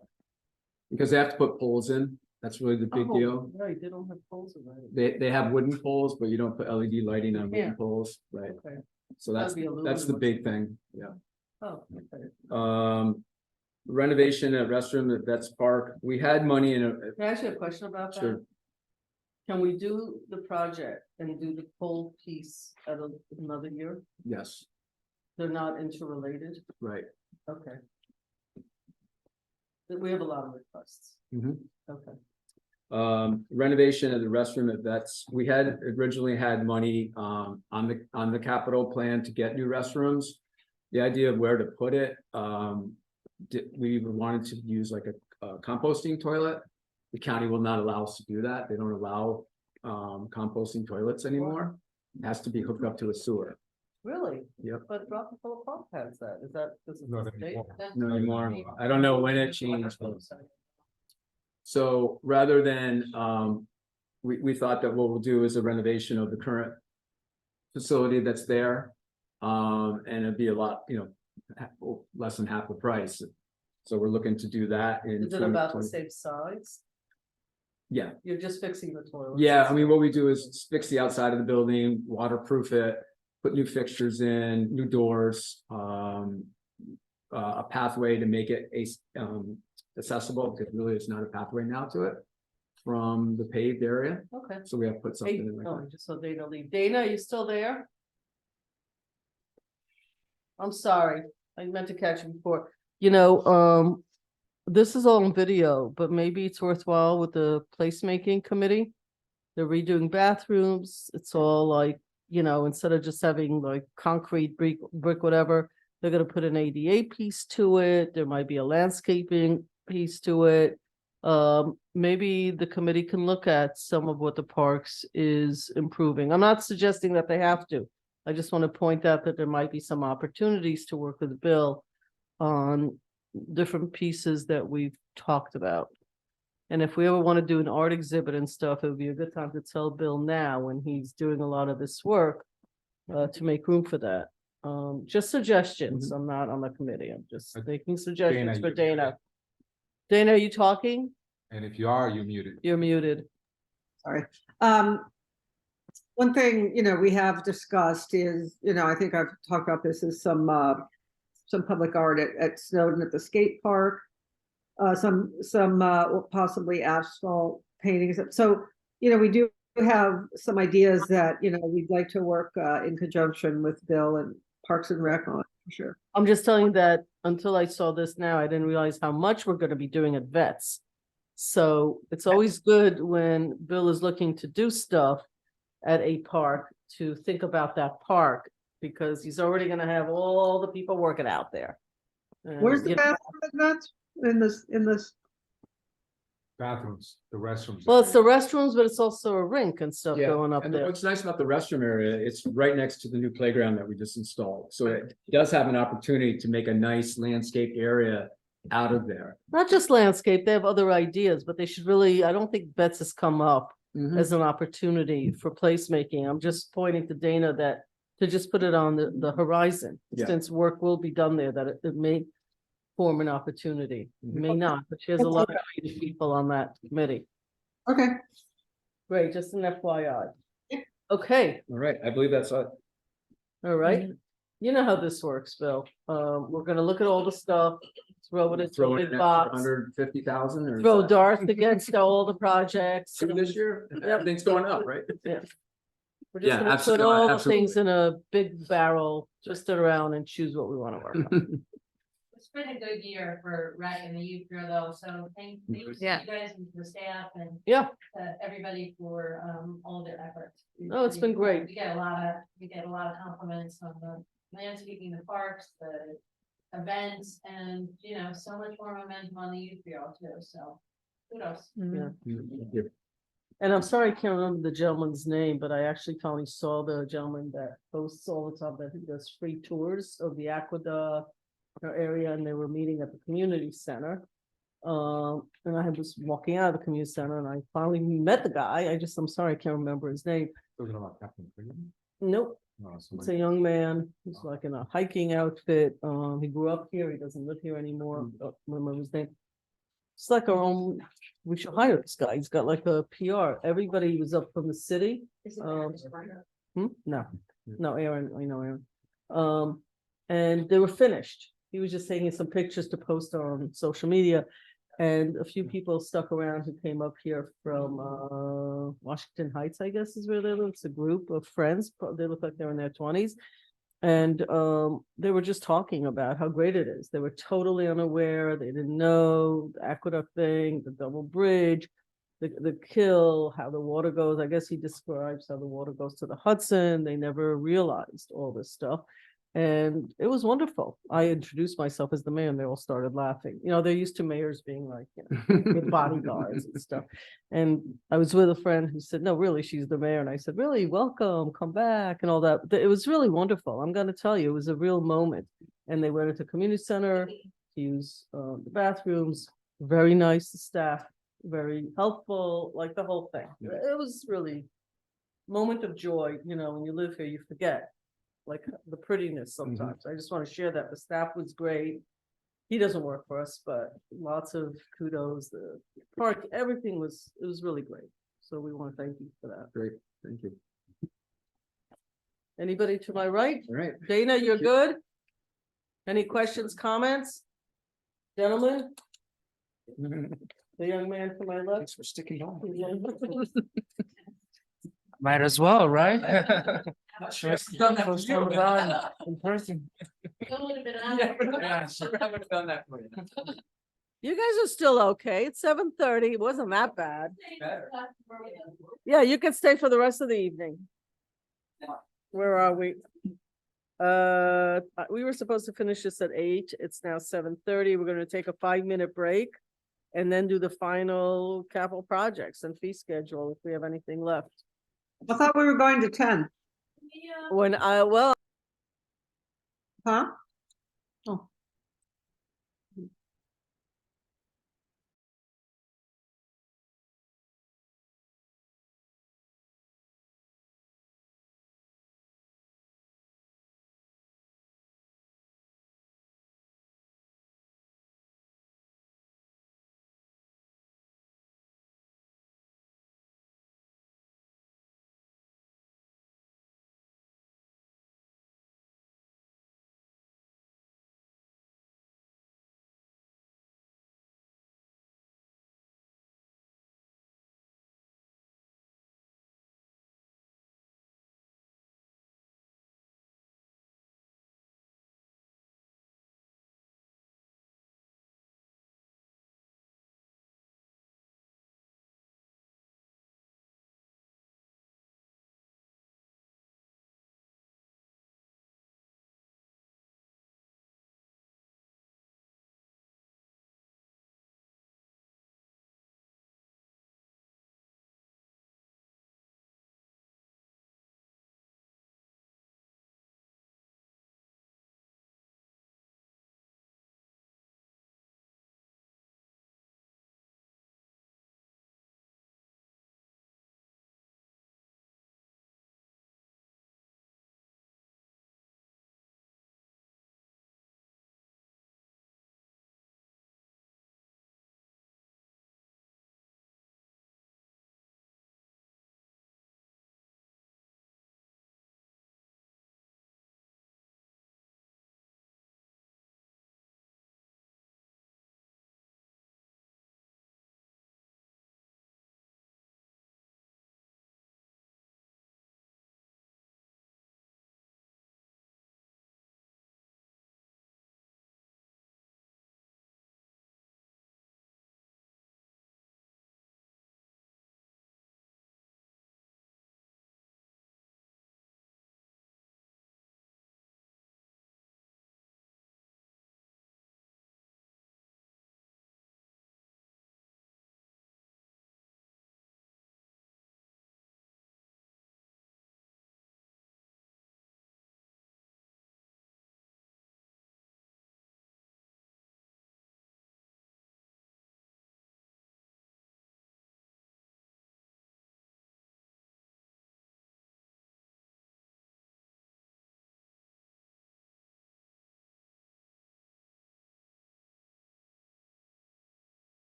Because they have to put poles in That's really the big Oh, deal. Right, they don't have poles already. They have wooden poles, but you don't put LED lighting on Yeah. wooden poles, right? Okay. So That'd be that's the aluminum or big thing, yeah. Oh, okay. Renovation at restroom at Vets Park, we had money in a, Can I ask you a question about that? Sure. Can we do the project and do the pole piece at another year? yes, They're not interrelated? right. Okay. We have a lot of requests. Mhm. Okay. Renovation of the restroom at Vets, we had originally had money, on the capital plan to get new restrooms. The idea of where to put it, we wanted to use like a composting toilet. The county will not allow us to do that. They don't allow, composting toilets anymore. It has to be hooked up to a sewer. Really? Yep. But Rockefeller Park has that. Is that? This is Not the state? anymore. Not anymore. I don't know when it changed. but- So rather than, we thought that what we'll do is a renovation of the current facility that's there. And it'd be a lot, less than half the price. So we're looking to do that in. Is it about the 2020. same size? Yeah, You're just fixing the toilet? yeah, I mean, what we do is fix the outside of the building, waterproof it, put new fixtures in, new doors, a pathway to make it accessible, because really it's not a pathway now to it from the paved area. Okay. So we have to put Hey, something in like oh, that. I just saw Dana leave. Dana, are you still there? I'm sorry, I meant to catch you before. This is all on video, but maybe it's worthwhile with the placemaking committee. They're redoing bathrooms. It's all like, instead of just having like concrete, brick, whatever, they're gonna put an ADA piece to it. There might be a landscaping piece to it. Maybe the committee can look at some of what the parks is improving. I'm not suggesting that they have to. I just want to point out that there might be some opportunities to work with Bill on different pieces that we've talked about. And if we ever want to do an art exhibit and stuff, it would be a good time to tell Bill now when he's doing a lot of this work to make room for that. Just suggestions. I'm not on the committee. I'm just making suggestions for you're Dana. Dana, are you talking? And if you are, you're muted. You're muted. Sorry. One thing, we have discussed is, I think I've talked about this, is some public art at Snowden at the skate park. Some possibly asphalt paintings. So, we do have some ideas that, we'd like to work in conjunction with Bill and Parks and Rec on, for sure. I'm just telling you that until I saw this now, I didn't realize how much we're gonna be doing at Vets. So it's always good when Bill is looking to do stuff at a park to think about that park, because he's already gonna have all the people working out there. And, Where's the you know, bathroom at that? In this? Bathrooms, the restrooms. Well, it's the restrooms, but it's also a rink and stuff Yeah, going up and there. what's nice about the restroom area, it's right next to the new playground that we just installed. So it does have an opportunity to make a nice landscape area out of there. Not just landscape, they have other ideas, but they should really, I don't think Vets has come up Mhm. as an opportunity for placemaking. I'm just pointing to Dana that to just put it on the horizon, Yeah. since work will be done there, that it may form an opportunity. It may not, but she has a lot of creative people on that committee. Okay. Great, just an FYI. Okay, All right, I believe that's it. all right. You know how this works, Bill. We're gonna look at all the stuff, throw it into Throw a in big an extra box, 150,000 or. throw Darth against all the projects. Two this year? Yep. Everything's going up, right? Yeah. We're Yeah, just gonna put absolutely, all the absolutely. things in a big barrel, twist it around and choose what we wanna work on. It's been a good year for rec and the youth bureau though, so thanks to you Yeah. guys and the staff and Yeah, everybody for all their efforts. No, it's been great. We get a lot of compliments on the landscaping, the parks, the events, and so much more momentum on the youth bureau too, so kudos. yeah. Yeah. And I'm sorry, I can't remember the gentleman's name, but I actually finally saw the gentleman that hosts all the time, that he does free tours of the Aqueduct area, and they were meeting at the community center. And I was walking out of the community center and I finally met the guy. I'm sorry, I can't remember his name. Talking about Captain Freedom? Nope, No, it's somebody- a young man. He's like in a hiking outfit. He grew up here. He doesn't live here anymore. Don't remember his name. It's like our own, we should hire this guy. He's got like a PR. Everybody was up from the city. No, Aaron, I know Aaron. And they were finished. He was just taking some pictures to post on social media. And a few people stuck around who came up here from Washington Heights, I guess is where they live. It's a group of friends. They look like they're in their 20s. And they were just talking about how great it is. They were totally unaware. They didn't know the aqueduct thing, the double bridge, the kill, how the water goes. I guess he describes how the water goes to the Hudson. They never realized all this stuff. And it was wonderful. I introduced myself as the mayor and they all started laughing. You know, they're used to mayors being like, you know, with bodyguards and stuff. And I was with a friend who said, no, really, she's the mayor. And I said, really, welcome, come back and all that. It was really wonderful. I'm going to tell you, it was a real moment. And they went into community center to use the bathrooms. Very nice staff, very helpful, like the whole thing. It was really moment of joy. You know, when you live here, you forget like the prettiness sometimes. I just want to share that. The staff was great. He doesn't work for us, but lots of kudos. The park, everything was, it was really great. So we want to thank you for that. Great, thank you. Anybody to my right? All right. Dana, you're good? Any questions, comments? Gentlemen? The young man to my left. Thanks for sticking on. Might as well, right? First time around in person. You guys are still okay. It's 7:30. It wasn't that bad. Yeah, you can stay for the rest of the evening. Where are we? We were supposed to finish this at 8. It's now 7:30. We're gonna take a 5-minute break and then do the final capital projects and fee schedule if we have anything left. I thought we were going to 10. Well, Huh? Oh.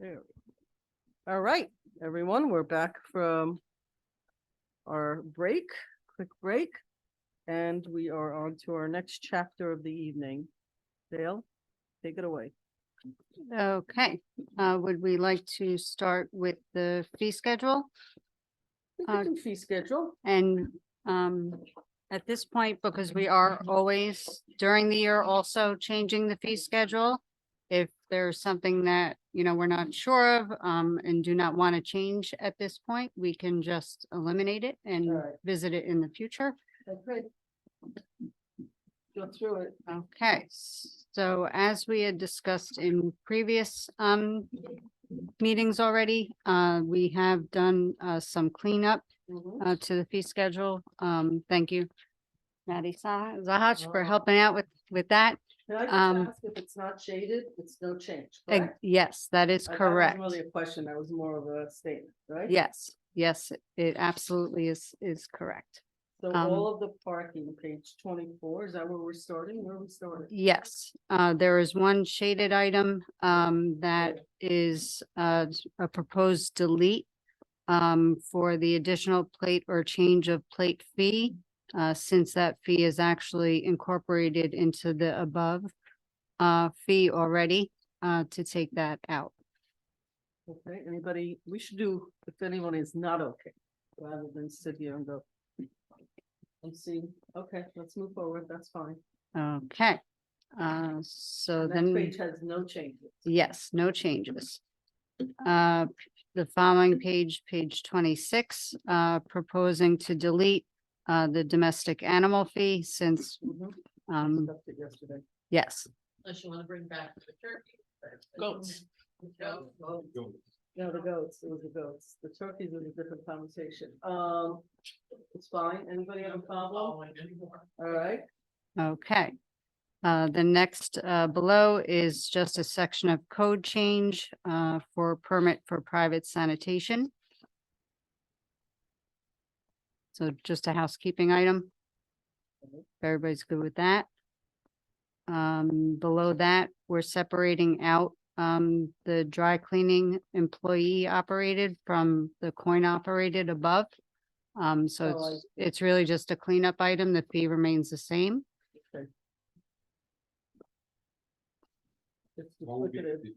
There. All right, everyone, we're back from our break, quick break. And we are on to our next chapter of the evening. Dale, take it away. Okay, would we like to start with the fee schedule? We can do fee schedule. And at this point, because we are always during the year also changing the fee schedule. If there's something that, you know, we're not sure of and do not want to change at this point, we can just eliminate it and Alright. visit it in the future. Okay. Go through it. Okay, so as we had discussed in previous meetings already, we have done some cleanup Mhm. to the fee schedule. Thank you, Maddie Zahach, for Oh. helping out with that. Can I Um, just ask if it's not shaded, it's no change, Eh, correct? Yes, that is That wasn't correct. really a question, that was more of a statement, right? Yes, yes, it absolutely is correct. So all of the parking, page 24, is that where we're starting? Where are we starting? Yes, there is one shaded item that is a proposed delete for the additional plate or change of plate fee, since that fee is actually incorporated into the above fee already, to take that out. Okay, anybody, we should do, if anyone is not okay, rather than sit here and go. And see, okay, let's move forward, that's fine. Okay, so Next then. page has no changes. Yes, no changes. The following page, page 26, proposing to delete the domestic animal fee since, Mhm. um, Discussed it yesterday. yes, Unless you wanna bring back the turkey. Goats. Goats. No, the goats, it was the goats. The turkeys was a different conversation. It's fine. Anybody have a problem? All right. okay. The next below is just a section of code change for permit for private sanitation. So just a housekeeping item. Everybody's good with that. Below that, we're separating out the dry cleaning employee operated from the coin operated above. So Oh, I it's really just a cleanup item. The fee remains the same. It's What would be duplicative.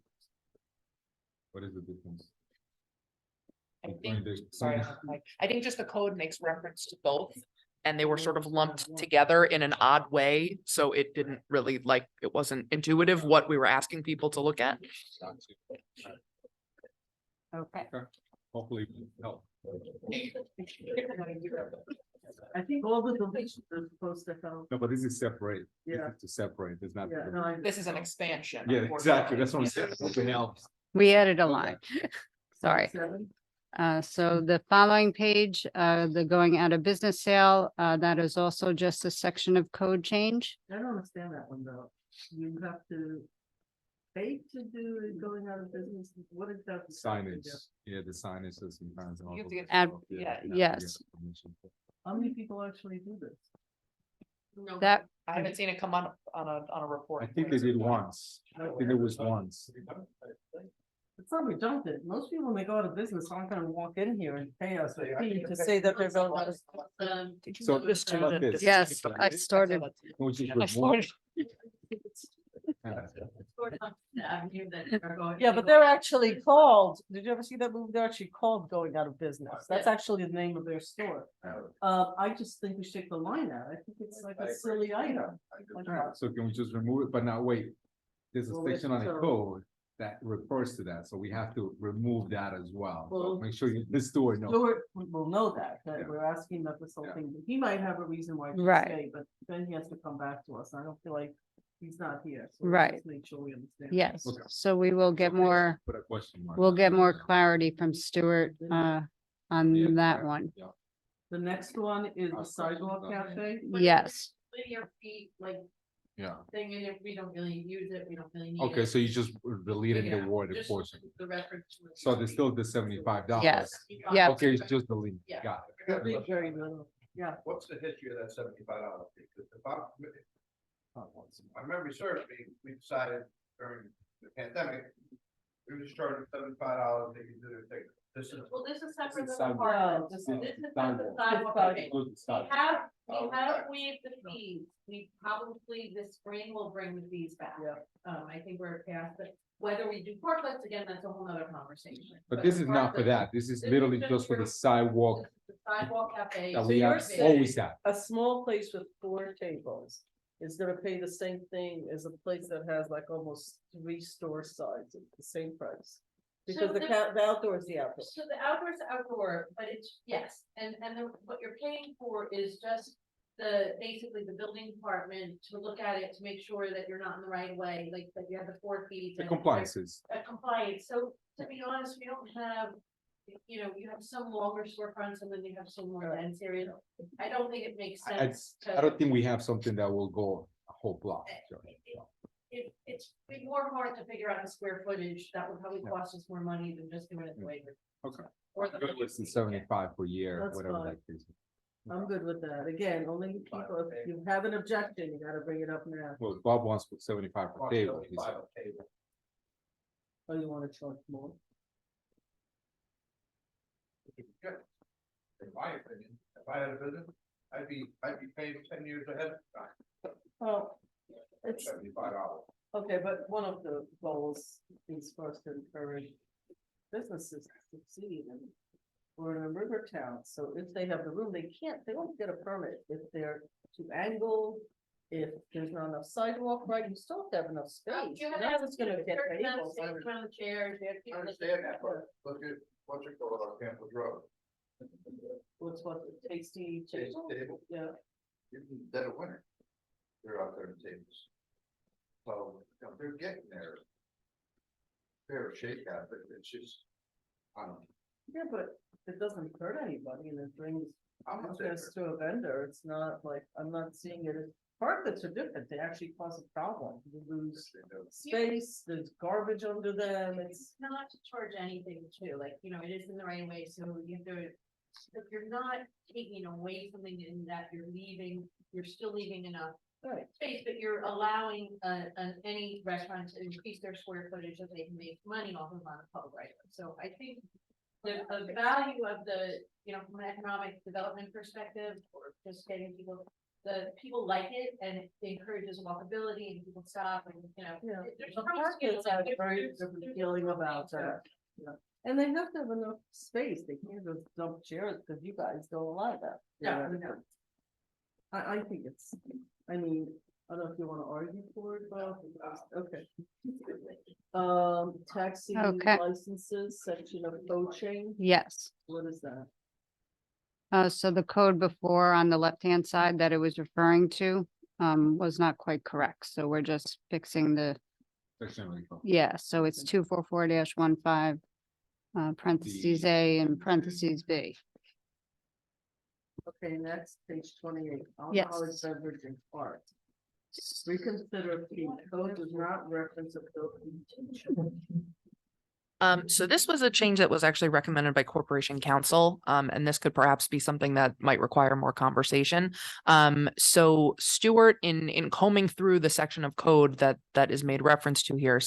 what is the difference? I Between think, the- sorry, Mike. I think just the code makes reference to both. And they were sort of lumped together in an odd way, so it didn't really like, it wasn't intuitive what we were asking people to look at. Okay. Hopefully help. I think all the deletions are supposed to help. No, but this is separate. This Yeah. is to separate, there's not. Yeah, no, I. This is an expansion. Yeah, exactly, that's what I'm saying, hopefully helps. We added a line. Sorry. 7. So the following page, the going out of business sale, that is also just a section of code change. I don't understand that one though. You have to pay to do it going out of business. What is that? Signage, yeah, the signage is sometimes. You have to get- Add- Yeah, yeah, you have to get yes. permission. How many people actually do this? That, I haven't seen it come on a report. I think they did once, I think it was once. It's not redundant. Most people, when they go out of business, aren't gonna walk in here and pay us a fee to say that they're going out of. So this. yes, I started. Which is I remove- started. Yeah, but they're actually called, did you ever see that movie? They're actually called Going Out of Business. That's actually the name of their store. I just think we should take the line out. I think it's like a silly item. Alright, so can we just remove it, but now wait, there's a Well, section on the so- code that refers to that, so we have to remove that as well. So Well, make sure you, this store knows. Stuart will know that Yeah. we're asking about this whole thing. He might have a reason why he should Right. stay, but then he has to come back to us. I don't feel like he's not here. So Right. let's make sure we understand. Yes, Okay. so we will get more, Put a question mark. we'll on get it. more clarity from Stuart Yeah, on that correct. one. Yeah. The next one is the sidewalk cafe. Yes, Linear feet, like Yeah, thing in it, we don't really use it, we don't really need it. okay, so you just deleted the Yeah, word just portion, The reference. to it. so there's still the $75. yes, yeah. Okay, it's just delete, Yeah. got it. Very, very little. Yeah. What's the history of that $75 fee? 'Cause if my memory serves me, we decided during the pandemic We just charge them $75, they can do their thing. This is. Well, this is separate This is than the sidewalk. park. This This is is the sidewalk. sidewalk. Okay. Goes to We stop. have waived the fees. We probably this spring will bring the fees back. Yeah. I think we're past it. Whether we do parklets again, that's a whole nother conversation. But this is not for parklets- that. This is this is literally just just for your- the sidewalk this is the Sidewalk cafe. that So we you're have saying- always had. A small place with 4 tables is gonna pay the same thing as a place that has like almost 3 store sides at the same price. Because So the the outdoor is the outdoor. So the outdoor is outdoor, but it's, yes, and what you're paying for is just basically the building department to look at it, to make sure that you're not in the right of way, like that you have the 4 feet. The and- compliances. Compliance, so to be honest, we don't have, you have some longer storefronts and then you have some more dense areas. I don't think it makes I, sense. I don't think we have something that will go a whole block. so, It's be more hard to figure out the square footage, that would probably cost us more money than just doing it the way. Okay. Or the. It's the 75 per year, That's whatever fine. that is. I'm good with that. Again, only people, if you have an objection, you gotta bring it up now. Well, Bob wants to put 75 per table. he said. Oh, you wanna charge more? In my opinion, if I had a business, I'd be paying 10 years ahead of time, Well, it's, $75. okay, but one of the goals is for us to encourage businesses to succeed and we're in a river town, so if they have the room, they won't get a permit if they're too angled. If there's not enough sidewalk, right, you still have to have enough space. You have Now it's gonna get certain amount of tables. space around the chairs, you have I people that- understand that, but look at what's it called on Campbell Road. What's what, the tasty table? Table, Yeah, even dead of winter. They're out there in tables. So, they're getting there. Fair shake out, but it's just, I don't know. yeah, but it doesn't hurt anybody and it brings I'm not saying business to a vendor. It's not like, I'm not seeing it as, parklets are different. They actually cause a problem. You lose space, there's garbage under them. It's, not to charge anything too, like, it is in the right way, so you have to. If you're not taking away something in that you're still leaving enough right. space, but you're allowing any restaurant to increase their square footage so they can make money off of on a public right. So I think the value of from an economic development perspective, or just getting people, the people like it and it encourages walkability and people stop and, Yeah, there's the pros to it, parklets have like, very there's- different feeling about that. Yeah. And they have to have enough space. They can't just dump chairs because you guys don't allow that. No, no. I think it's, I mean, I don't know if you wanna argue for it, Bob. Okay. Taxi Okay. licenses, section of code change, Yes. what is that? So the code before on the left-hand side that it was referring to was not quite correct. So we're just fixing the, Section of info. yeah, so it's 244-15 parentheses A and parentheses B. Okay, next, page 28, Yes. alcoholic beverage and art. Reconsider fee, code does not reference a building teacher. So this was a change that was actually recommended by Corporation Council, and this could perhaps be something that might require more conversation. So Stuart, in combing through the section of code that is made reference to here,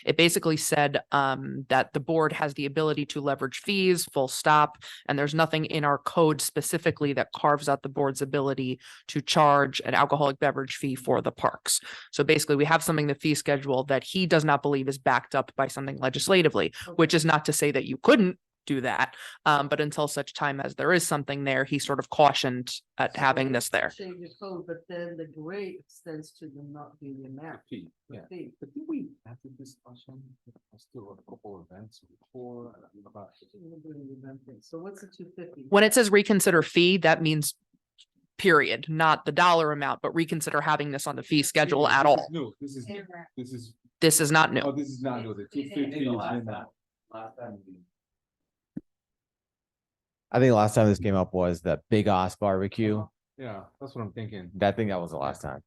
it basically said that the board has the ability to leverage fees, full stop, and there's nothing in our code specifically that carves out the board's ability to charge an alcoholic beverage fee for the parks. So basically, we have something in the fee schedule that he does not believe is backed up by something legislatively, which is not to say that you couldn't do that. But until such time as there is something there, he sort of cautioned at having this there. Change the code, but then the grade extends to the amount. Fee, the yeah. fee. But did we have the discussion, still a couple events before about. So what's the 250? When it says reconsider fee, that means period, not the dollar amount, but reconsider having this on the fee schedule at all. No, this is This is not new. oh, this is not new. The 250 is in that. I think the last time this came up was the Big Os barbecue. Yeah, that's what I'm thinking. I think that was the last time.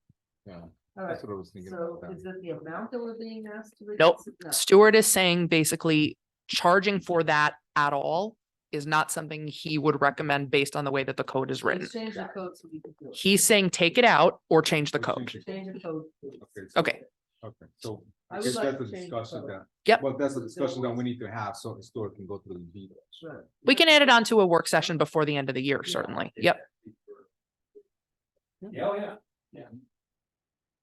Yeah, All right, that's what I was thinking so about. is it the amount that we're being asked to? Nope. reconsider? No. Stuart is saying basically charging for that at all is not something he would recommend based on the way that the code is written. Let's change the code so we can do it. He's saying take it out or change the code. Change the code. So- Okay. Okay, so I I would guess like that's to a change the discussion color. that. Yep. Well, that's a discussion that we need to have, so the store can go through the details. Right. We can add it onto a work session before the end of the year, certainly. Yep. Yeah, oh, yeah.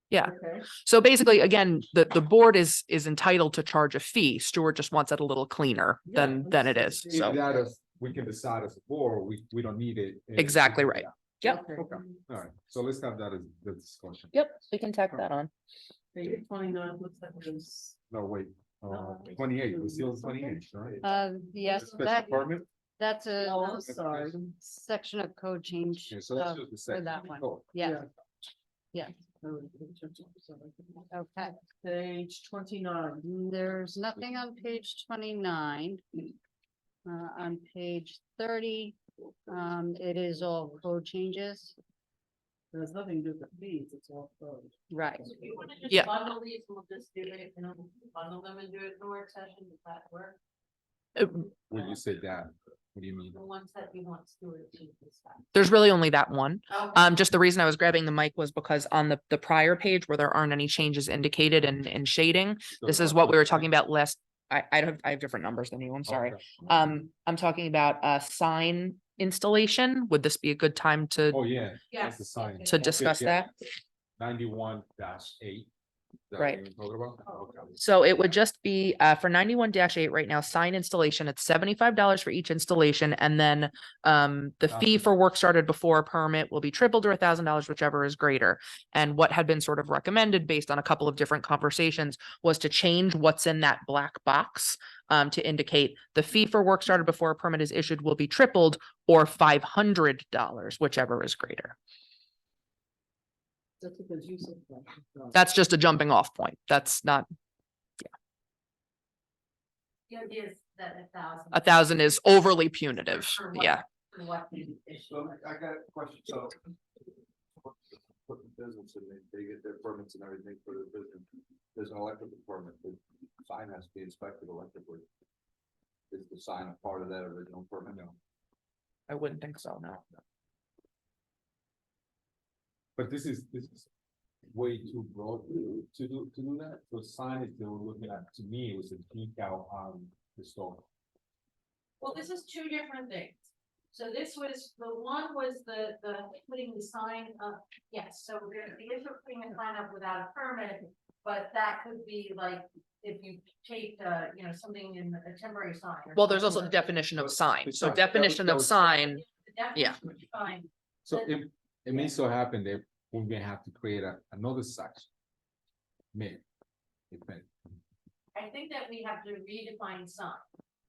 Yeah. Okay. So basically, again, the board is entitled to charge a fee. Stuart just wants it a little cleaner Yeah, than it is. it's- Either So, that, or we can decide as a board, we don't need it. Exactly right. Yep. Okay. Okay, all right, so let's have that as the discussion. Yep, we can tack that on. Page 29 looks like there's. No, wait, 28, we still 28, right? Yes, Special that, permit? that's Oh, I'm a sorry. section of code change. Yeah, so that's uh, just the For second. that one, Oh, yeah, Okay. okay. Page 29. There's nothing on page 29. On page 30, it is all code changes. There's nothing to do with fees, it's all closed. Right. So if you wanna just Yeah. bundle these, we'll just do it, you know, bundle them and do it in a work session, does that work? when you say that, what do you mean? The ones that you want Stuart to discuss. There's really only that one. Okay. Just the reason I was grabbing the mic was because on the prior page where there aren't any changes indicated in shading, this is what we were talking about last. I have different numbers than you. I'm sorry. Okay. I'm talking about sign installation. Would this be a good time to Oh, yeah. Yes. That's the sign. to discuss Yeah. that? 91-8. Right. Okay. So it would just be for 91-8 right now, sign installation, it's $75 for each installation. And then the fee for work started before a permit will be tripled or $1,000, whichever is greater. And what had been sort of recommended based on a couple of different conversations was to change what's in that black box to indicate the fee for work started before a permit is issued will be tripled or $500, whichever is greater. That's because you said that. That's just a jumping off point. That's not, The idea is that 1,000. 1,000 is overly punitive. For what- Yeah. for what the issue So is. I got a question, so. Put the business in, they get their permits and everything for the business, there's an electrical permit, the sign has to be inspected electrically. Is the sign a part of that original permit? No. I wouldn't think so, no. But this is way too broad to do that. So signage they were looking at, to me, it was a decal on the store. Well, this is two different things. So this was, the one was the putting the sign up, yes, so the issue of putting a sign up without a permit. But that could be like, if you take, something in a temporary sign. or Well, there's also something. the definition of sign. So Sign. definition of sign, The definition of sign. So it may so happen that we're gonna have to create another section. May. I think that we have to redefine sign.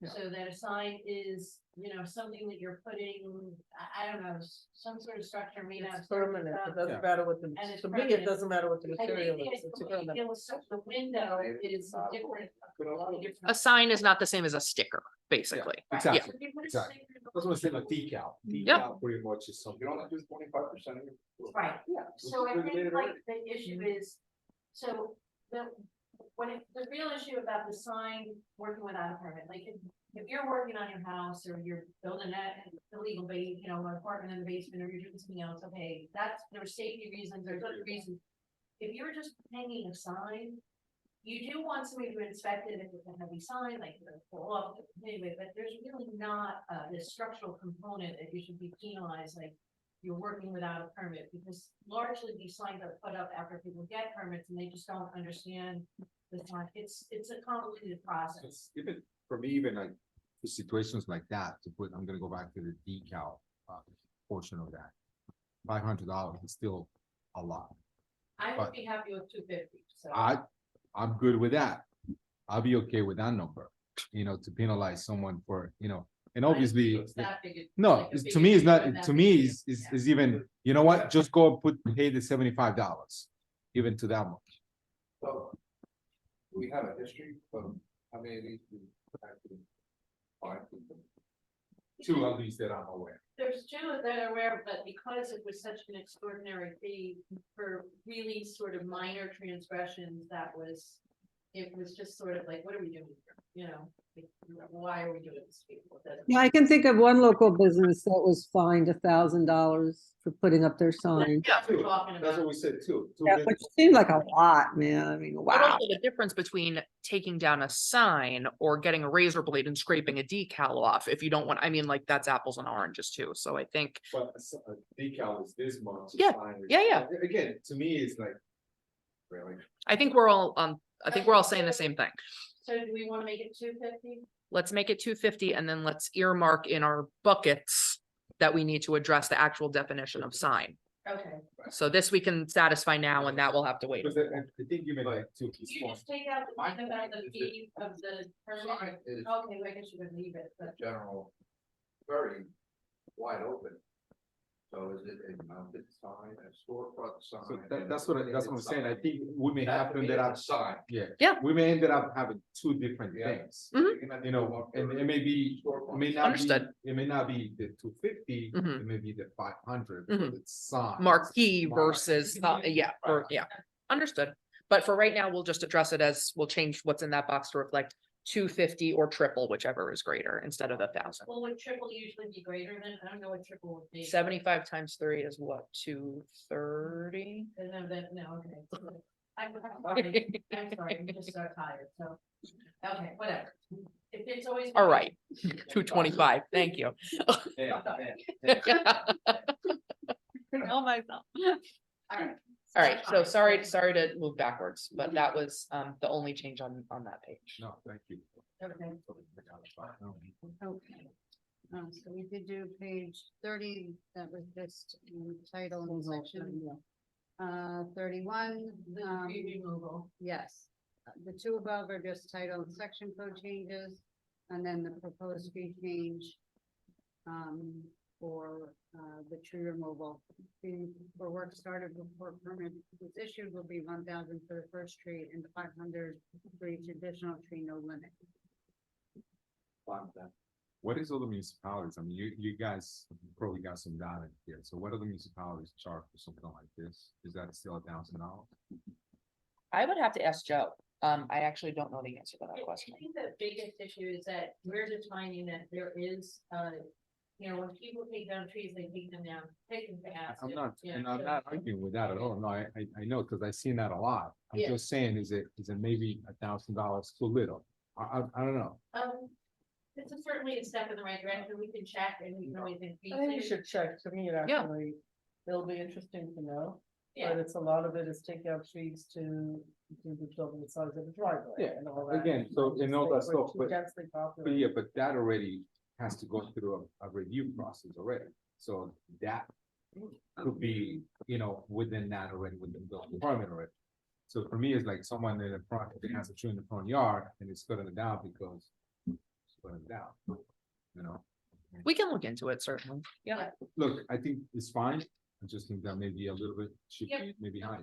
Yeah. So that a sign is, something that you're putting, I don't know, some sort of structure made out of. It's permanent, it stuff. Yeah. doesn't matter what the, And it's to me, permanent. it doesn't matter what the I material think is, it's the permanent. the window is different. a sign is not the same as a sticker, basically. Exactly, If you put a exactly. sticker- That's what I'm saying, a decal. Yep. Decal pretty much is something. You don't have to do 25% of your. Right, Yeah. so I which is think regulated like the issue is, so the real issue about the sign working without a permit, like if you're working on your house or you're building an illegal an apartment in the basement or you're doing something else, okay, there's safety reasons, there's other reasons. If you're just hanging a sign, you do want somebody to inspect it if it's a heavy sign, like it'll fall off anyway, but there's really not this structural component that you should be penalized, like you're working without a permit, because largely these signs are put up after people get permits and they just don't understand the sign. It's a convoluted process. It's even, for me, even like the situations like that, I'm gonna go back to the decal portion of that. $500 is still a lot. I But- would be happy with 250, so. I'm good with that. I'll be okay with that number, to penalize someone for, and obviously. It's that big a- No, like a to big me, it's issue, not, but that to big me, issue. is even, you know what, just go pay the $75, even to that much. So, we have a history of how many of these we actually find people. Two at least that I'm aware. There's two that are aware, but because it was such an extraordinary fee for really sort of minor transgressions, that was it was just sort of like, what are we doing here? You know, like, why are we doing this to people? It doesn't Yeah, I make can think of one local business that was fined $1,000 for putting up their sign. Yeah, we're talking That's what about. we said too. Yeah, which seemed like a lot, man. I mean, But wow. also the difference between taking down a sign or getting a razor blade and scraping a decal off, if you don't want, I mean, like, that's apples and oranges too, so I think. But a decal is this much. a Yeah, sign is- yeah. Again, to me, it's like, really. I think we're all, I think we're all saying the same thing. So do we want to make it 250? Let's make it 250 and then let's earmark in our buckets that we need to address the actual definition of sign. Okay. So this we can satisfy now and that will have to wait. Because I think you meant like two. Did you just take out the line about the fee of the permit? Is Okay, I guess you would leave it, but. general, very wide open. So is it a mounted sign, a storefront sign? So that's what I'm saying. I think we may have to end up, Sign. yeah. Yeah. We may end up having two different Yeah. things. Mhm. You know, and it may be, it may not be, Understood. it may not be the 250, Mhm. it may be the 500, Mhm. but it's sign. Marquee versus, yeah, or, yeah, understood. But for right now, we'll just address it as, we'll change what's in that box to reflect 250 or triple, whichever is greater, instead of 1,000. Well, would triple usually be greater than, I don't know what triple would be. 75 times 3 is what, 230? No, okay. I'm sorry, I'm just so tired, so, okay, whatever. If it's always. All right, 225, thank you. Know myself. All right. All right, so sorry to move backwards, but that was the only change on that page. No, thank you. Okay. Okay. So we did do page 30, that was just title and section. 31, The tree removal. yes. The two above are just title and section code changes, and then the proposed fee change for the tree removal. Fee for work started before permit was issued will be 1,000 for the first tree and 500 for each additional tree, no limit. What is other municipalities? I mean, you guys probably got some data here. So what other municipalities charge for something like this? Is that still $1,000? I would have to ask Joe. I actually don't know the answer to that I question. think the biggest issue is that we're just finding that there is, you know, when people take down trees, they take them down, take them fast. I'm not, Yeah, and I'm so- not arguing with that at all. No, I know, because I've seen that a lot. I'm Yeah. just saying, is it maybe $1,000 too little? I don't know. This is certainly a step in the right direction. We can check and we can always increase I think you it. should check, to me, it Yeah. actually, it'll be interesting to know, but Yeah, it's a lot of it is take out trees to determine the size of the driveway. Yeah, and all that. again, so, and all that We're stuff, too but densely But populated. yeah, but that already has to go through a review process already, so that could be, you know, within that already, within the department already. So for me, it's like someone in the front, that has a tree in the front yard and it's cutting it down because it's cutting it down, you know? We can look into it, certainly. Yeah. Look, I think it's fine, I just think that maybe a little bit should Yep. be maybe high.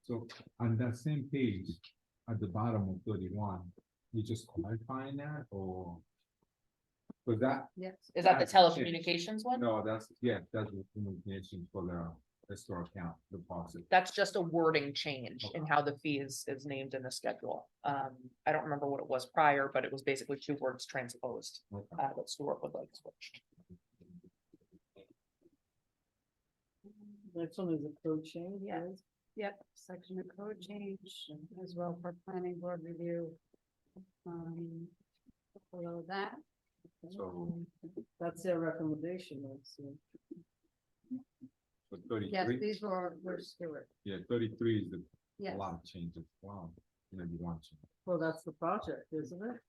So on that same page, at the bottom of 31, you just clarifying that or? Was that, Yes. Is that the That's- telecommunications one? no, that's the communication for the store account deposit. That's just a wording change in how the fee is named in the schedule. I don't remember what it was prior, but it was basically 2 words transposed. Okay. That Stuart would like switched. Next one is a code change. Yeah. right? Yep, section of code change as well for planning board review. Below that. So, That's their recommendation, so. so Yes, 33, these were Stuart. yeah, 33 is a Yes. lot of changes. Wow, maybe one change. Well, that's the project, isn't it?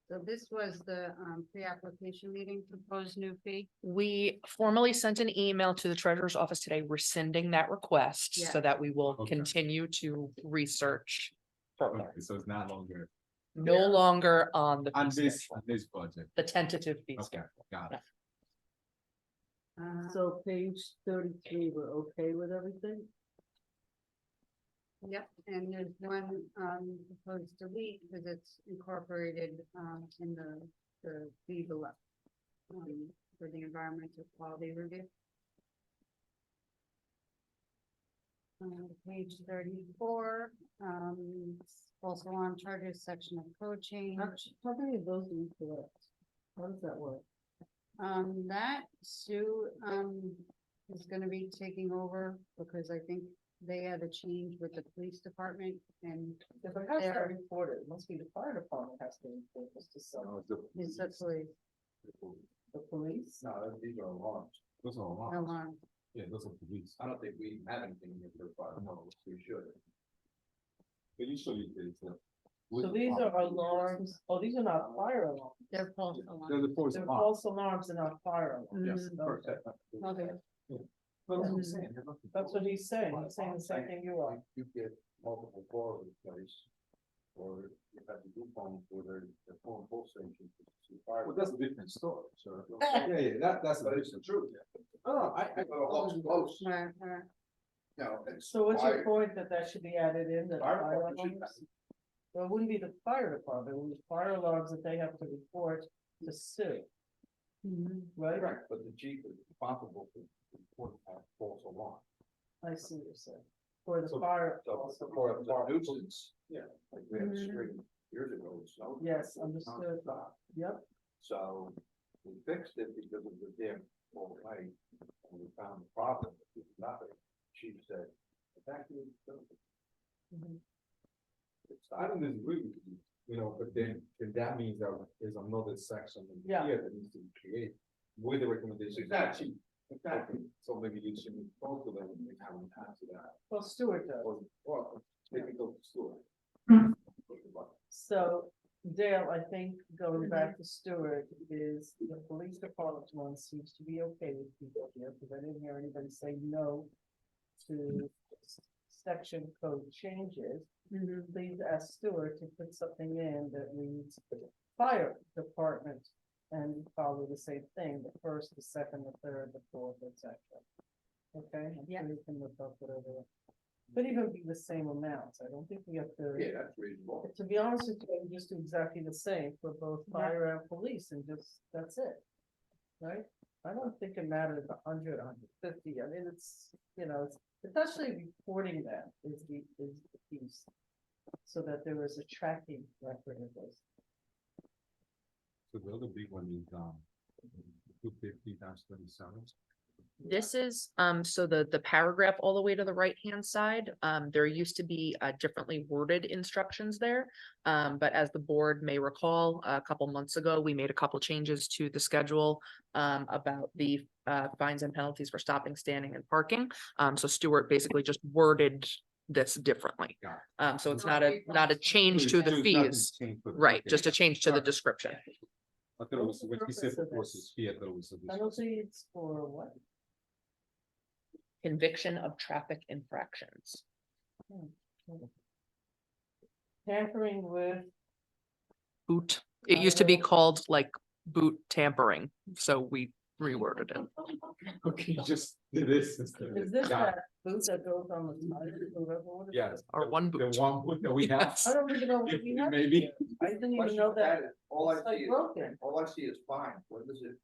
So this was the pre-application meeting proposed new fee. We formally sent an email to the treasurer's office today rescinding that request Yeah. so that we will Okay. continue to research further. Okay, so it's not longer No longer on the on fee this, schedule, on this budget. the tentative fee Okay, schedule. got it. So page 33, we're okay with everything? Yep, and there's one proposed delete because it's incorporated in the fee below. For the environmental quality review. Page 34, false alarm charges, section of code change. How many of those do we collect? How does that work? That Sue, is gonna be taking over because I think they had a change with the police department and If it has to There. report it, it must be the fire department has to report this to someone. it's the police The police? No, these are alarms. Those are alarms. alarm. Yeah, those are police. I don't think we have anything here for fire, no, we should. But usually it's. So these are alarms, oh, these are not fire alarms. They're false They're alarm. the false They're alarm. false alarms and not fire alarms. Yes. Mhm. correct. Okay. But that's what I'm saying, they're not the That's what he's saying, he's saying the same Saying, thing you are. You get multiple calls in place, or you have to do phones where they're phone full station. Well, that's a different story, so. Yeah, That's But it's the truth. Oh, I go close, Right, right. you know, it's. So what's your fire- point that that should be added in, that Fire fire department should alarms? Well, it wouldn't be the fire department, it would be fire alarms that they have to report to Sue, right? Correct, but the chief is responsible for reporting a false alarm. I see what you're saying. For the So- fire. So for the nuisance, yeah, like we had a string years ago, it snowed. Yes, It understood. nonstop. Yep, So we fixed it because of the damn old light, and we found the problem, it's nothing. Chief said, exactly. I don't disagree with you, you know, but then that means that there's another section in Yeah. here that needs to be created with the recommendation. Exactly. Exactly. So maybe you should talk to them and they haven't answered that, well, Stuart does. or take it to the store. So Dale, I think going back to Stuart is the police department one seems to be okay with people here, because I didn't hear anybody say no to section code changes. Please ask Stuart to put something in that reads fire department and follow the same thing, the first, the second, the third, the fourth, etc. Okay? I'm Yeah. sure you can look up whatever. Could even be the same amounts. I don't think we have to. Yeah, that's reasonable. To be honest with you, I would just do exactly the same for both fire and police and just, that's it. Right? I don't think it matters 100, 150. I mean, it's, you know, it's actually reporting that is the piece. So that there is a tracking record of this. So the other big one is, 250-37. This is, so the paragraph all the way to the right-hand side, there used to be differently worded instructions there. But as the board may recall, a couple months ago, we made a couple changes to the schedule about the fines and penalties for stopping, standing and parking. So Stuart basically just worded this differently. Got So it's not a change to the fees, right? Just a change to the description. I thought it was, when he said versus fee, I thought it was. a Penalties for what? Conviction of traffic infractions. Tampering with, Boot. It used to be called like boot tampering, so we reworded it. Okay, just do this instead. is this Got it. that boot that goes on the tire? What is Yes. Or one The boot. one boot that we have. that? I don't even know what we have. Maybe. here. I didn't even know that. All I It's like see is, broken. all I see is fine, what is it?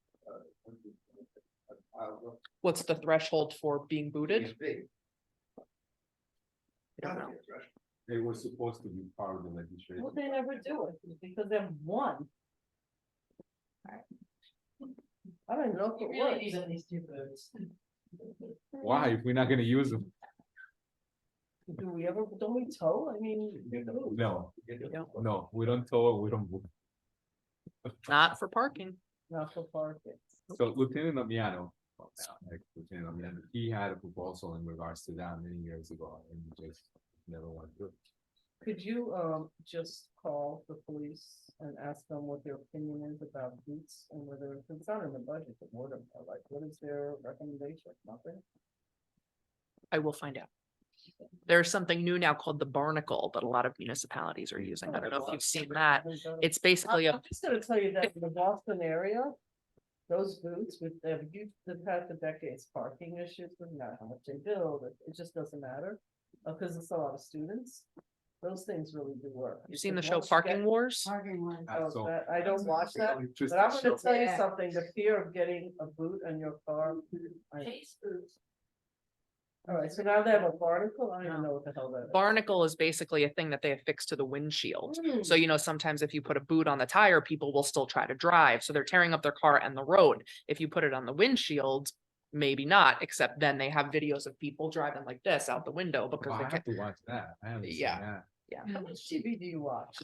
What's the threshold for being booted? It's big. I don't know. They were supposed to be part of the legislation. Well, they never do it because they have one. I don't know if it works. these two boots. Why, if we're not gonna use them? Do we ever, don't we tow? I mean. No, don't. no, we don't tow, we don't move. Not for parking. Not for parking. So Lieutenant Damiano, Lieutenant Damiano, he had a proposal in regards to that many years ago, and we just never went through. Could you, just call the police and ask them what their opinion is about boots and whether it's not in the budget, but more than, like, what is their recommendation? Nothing? I will find out. There's something new now called the Barnacle that a lot of municipalities are using. I don't know if you've seen that. It's basically I'm a, just gonna tell you that in the Boston area, those boots with, they've had for decades parking issues, doesn't matter how much they build, it just doesn't matter. Because it's a lot of students, those things really do work. you've seen the Because show once you Parking get- Wars? Parking one. Oh, I don't watch that, but I'm gonna tell you something, the fear of getting a boot in your car. I- Chase boots. All right, so now they have a barnacle, I don't even know what the hell that is. Barnacle is basically a thing that they affix to the windshield. So, Hmm. you know, sometimes if you put a boot on the tire, people will still try to drive. So they're tearing up their car and the road. If you put it on the windshield, maybe not, except then they have videos of people driving like this out the window Well, because I they have can't. to watch that. I haven't seen Yeah. that. How much TV do you watch?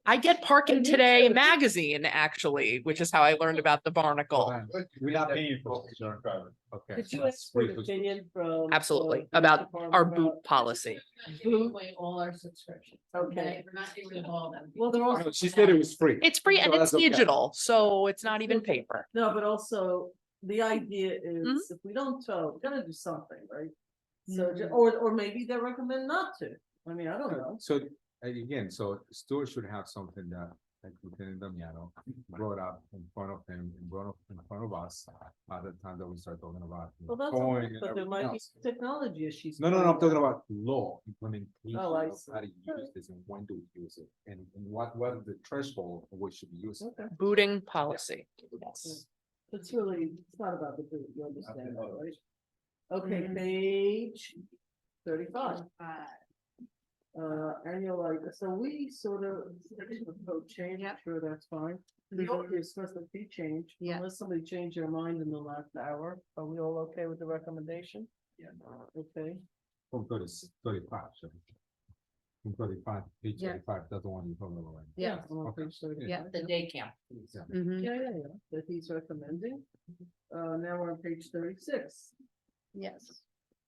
I get Parking Me Today too. magazine, actually, which is how I learned about the barnacle. We're not paying for insurance driver. Okay. Could you that's ask for an free for- opinion from? Absolutely, the about department our about- boot policy. Give away all our subscriptions. Okay. We're not getting rid of all of them. Well, they're also. No, she said it was free. It's free and So it's that's okay. digital, so it's not even paper. No, but also, the idea Mm-hmm. is if we don't tow, we're gonna do something, right? So, Mm-hmm. or maybe they recommend not to, I mean, I don't know. So again, so Stuart should have something that like Lieutenant Damiano brought up in front of him, and brought up in front of us at the time that we started talking about. Well, that's, towing okay, and but there everything might be else. technology issues. No, I'm talking about law implementation Oh, I of how to see. use this and when to use it, and what is the threshold of what should be used. Okay. Booting policy. Yes. It's really, it's not about the boot, you understand that, right? Okay, Mm-hmm. page 35. Annual, like, so we sort of, code change, sure, that's fine. The order is supposed to be changed, Yeah. unless somebody changed their mind in the last hour, are we all okay with the recommendation? Yeah. Okay, From 35, so. From 35, page Yeah. 35, that's the one you're talking about. right? Yeah. I'm on Okay. page 35. Yeah. The day camp. Yeah. Mhm. Yeah, that he's recommending. Now we're on page 36. Yes.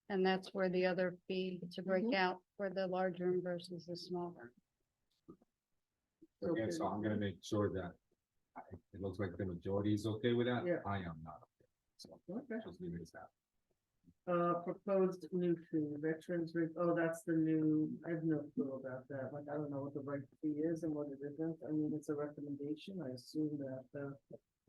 And that's where the other fee to break Mhm. out for the larger one versus the smaller. Again, so I'm gonna make sure that it looks like the majority is okay with that. Yeah. I am not. So Okay. just leave it as that. Proposed new fee, veterans, oh, that's the new, I have no clue about that, like, I don't know what the right fee is and what it isn't, I mean, it's a recommendation, I assume that,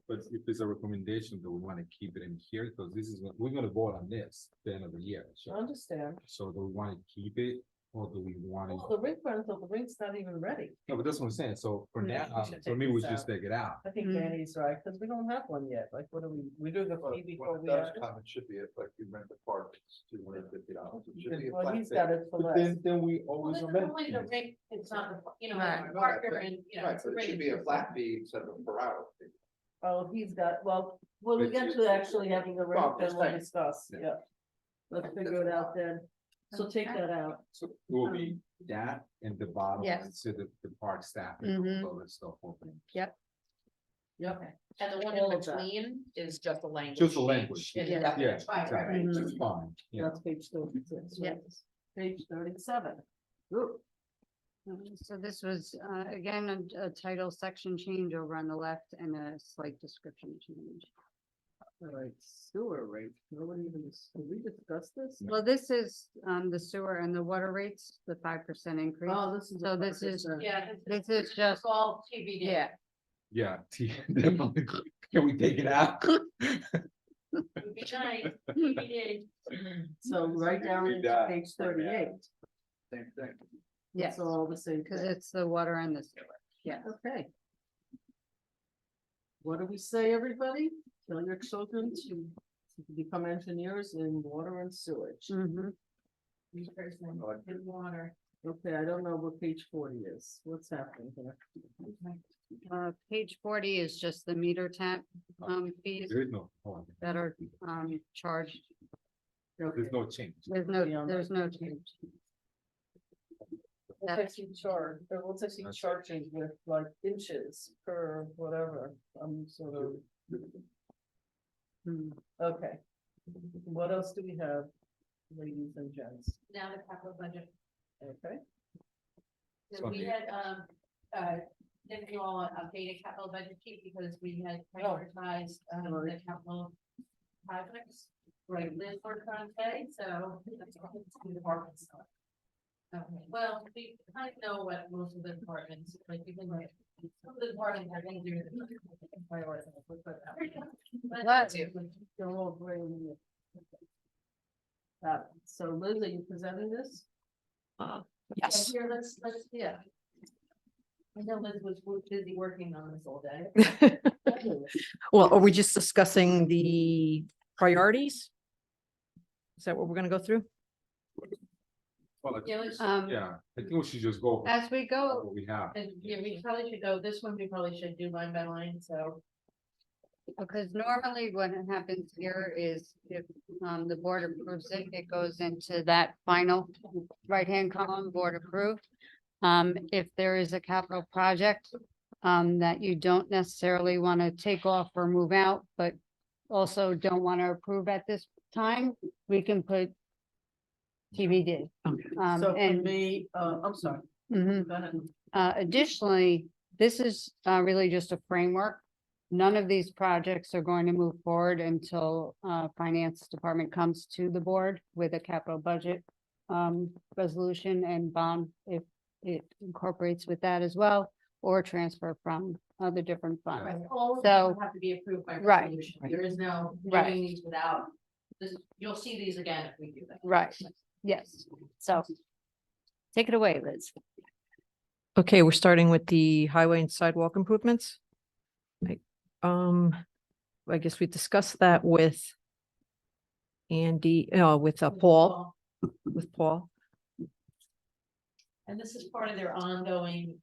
But if it's a recommendation, do we want to keep it in here? Because this is, we're gonna vote on this at the end of the year. I So, understand. so do we want to keep it or do we want Well, to? the rink rental, the rink's not even ready. No, but that's what I'm saying. So for Yeah, now, we should for take me, we this just out. take it out. I think Mhm. Danny's right, because we don't have one yet, like, what do we do the fee before When it we does have it? come, it should be like you rent the park, it's $250. It should be a Well, flat he's fee. got it for But less. then we Well, always it's amend. only the things. rate, it's not, the you know, Right. the Parker and, you know. Right, it's but the it should rate be a system. flat fee instead of a per hour fee. Oh, he's got, well, when we But get you- to actually having the Well, rink, then just we'll saying. discuss, Yeah. yeah. Let's figure it out then, so take that out. So it will be that and the bottom, Yes. line, so the park staff Mhm. and all that stuff. open. Yep. And the one All in of that. between is just a language. Just the language. change. Yeah. Yeah, Right, right, exactly, right. which is fine, yeah. That's page 36, right? Yes. Page 37. Ooh, So this was, again, a title section change over on the left and a slight description change. all right, sewer rate, nobody even, did we discuss this? Well, this is, the sewer and the water rates, the 5% increase. Oh, this is. So this is- 5%. Yeah. This is just, All TBD. yeah, Yeah, definitely. Can we take it out? Would be nice, TBD. So right down Read into that page right now. 38. Same thing. yes, It's all the same. because thing. it's the water and the sewer. Yeah. Okay. What do we say, everybody? Tell your children to become engineers in water and sewage. Mhm. Good water. Okay, I don't know what page 40 is. What's happening here? Page 40 is just the meter tap, fees There is no, that are, charged. there's no change. There's no change. We'll take you charge, or we'll take you That's- charging with like inches per whatever, sort of. Okay. What else do we have, ladies and gents? Now the capital budget. Okay, So we had, given you all an updated capital budget sheet because we had Oh. prioritized, the capital projects. Right, Liz worked on today, so. that's all the departments are. Okay, well, we kind of know what most of the departments, like, you can, some of the departments are gonna do. the priorities, we'll put it that way. But What? they're all bringing it. So Liz, are you presenting this? Yes. Here, let's, yeah. I know Liz was busy working on this all day. Well, are we just discussing the priorities? Is that what we're gonna go through? Well, Yeah, let's- yeah, I think we should just go. As we go, What we have. yeah, we probably should go, this one we probably should do line by line, so. Because normally what happens here is if the board approves it, it goes into that final right-hand column, board approved. If there is a capital project that you don't necessarily want to take off or move out, but also don't want to approve at this time, we can put TBD. So for And me, I'm sorry. mhm. Go ahead. Additionally, this is really just a framework. None of these projects are going to move forward until finance department comes to the board with a capital budget resolution and bond if it incorporates with that as well, or transfer from other different funds. Right, all of So- them have to be approved by Right. resolution. There is no Right. doing these without, this, you'll see these again if we do that. Right, yes, so take it away, Liz. Okay, we're starting with the highway and sidewalk improvements. Right, I guess we discussed that with Andy, with Paul, with Paul. And this is part of their ongoing,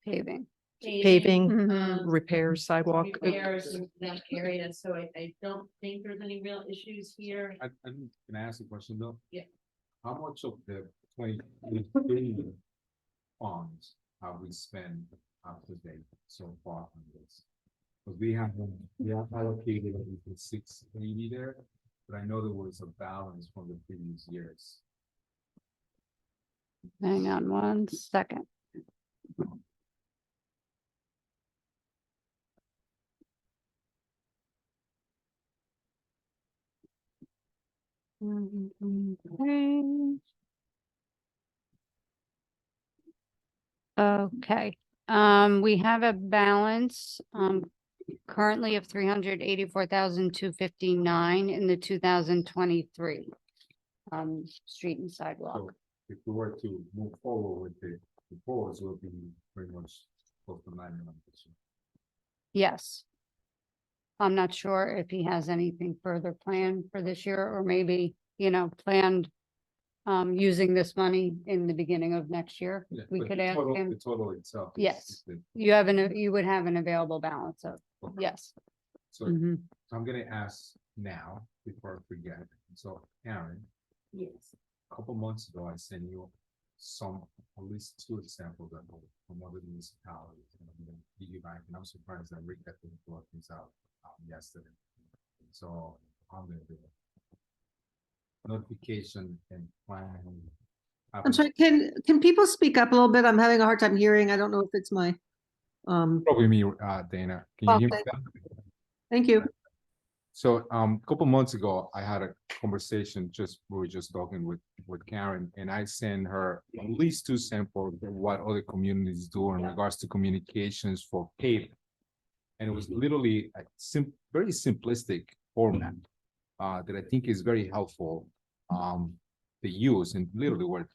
Paving. Paving, Mhm. repairs, sidewalk. repairs in that area, so I don't think there's any real issues here. Can I ask a question though? Yeah. How much of the 2023 funds have we spent up to date so far on this? Because we have allocated at least 680 there, but I know there was a balance from the previous years. Hang on one second. Okay, we have a balance, currently of 384,259 in the 2023. Street and sidewalk. So if we were to move forward with the proposal, it would be pretty much close to 9 million this year. Yes. I'm not sure if he has anything further planned for this year, or maybe, planned using this money in the beginning of next year. Yeah, We but could the ask total- him. The total itself. is- Yes. is the- You would have an available balance of, Okay. yes. So Mhm. I'm gonna ask now before I forget. So Karen, Yes. a couple months ago, I sent you at least 2 examples of from other municipalities. And I'm gonna give you back, and I'm surprised that Rick got to work these out yesterday. So I'm gonna do it. Notification and plan. I'm sorry, can people speak up a little bit? I'm having a hard time hearing. I don't know if it's my, Probably me, Dana. Can you hear me? Okay. now? thank you. So, a couple months ago, I had a conversation, we were just talking with Karen, and I sent her at least 2 samples of what other communities do in regards to communications for paving. And it was literally a very simplistic format, that I think is very helpful, to use, and literally we're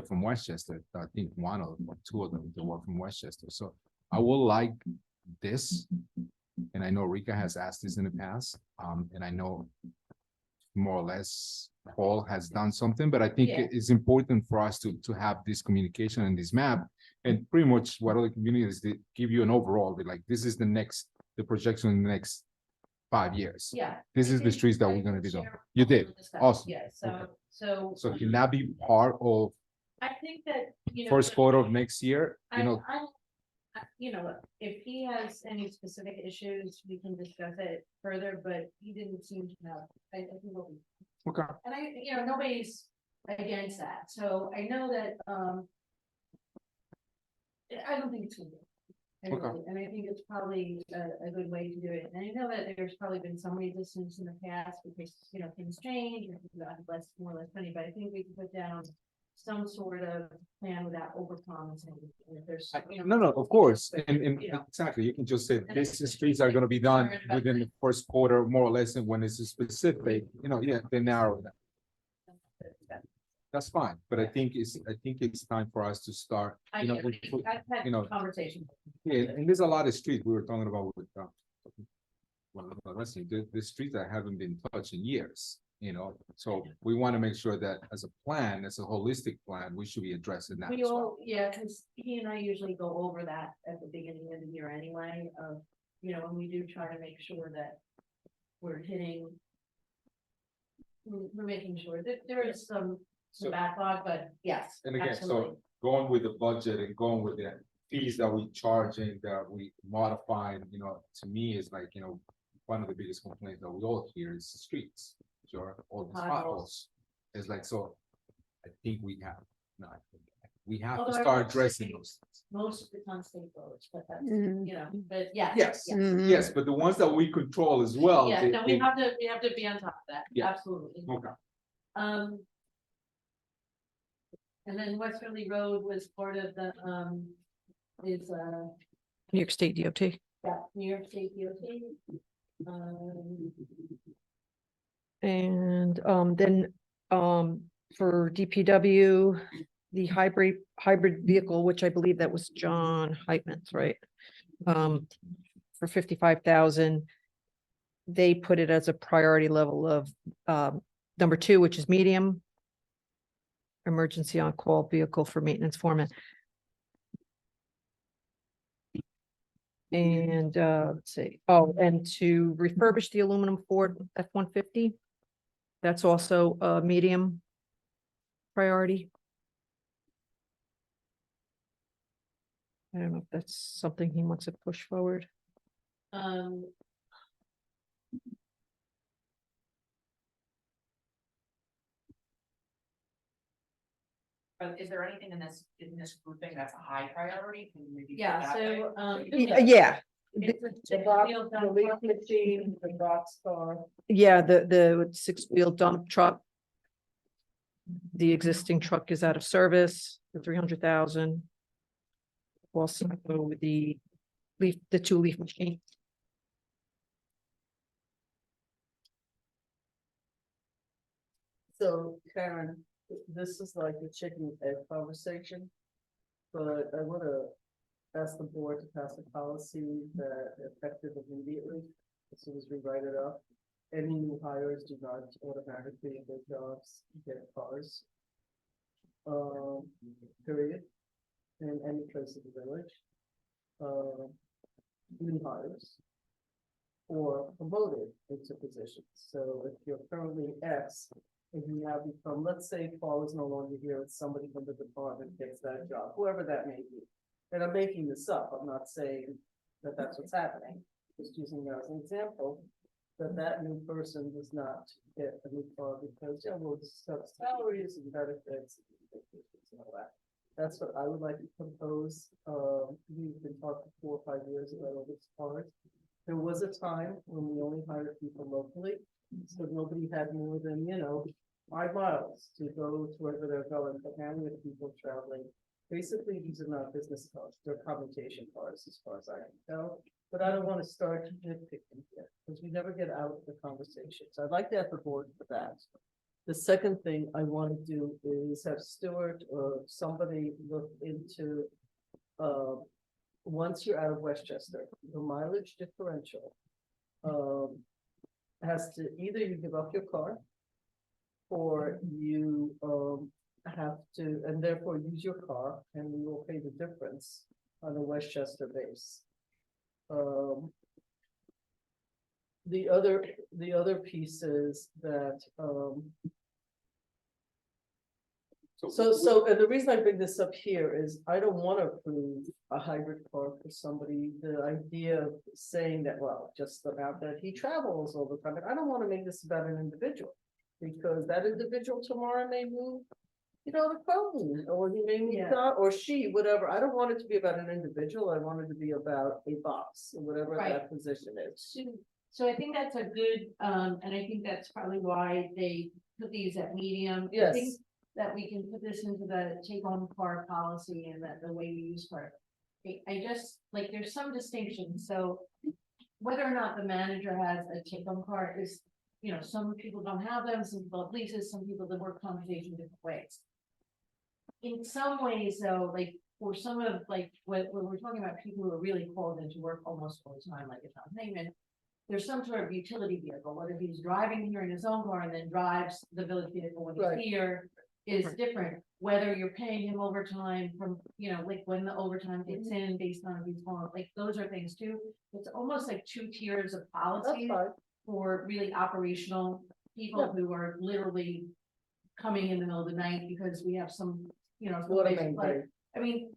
from Westchester. I think 1 or 2 of them, they were from Westchester, so I would like this. And I know Rika has asked this in the past, and I know more or less Paul has done something, but I think Yeah. it's important for us to have this communication and this map. And pretty much what other communities, they give you an overall, they're like, this is the projection in the next 5 years. Yeah. This I is the did- streets that I we're gonna did be doing. share You all of did. the stuff. Awesome. Yeah, Okay. so. So can that be part of I think that, first quarter of next year, if he has any specific issues, we can discuss it further, but he didn't seem to have, I think what we. Okay. And nobody's against that, so I know that, I don't think it's gonna be. I Okay. really- And I think it's probably a good way to do it, and I know that there's probably been some resistance in the past, because, things change, and people got more or less money, but I think we can put down some sort of plan without overpromising, and if there's. No, of course, and You know. exactly, you can just say, these streets are gonna be done within the first quarter, more or less, and when it's specific, they narrow that. That's fine, but I think it's time for us to start, I you know, get with- it. I've had you know, conversations. yeah, and there's a lot of streets we were talking about with, the streets that haven't been touched in years. You know, so we want to make sure that as a plan, as a holistic plan, we should be addressing that We as well. all, yeah, because he and I usually go over that at the beginning of the year anyway, of, you know, and we do try to make sure that we're hitting. We're making sure that there is some So- backlog, but yes, And again, absolutely. so going with the budget and going with the fees that we charging, that we modifying, you know, to me is like, you know, one of the biggest complaints that we all hear is the streets. Sure, all the Potholes. potholes. It's like, so I think we have, no, we have to Although I start would addressing say those. things. Most of it's on state roads, but that's, Mhm. you know, but yeah. Yes, Mhm. yes, but the ones that we control as well. Yeah, they- no, they- we have to be on top of that, Yeah. absolutely. Okay. Um. And then Westerly Road was part of the, is, New York State DOT. yeah, New York State DOT. And then for DPW, the hybrid vehicle, which I believe that was John Heitman's, right? For 55,000. They put it as a priority level of number 2, which is medium. Emergency on-call vehicle for maintenance foreman. And let's see, oh, and to refurbish the aluminum Ford F-150. That's also a medium priority. I don't know if that's something he wants to push forward. Is there anything in this grouping that's a high priority? Can you maybe put Yeah, that so, there? Yeah, it's a The chip box, seal the dump leaf truck. machine, the box car. yeah, the 6-wheel dump truck. The existing truck is out of service for 300,000. Also, the 2-leaf machine. So Karen, this is like the chicken and egg conversation. But I wanna ask the board to pass a policy that effective immediately, as soon as we write it up. Any new hires do not automatically get jobs, get cars. Period. In any place of the village. New hires. Or promoted into positions. So if you're currently X, and you now become, let's say Paul is no longer here, it's somebody from the department gets that job, whoever that may be. And I'm making this up, I'm not saying that that's what's happening, just using that as an example. That new person does not get a new car because, yeah, we'll discuss salaries and benefits and all that. That's what I would like to propose. We've been talking 4 or 5 years about all this part. There was a time when we only hired people locally, so nobody had more than, 5 miles to go to wherever they're going, but now we have people traveling. Basically, these are not business cars, they're commutation cars as far as I can tell. But I don't want to start nitpicking here, because we never get out of the conversation. So I'd like to have the board for that. The second thing I want to do is have Stuart or somebody look into, once you're out of Westchester, the mileage differential has to, either you give up your car or you have to, and therefore use your car, and we will pay the difference on a Westchester base. The other piece is that, and the reason I bring this up here is I don't want to approve a hybrid car for somebody. The idea of saying that, well, just about that he travels all the time, and I don't want to make this about an individual. Because that individual tomorrow may move, to Croton, or he may move, or she, whatever. I don't want it to be about an individual. I want it to be about a box, or whatever that Right. position is. So I think that's a good, and I think that's probably why they put these at medium. I Yes. think that we can put this into the take home car policy and that the way we use car. I just, like, there's some distinction, so whether or not the manager has a take home car is, some people don't have them, some people have leases, some people that work conversation different ways. In some ways, though, like, for some of, like, when we're talking about people who are really called into work almost full time, like a Tom Heyman, there's some sort of utility vehicle, whether he's driving here in his own car and then drives the village vehicle when Right. he's here is different. Whether you're paying him overtime from, you know, like when the overtime gets in based on if he's on, like, those are things too. It's almost like 2 tiers of That's policy fine. for really operational people Yeah. who are literally coming in the middle of the night because we have some, you know, Water someplace main like- break. I mean,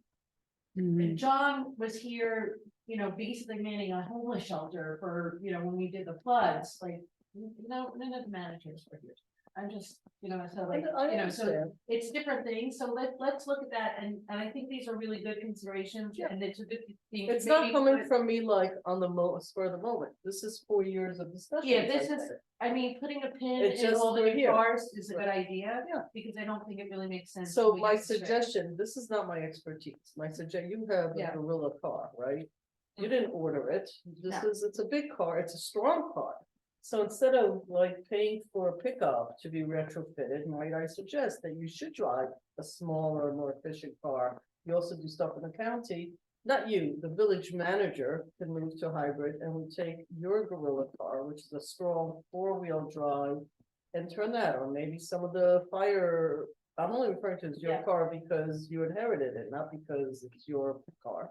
and John was here, you know, basically manning a homeless shelter for, you know, when we did the floods, like, no, none of the managers were here. I'm just, you know, so like, I you know, so understand. it's different things, so let's look at that, and I think these are really good considerations, Yeah. and it's a good thing. It's maybe not coming put- from me like on the spur of the moment. This is 4 years of discussion. Yeah, this is, I mean, putting a pin It's in just all the for new here. cars is a good Right. idea, Yeah. because I don't think it really makes sense. So till we my get this straight. suggestion, this is not my expertise. My you have a Yeah. Gorilla car, right? You didn't order it. This No. it's a big car. It's a strong car. So instead of like paying for a pickup to be retrofitted, might I suggest that you should drive a smaller, more efficient car? You also do stuff in the county, not you, the village manager can move to hybrid and we take your Gorilla car, which is a strong 4-wheel drive. And turn that on, maybe some of the fire, I'm only referring to as your Yeah. car because you inherited it, not because it's your car.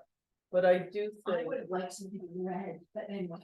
But I do I think would have liked something red, but anyway.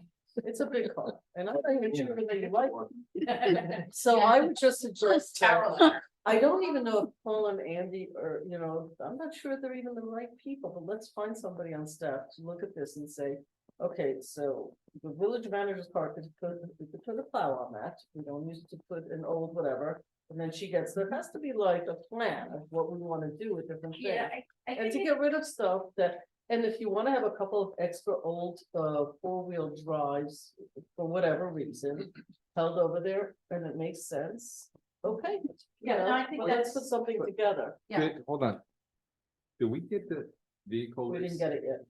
it's a big car, and I think it's sure that you like it. So I would just suggest, that- I don't even know if Paul and Andy are, you know, I'm not sure they're even the right people, but let's find somebody on staff to look at this and say, okay, so the village manager's car we could put a plow on that, we don't use it to put an old whatever. And then she gets, there has to be like a plan of what we wanna do with different things. Yeah, I And to think get rid of stuff that, and if you wanna have a couple of extra old, 4-wheel drives, for whatever reason, held over there, and it makes sense, okay. you Yeah, no, know, I think well, let's that's- put something together, Yeah. Wait, hold on. Did we get the vehicle? we didn't list? get it yet.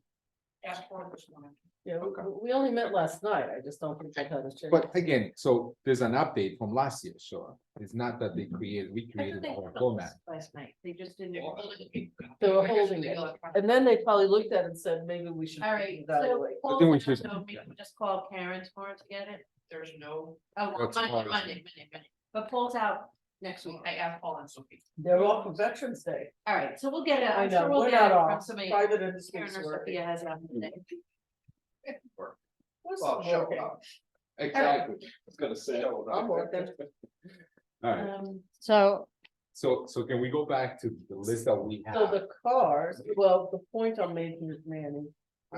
ask for this one. Yeah, Okay. we only met last night, I just don't think that had a change. But again, so there's an update from last year, so it's not that we I thought created they our had the format. list last night, they just didn't. They were holding it, and then they probably looked at it and said, maybe we should All right, so evaluate. Paul, then we should- so maybe we just call Karen tomorrow to get it, there's no. Oh, What's Monday, tomorrow? Monday, but Paul's out next week, I asked Paul and Sophie. They're off for Veterans Day. All right, so we'll get it, I I'm know, sure we'll we're get not it from off. somebody. Private Karen industries or working. Sophia has it on today. What's Well, show working? up. Exactly. I was gonna say. I'm working. Alright, So so can we go back to the list that we So have? the cars, well, the point I'm making, Manny,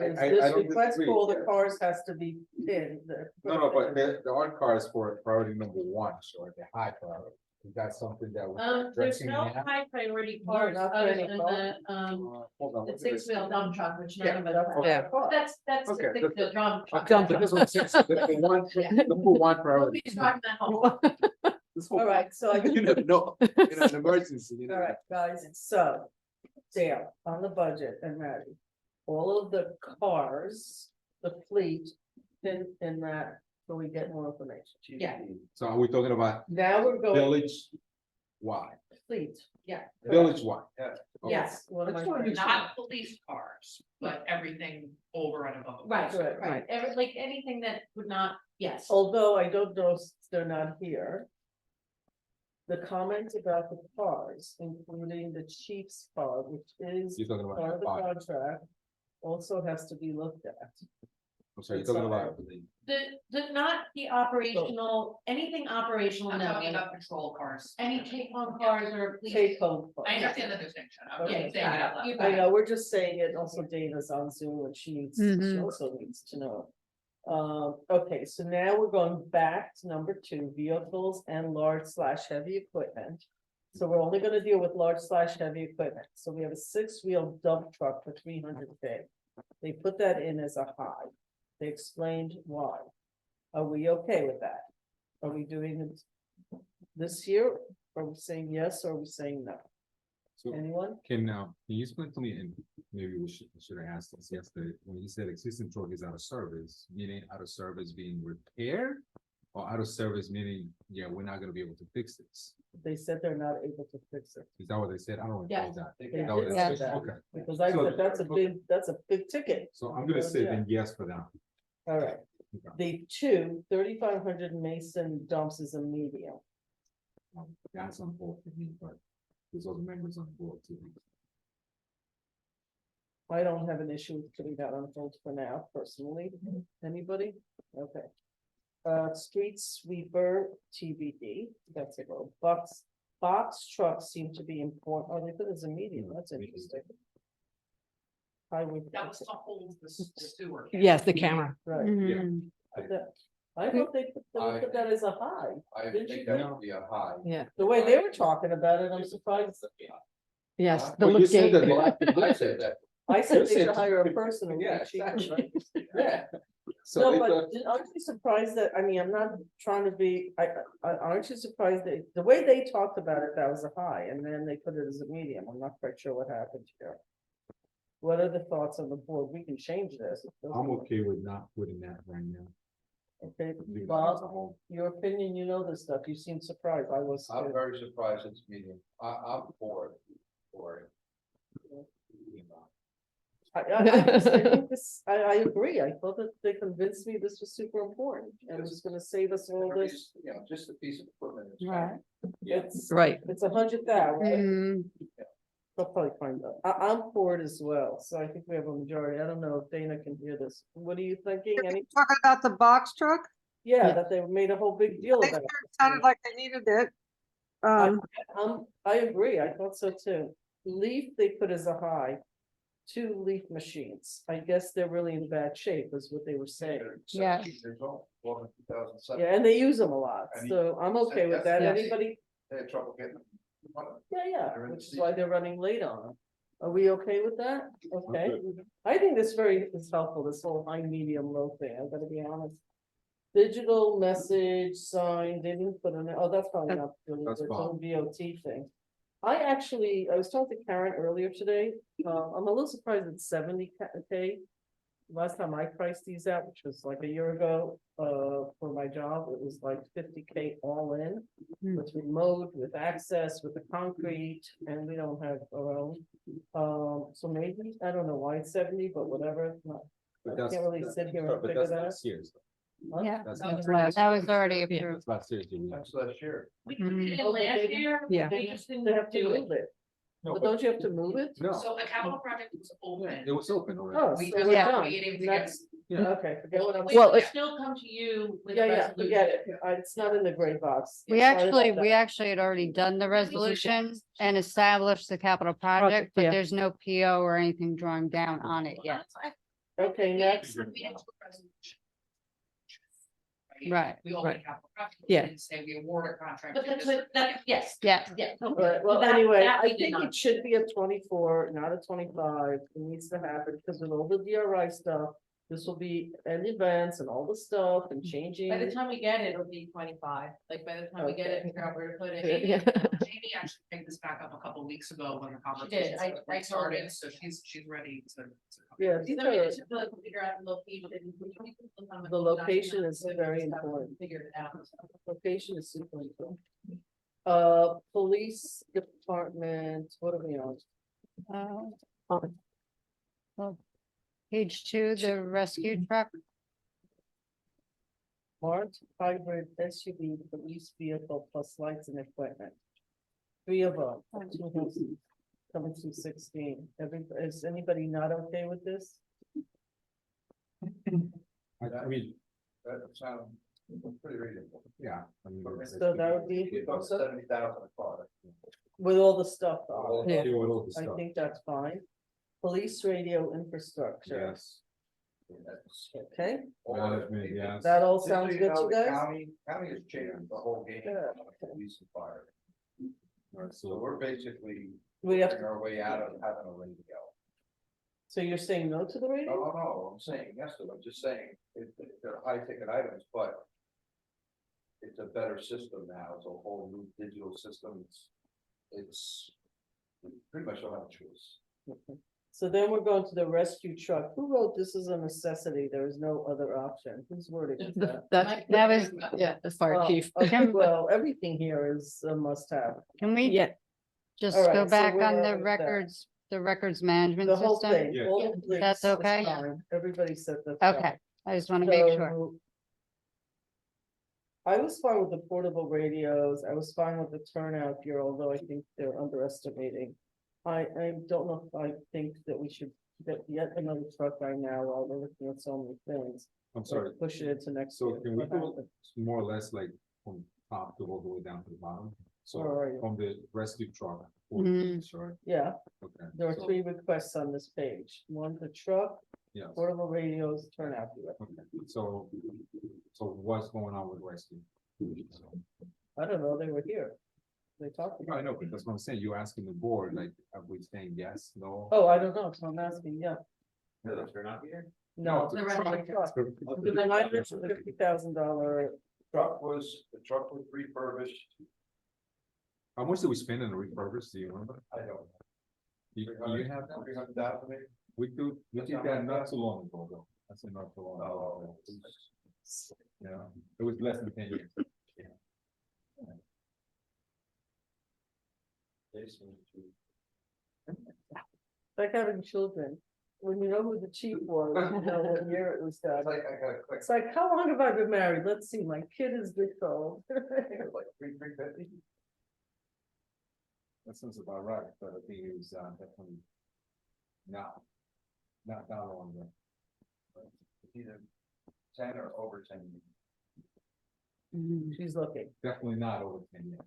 is I this don't request disagree. for all the cars has to be in. No, but there are cars for priority number 1, so the high priority. Is that something that we're There's addressing no now? high priority No, cars not for other any than car. the, Hold on. the what did I say? 6-wheel dump truck, which Yeah, none of that's us. all have. the cars. That's the Okay, 6-wheel dump truck. Dump, because the one, the number 1 priority. Nobody's driving that home. All right, so I. You never know, in an emergency. you All never right, guys, so, Dale, on the budget and Maddie, all of the cars, the fleet, in that, so we get more information. Yeah. So are we talking about Now we're going village wide, fleet, village wide? Yes. what am I That's what saying? Not police cars, but everything over and above. Right, Right. right, like anything that would not, yes. Although I don't know if they're not here. The comment about the cars, including the chief's car, which is You're talking part about of the five. contract, also has to be looked at. I'm sorry, you're talking about. The, not the operational, anything operational, I'm no. talking about patrol cars. Any take-home cars or. police- Take home. I understand the distinction. I'm Okay. just saying it out loud. You I got it. know, we're just saying it, also Dana's on Zoom and she needs, she Mhm. also needs to know. Okay, so now we're going back to number 2, vehicles and large/heavy equipment. So we're only gonna deal with large/heavy equipment, so we have a 6-wheel dump truck for 300K. They put that in as a high, they explained why. Are we okay with that? Are we doing it this year? Are we saying yes, or are we saying no? So Anyone? can you explain to me, and maybe we should have asked this yesterday, when you said existing truck is out of service, meaning out of service being repaired? Or out of service meaning, yeah, we're not gonna be able to fix this? They said they're not able to fix it. Is that what they said? I don't Yes. recall that. They Is that what did they say said? that, Okay, Because I So- said, that's a big ticket. so I'm gonna say then yes for that. All right, The two 3,500 Mason dumps is a medium. That's on board for me, but there's other members on board too. I don't have an issue with putting that on hold for now, personally. Anybody? Okay. Street sweeper TBD, that's a little box trucks seem to be important. Oh, they put it as a medium, that's interesting. Highway. That was to hold the sewer. Yes, the camera. Right. Mhm. I thought they put that as a high. I Didn't think you? that would be a high. Yeah, The way they were talking about it, I'm surprised. yes. the Well, you lift said gate. that. I said that. I said they You should said- hire a person. and Yeah, be cheaper, exactly. right? Yeah. So No, it's but a- aren't you surprised that, I mean, I'm not trying to be, aren't you surprised that the way they talked about it, that was a high, and then they put it as a medium, I'm not quite sure what happened here. What are the thoughts on the board? We can change this. I'm okay with not putting that right now. Okay, Leave it as a Bob, whole. your opinion, you know this stuff, you seem surprised, I was. I'm too. very surprised it's medium. I'm for it. I think this, I agree, I thought that they convinced me this was super important, and it's gonna save us all this. You know, just a piece of equipment. is Right. fine. It's, Right. it's 100,000, right? Mm, They'll probably find out. I'm for it as well, so I think we have a majority. I don't know if Dana can hear this. What are you thinking? Any, Talking about the box truck, yeah, that they made a whole big deal they about. sounded like they needed it. I agree. I thought so too. Leaf, they put as a high. 2 leaf machines. I guess they're really in bad shape is what they were saying. Yeah. Years old, born in 2007. Yeah, and they use them a lot, And so I'm okay with that. Yes. Anybody? They had trouble getting them. Yeah, They're in which is the why they're running late on them. Are we okay with that? Okay. I think this is helpful, this whole high, medium, low thing. I've got to be honest. Digital message sign, they didn't put in, oh, that's probably not, really That's its fine. own VOT thing. I was talking to Karen earlier today, I'm a little surprised it's 70K. Last time I priced these out, which was like a year ago, for my job, it was like 50K all in. With remote, with access, with the concrete, and we don't have our own. So maybe, I don't know why it's 70, but whatever, But I that's- can't really that's- sit here but and figure that's that out. last year's. Huh? yeah, That's that last year's. was already approved. That's last year's. Julie. That's last year. We Mhm. did it Oh, they last didn't? year. Yeah. We just didn't They have to do move it. it, No, but but- don't you have to move it? No, So a capital project was open. it was open already. Oh, We so just we're are done. waiting to get. That's- Yeah. Okay, forget what I'm We saying. Well, would it- still come to you with a Yeah, resolution. forget it, it's not in the gray box. We Sorry about that. actually had already done the resolution and established the capital project, but yeah. there's no PO or anything drawn down on it yet. Okay, next. We had to put resolution. Right, We all right. capital project. Yeah. We didn't say we award a contract. But to that's this- what, that, yes. yeah. Yeah. All right, well, That- anyway, that we I did think not. it should be a 24, not a 25. It needs to happen because with all the DRI stuff, this will be an advance and all the stuff and changing. By the time we get it, it'll be 25, like by the time we get it, figure out where to put it. Yeah. Jamie actually picked this back up a couple of weeks ago when the conversation I told her. started, so she's ready to. Yeah, These these are, are- just to figure out the location. The location is very important. Figure it out. Location is super important. Police department, what are we on? Page 2, the rescue truck. Smart hybrid SUV police vehicle plus lights and equipment. 3 of them, coming to 16. Is anybody not okay with this? I mean, That sounds pretty reasonable. yeah. I mean, So that would be, You thought 70,000 a car. with all the stuff All on, the- Yeah. do all the I stuff. think that's fine. Police radio infrastructure, Yes. That's- okay? Management, yes. That all Just so sounds you good know, to the you guys? County has changed the whole game. Yeah. of Police and fire. Alright, So so we're basically We have, working our way out of having a radio. so you're saying no to the radio? No, I'm saying yes to it. I'm just saying, they're high ticket items, but it's a better system now. It's a whole new digital system. We pretty much don't have a choice. Okay. So then we're going to the rescue truck. Who wrote this is a necessity? There is no other option. Who's wording is that? That was, Yeah, the fire Oh, chief. okay, well, everything here is a must have. can we Yeah, just All right, go so back where on are the we with that? records management The whole system? thing. Yeah. all the links, That's it's okay? fine. Everybody said that. Okay, I just want to make sure. So, I was fine with the portable radios. I was fine with the turnout gear, although I think they're underestimating. I don't know if I think that we should get yet another truck right now while we're looking at so many things. I'm sorry. Push it into next So year. can we do it more or less like from top to all the way down to the bottom? So Where are you? from the rescue truck. Mhm. Sorry, Yeah, okay. there are so- 3 requests on this page. One, the truck, Yes, portable radios, turnout gear. okay, so what's going on with rescue? I don't know, they were here. They talked I about know, it. but that's what I'm saying, you asking the board, like, are we saying yes, no? Oh, I don't know, so I'm asking, yeah. They're not here? No, the the rest of the truck. truck. The $950,000 Truck was, the truck was refurbished, How much did we spend on the refurbish, do you remember? I don't know. You have, 300,000 maybe? we did that not too long ago, though, that's not too long ago. Yeah, it was less than 10 years. Like having children, when you know who the chief was, you know what year it was done. It's like, I got a quick, It's like, how long have I been married? Let's see, my kid is this old. like 350? That sounds about right, but I think it was definitely not that long ago. It's either 10 or over 10 years. She's looking. Definitely not over 10 years.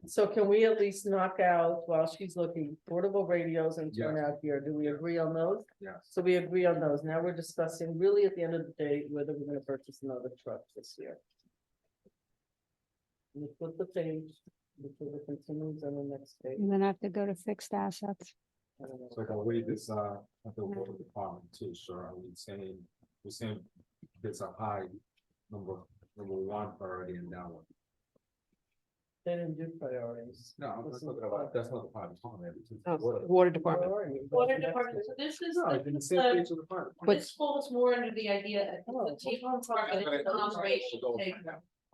So can we at least knock out, while she's looking, portable radios and Yes. turnout gear? Do we agree on those? Yes. So we agree on those. Now we're discussing really at the end of the day, whether we're gonna purchase another truck this year. We flip the page, before it continues on the next page. And then I have to go to fixed assets. I don't know. So I can wait this, at the water department too, sure, we're saying it's a high number one priority in that one. They didn't do priorities. No, I'm This not is- talking about, that's not the part department. it's Oh, water. Water Department. Water department, so this is, No, it's in the same the- page of the part. this falls more under the idea of Oh. the take home profit, the operation, take,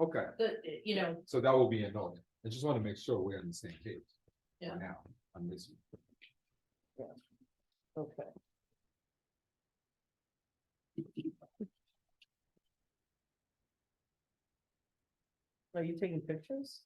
Okay, the, you know, so that will be a note, I just want to make sure we're on the same page. Yeah. For now, on this one. Okay. Are you taking pictures?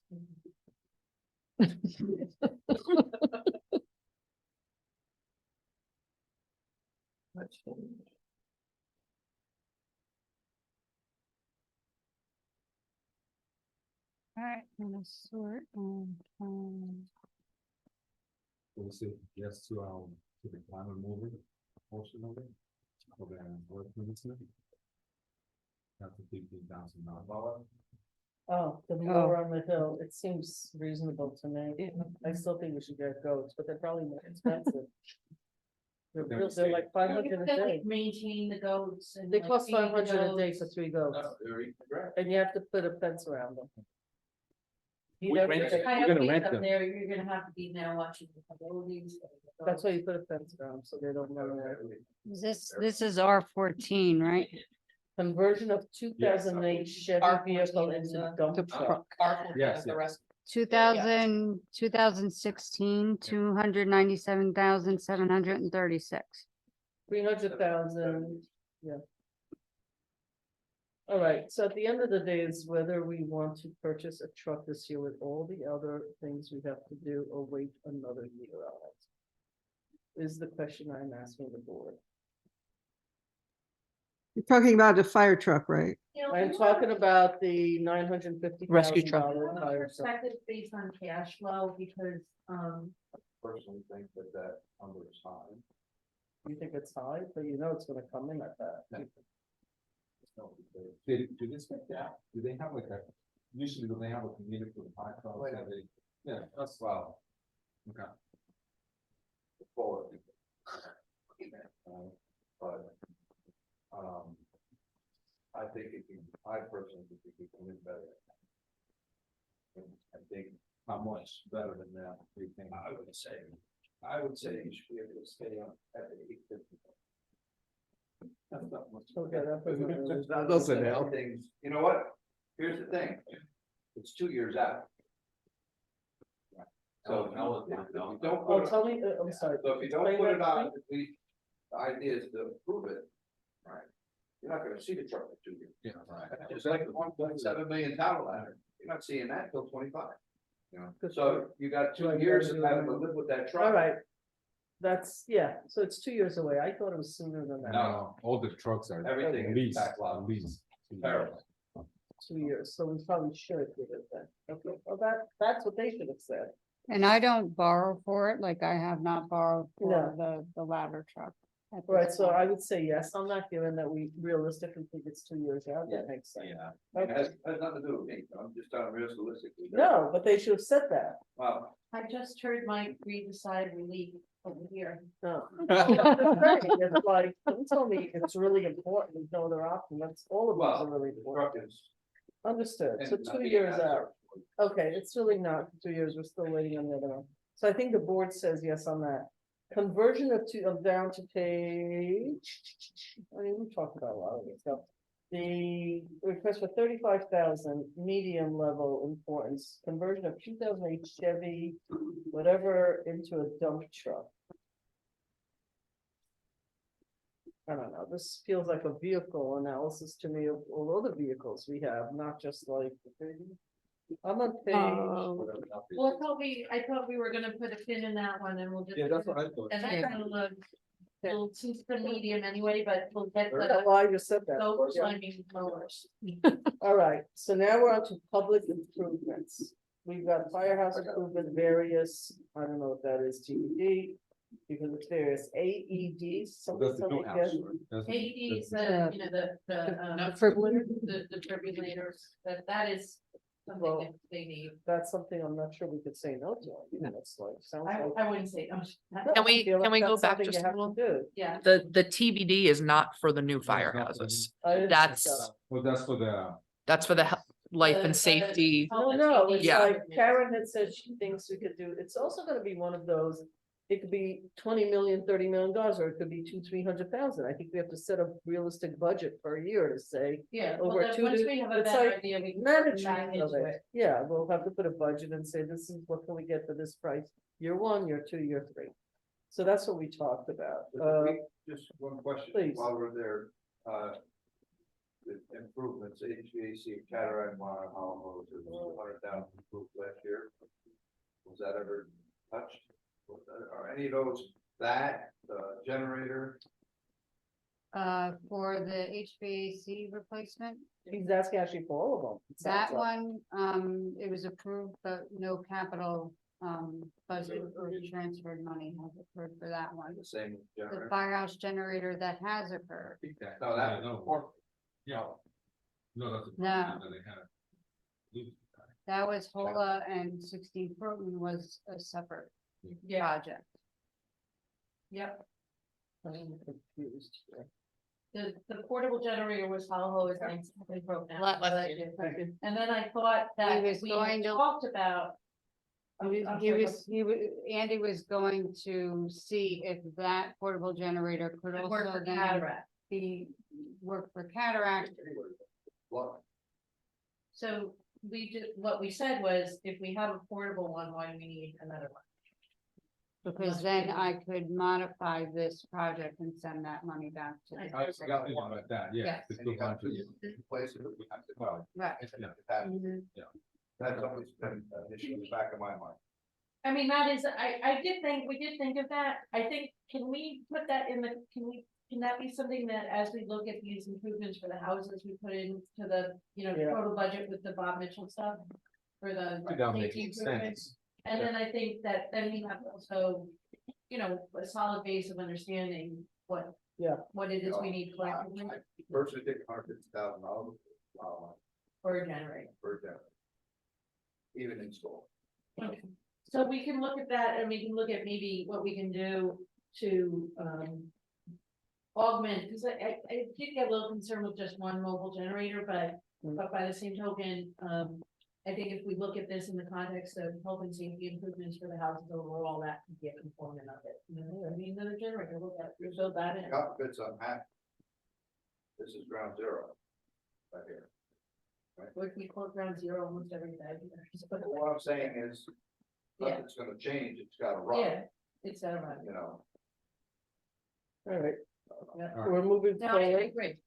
All right, I'm gonna sort. We'll say yes to the climate mover portion of it. For the work minister. That's $15,000. Oh, the mower on the hill, it seems reasonable to me. I still think we should get goats, but they're probably more expensive. They're like 500 a day. maintain the goats and. They like, cost feed the 500 a day goats. for 3 goats, Very correct. and you have to put a fence around them. You We don't rent take- it. We're gonna Coyotes rent up them. there, you're gonna have to be now watching the coyotes. That's why you put a fence around, so they don't run away. This is R14, right? Conversion of 2008 Chevy vehicle into dump truck. Yes, The yeah. rest. 2016, 297,736. 300,000, yeah. All right, so at the end of the day is whether we want to purchase a truck this year with all the other things we have to do or wait another year on it. Is the question I'm asking the board. You're talking about a fire truck, right? I'm talking about the $950,000 Rescue truck. fire truck. Perspective based on cash flow, because, Personally think that number is high. You think it's high, but you know it's gonna come in at that. Do they spec that? Do they have like a, usually do they have a community for the high clubs? Have they- Yeah, that's well. Okay. Forward. But, I think I personally think it can live better. And I think How much better than that? Do you think? I would say you should be able to stay on at the 850. That's not much. Okay, that doesn't really- That doesn't help. Things, you know what? Here's the thing. It's 2 years out. So no, if you don't Oh, put it, tell me, I'm sorry. so if you don't Explain put it that to on, the idea is to approve it, right? you're not gonna see the truck for 2 years. Yeah, right. It's like 1.7 million tower ladder, you're not seeing that till 25. You know, so you got 2 years of having to live with that truck. All right. That's, yeah, so it's 2 years away. I thought it was sooner than that. No, all the trucks are. Everything is leased, backlog. leased. Terrible. 2 years, so we probably should give it then. Okay, well, that's what they should have said. And I don't borrow for it, like I have not borrowed for No. the ladder truck. at this Right, so point. I would say yes on that, given that we realistically think it's 2 years out, that makes sense. Yeah. It Okay. has nothing to do with me, I'm just telling realistically. No, but they should have said that. Wow. I just heard Mike read the side relief over here. No. It's like, don't tell me it's really important, there's no other option, that's, all of us are really important. Truck is. Understood, so and not 2 being years out out. Okay, it's really not 2 years, we're still waiting on the other one. So I think the board says yes on that. Conversion of down to page. I mean, we talked about a lot of this stuff. The request for 35,000, medium level importance, conversion of 2008 Chevy, whatever, into a dump truck. I don't know, this feels like a vehicle analysis to me of all other vehicles we have, not just like. I'm on page. Well, I thought we were gonna put a pin in that one and we'll just. Yeah, that's what I thought. And that's gonna look, little super medium anyway, but we'll get Well, the. I just said that. Those Yeah. lining mowers. All right, so now we're on to public improvements. We've got firehouse improvement, various, I don't know what that is, TBD. Because it's various AEDs, something, That's the new something, house, yes. right? That's the- AEDs, Yeah. you know, the Defibrillator? the defibrillators, that is Well, something that they need. That's something I'm not sure we could say no to, you know, it's like, sounds like. I wouldn't say, no. No, Can I we, feel like can we go that's back something just you a have to little? do. Yeah. The TBD is not for the new it's not for the firehouses. I didn't think That's, that. Well, that's for the. that's for the life The- and the- safety. No, no, it's Yeah. like Karen had said she thinks we could do, it's also gonna be one of those. It could be 20 million, $30 million, or it could be 200,000-300,000. I think we have to set a realistic budget per year to say. Yeah, Over well, then, two once to- we have a it's better like idea, we can management back of into it. it. Yeah, we'll have to put a budget and say, this is what can we get for this price, year 1, year 2, year 3. So that's what we talked about. Just one question, please. while we're there, the improvements, HVAC, cataract, monitor, hollow, there was 100,000 improved last year. Was that ever touched? Are any of those, that, the generator? For the HVAC replacement, He's asking actually for all of them. it that sounds like. one, it was approved, but no capital, budget or transferred money has occurred for that one. The same The generator? firehouse generator that has occurred, No, that, No. Yeah. No, that's. the No. problem that they had. that was Hola and 16 Croton was a separate Yeah, project. yep. I'm confused. here. The portable generator was hollow, is like something broke down. Let- And then I thought that was we going had to- talked about. He was, Andy was going to see if that portable generator could It worked also for then cataract. be, work for cataract. What? So we just, what we said was, if we have a portable one, why do we need another one? Because then I could modify this project and send that money back to. the I forgot about that, yeah. Yes. it's And you still have to fine. replace it, we have to. Well, Right. That- That's always been an issue in the back of my mind. I mean, that is, we did think of that. I think, can we put that in the, can that be something that as we look at these improvements for the houses, we put into the, Yeah. total budget with the Bob Mitchell stuff? For the. I think that safety makes improvements? sense. And then I think that then we have also, a solid base of understanding what. Yeah. What it is we need collectively I personally think $150,000 for a generator. per generator. Even install. Okay. So we can look at that and we can look at maybe what we can do to, augment, because I did get a little concerned with just one mobile generator, but by the same token, I think if we look at this in the context of health and safety improvements for the houses overall, that could be a component of it. I mean, another generator, look at, build that in. Got bits on half. This is ground zero. Right here. We close ground zero almost every day. What I'm saying is, Yeah, nothing's gonna change, it's gotta run, yeah, it's that right. you know. All right, Yeah. we're moving No, I forward. agree.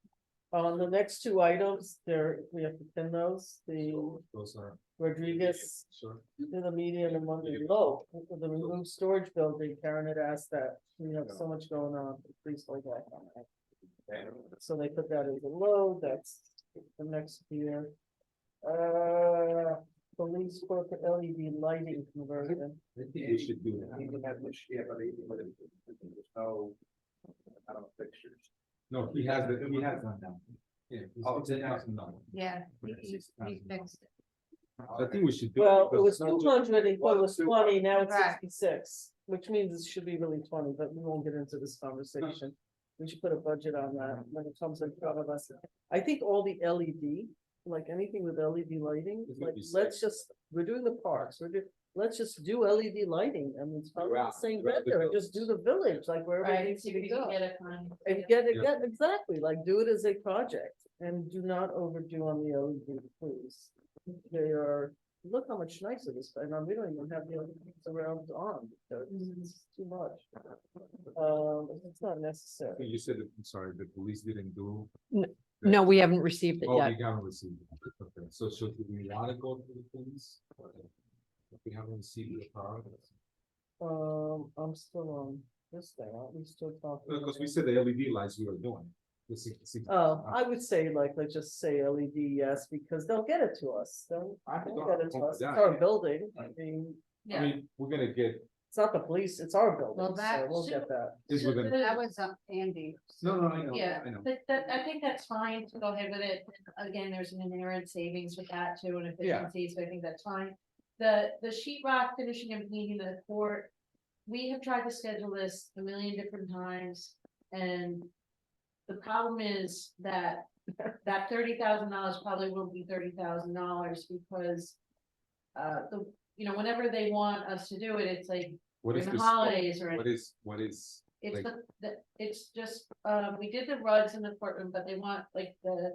On the next two items, there, we have to pin those, the Those are, Rodriguez sure. to the medium and one to the low. For the removed storage building, Karen had asked that, we have so much going on, please hold back on that. So they put that as a low, that's the next year. Police corporate LED lighting conversion. I think we should do that. Yeah, but there's no, I don't know, fixtures. No, he has one now. Yeah. Oh, it's in there. $6,000. Yeah, he fixed it. I think we should do. Well, it because was it's not just- 200, he thought it was 20, now it's Right. 66, which means it should be really 20, but we won't get into this conversation. We should put a budget on that when it comes in front of us. I think all the LED, like anything with LED lighting, It's gonna like, be let's just, we're doing the parks, let's just do LED lighting, I mean, it's probably the Throughout- same throughout the vendor, and just do the village, like wherever it Right, needs so to we be can done. get it on. And get it, exactly, like, do it as a project, and do not overdo on the LED, please. They are, look how much nicer this, and we don't even have the LEDs around on, so it's too much. It's not necessary. You said, I'm sorry, the police didn't do. No, we haven't received it Oh, yet. we haven't received it. Okay, so should we wanna go to the police? If we haven't received the car. I'm still on this thing, aren't we still talking? Because we said the LED lights we were doing. The six. Oh, I would say like, let's just say LED, yes, because they'll get it to us, they'll get it to us, it's our building, I mean, I mean, we're gonna get, it's not the police, it's our Well, building, so that we'll should- get that. is within, That was Andy. no, I know, Yeah, I know. but I think that's fine to go ahead with it. Again, there's an inherent savings with that too, and Yeah. efficiency, so I think that's fine. The sheet rock finishing and painting the court, we have tried to schedule this a million different times, and the problem is that that $30,000 probably won't be $30,000 because whenever they want us to do it, it's like What is in this? holidays or What is, it's like- it's just, we did the rugs in the courtroom, but they want like the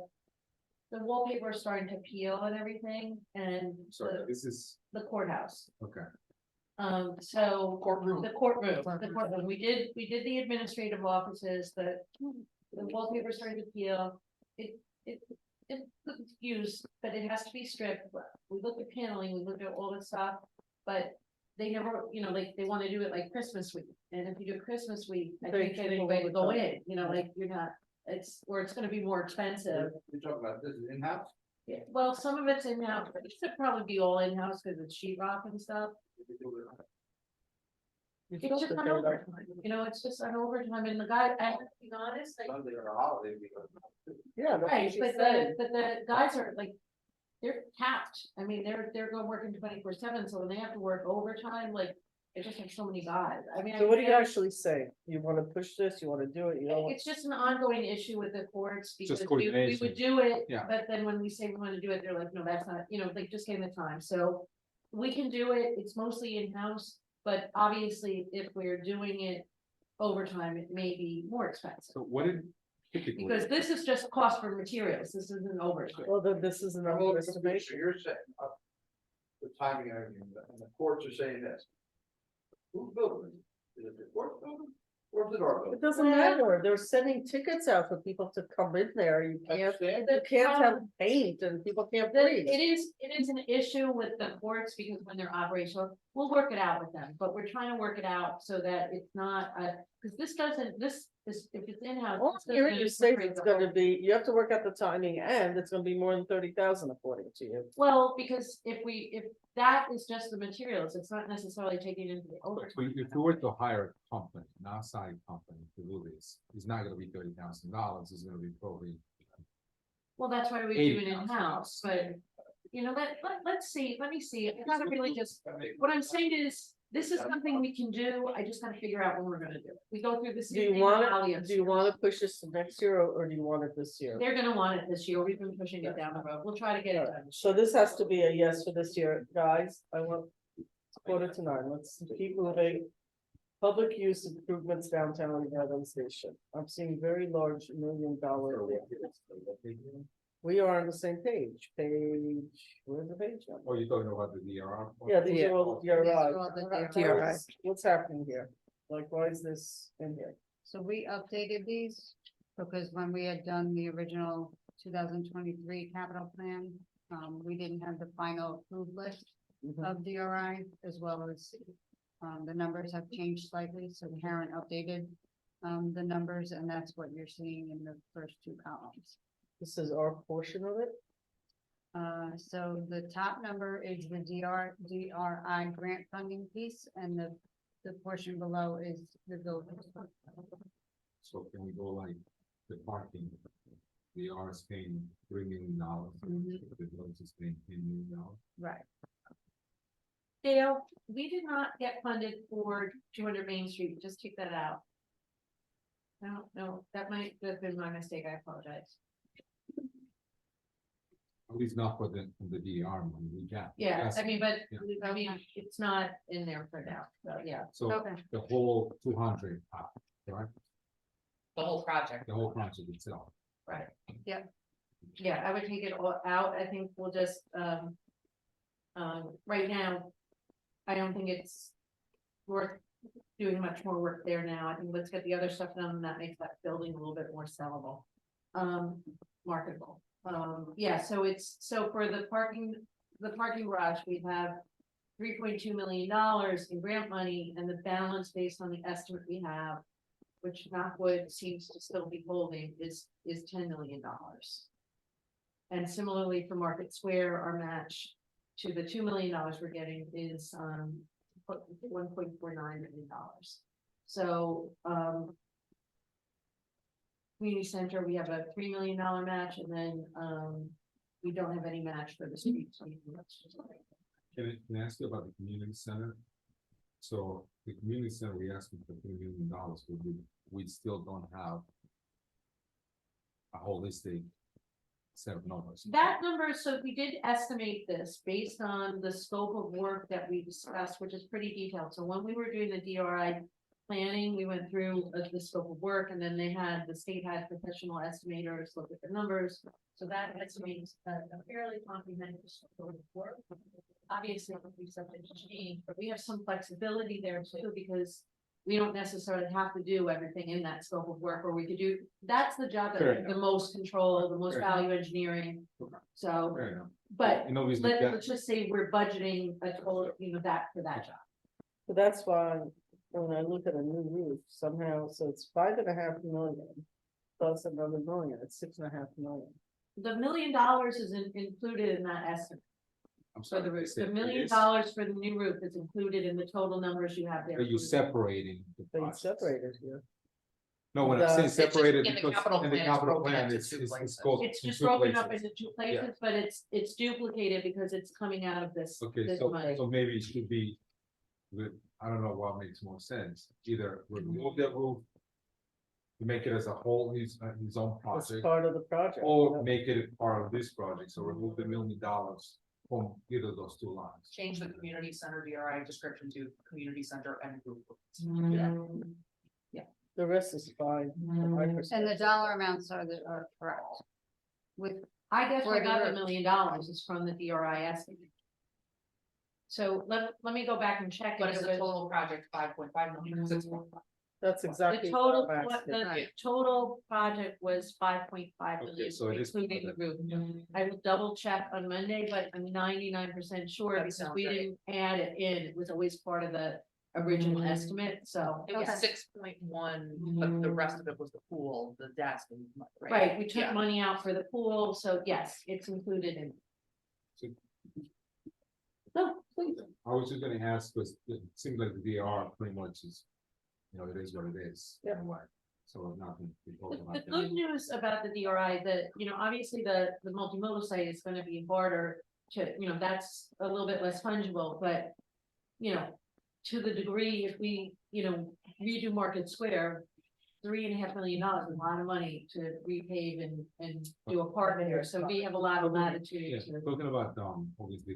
wallpaper is starting to peel and everything, and sorry, this is, the courthouse. okay. So the courtroom, we did the administrative offices, the wallpaper started to peel. It's used, but it has to be stripped. We looked at paneling, we looked at all this stuff, but they never, like, they wanna do it like Christmas week, and if you do Christmas week, I They think there's a change way all to the go time. in, like, you're not, it's gonna be more expensive. You're talking about this is in-house? Yeah, well, some of it's in-house, but it should probably be all in-house, cause it's sheet rock and stuff. You It's felt just that an they're overtime, it's just an overtime, and the guy, I have to be honest, like. Sunday or a holiday because. Yeah, that's what Right, she but said. the guys are like, they're capped, I mean, they're going working 24/7, so when they have to work overtime, like, they just have so many guys, I mean. So what do you I- actually say? You wanna push this, you wanna do it, you don't want? It's just an ongoing issue with the courts, because we coordination. would do it, Yeah. but then when we say we wanna do it, they're like, no, that's not, like, just give me the time, so. We can do it, it's mostly in-house, but obviously, if we're doing it overtime, it may be more expensive. So what did typically? Because this is just cost for materials, this isn't overtime. Well, then this is an Well, underestimation. you're saying, the timing and everything, and the courts are saying this. Who's building it? Is it the court building? Or is it our building? It doesn't matter, they're sending tickets out for people to come in there, you can't have paint and people can't breathe. It is an issue with the courts, because when they're operational, we'll work it out with them, but we're trying to work it out so that it's not, because if it's in-house. All this I'm hearing doesn't you say incorporate it's the whole- gonna be, you have to work out the timing and it's gonna be more than 30,000 according to you. Well, because if that is just the materials, it's not necessarily taking into the If overtime. we were to hire a company, an outside company to do this, it's not gonna be $30,000, it's gonna be probably. Well, that's why we do it in-house, but, let's see, let me see, I gotta really just, what I'm saying is, this is something we can do, I just gotta figure out when we're gonna do it. We go through this. Do you want it, do you wanna push this to next year or do you want it this year? They're gonna want it this year, we've been pushing it down the road, we'll try to get it done. So this has to be a yes for this year, guys, I want 8:45, let's keep moving. Public use improvements downtown Redland Station, I'm seeing very large $1 million. We are on the same page, where's the page? number? Oh, you're talking about the DRR? Yeah, these are all the These are all the DRIs. What's happening here? Like, why is this in here? So we updated these. Because when we had done the original 2023 capital plan, we didn't have the final approved list of DRI as well as the numbers have changed slightly, so Karen updated the numbers, and that's what you're seeing in the first two columns. This is our portion of it. So the top number is the DRI grant funding piece, and the portion below is the village. So can we go like the parking? The R is paying $3 million. The village is paying $10 million. Right. Dale, we did not get funded for 200 Main Street, just keep that out. No, that might have been my mistake, I apologize. At least not for the DER money we got. Yeah, Yes. I mean, but, Yeah. I mean, it's not in there for now, so, yeah. So Okay. the whole 200, right? The whole project. The whole project itself. Right, yeah. Yeah, I would take it all out, I think we'll just, right now, I don't think it's worth doing much more work there now, I think let's get the other stuff done, and that makes that building a little bit more sellable. Marketable, yeah, so so for the parking garage, we have $3.2 million in grant money, and the balance based on the estimate we have, which Knockwood seems to still be holding, is $10 million. And similarly for Market Square, our match to the $2 million we're getting is $1.49 million. So community center, we have a $3 million match, and then we don't have any match for the streets. Can I ask you about the community center? So the community center, we asked for $3 million, but we still don't have a holistic set of numbers. That number, so we did estimate this based on the scope of work that we discussed, which is pretty detailed. So when we were doing the DRI planning, we went through the scope of work, and then the state had professional estimators look at the numbers. So that estimates a fairly comprehensive scope of work. Obviously, it would be subject to change, but we have some flexibility there too, because we don't necessarily have to do everything in that scope of work, or we could do, that's the job that Fair has the enough. most control, the most Fair value engineering. So, Fair enough. but And obviously let's just say we're budgeting a total, that for that job. So that's why when I look at a new roof, somehow, so it's 5.5 million. Plus another million, it's 6.5 million. The $1 million is included in that estimate. I'm For sorry. the roof, say the $1 it million is, for the new roof is included in the total numbers you have there. But you separating the They projects. separated here. No, when I'm saying It's just separated, in the because capital in the plan, it's capital broken plan, into it's two places. called. It's in just two broken up places. into two places, but it's duplicated because it's coming out of this Okay, so, money. so maybe it should be, I don't know what makes more sense, either remove that roof. To make it as a whole, his own It's project, part of the project. or yeah. make it part of this project, so remove the $1 million from either of those two lines. Change the community center DRI description to community center and group. The rest is fine. from my And the perspective. dollar amounts are correct. With, I guess For I the got the $1 roof. million is from the DRI estimate. So let me go back and check. What it is the because total project? 5.5 million, 6.5. That's The exactly. total, what I'm what asking. the total project was 5.5 million, so it is including the roof. I will double check on Monday, but I'm 99% sure That because sounds we right. didn't add it in. It was always part of the original estimate, so. It was Okay. 6.1, but the rest of it was the pool, the desk, and Right, we took Yeah. money out for the pool, so yes, it's included in. No, please. I was just gonna ask, because it seems like the DR pretty much is, it is what it is. Yeah. Anyway, so nothing. to talk The about good that. news about the DRI, obviously the multimodal site is gonna be harder to, that's a little bit less fungible, but. To the degree if we, redo Market Square, $3.5 million is a lot of money to repave and do a park there, so we have a lot of Yeah, latitude to. talking about, obviously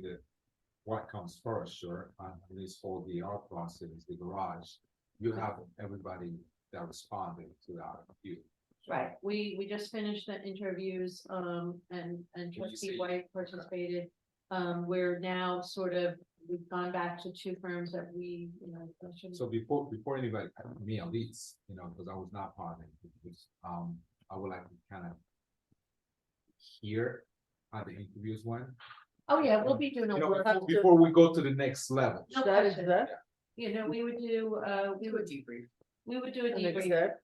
what comes first, sure, on this whole DR process, the garage, you have everybody that responded to that review. Right, we just finished the interviews, and trustee see- White participated. We're now we've gone back to two firms that we, So before anybody, me at least, because I was not part of it, because, I would like to kind of hear how the interviews went. Oh, yeah, we'll be doing a You know, work. before we go to the next level. No That is question. that. You know, we would do, we would debrief. We would do a An debrief. exec.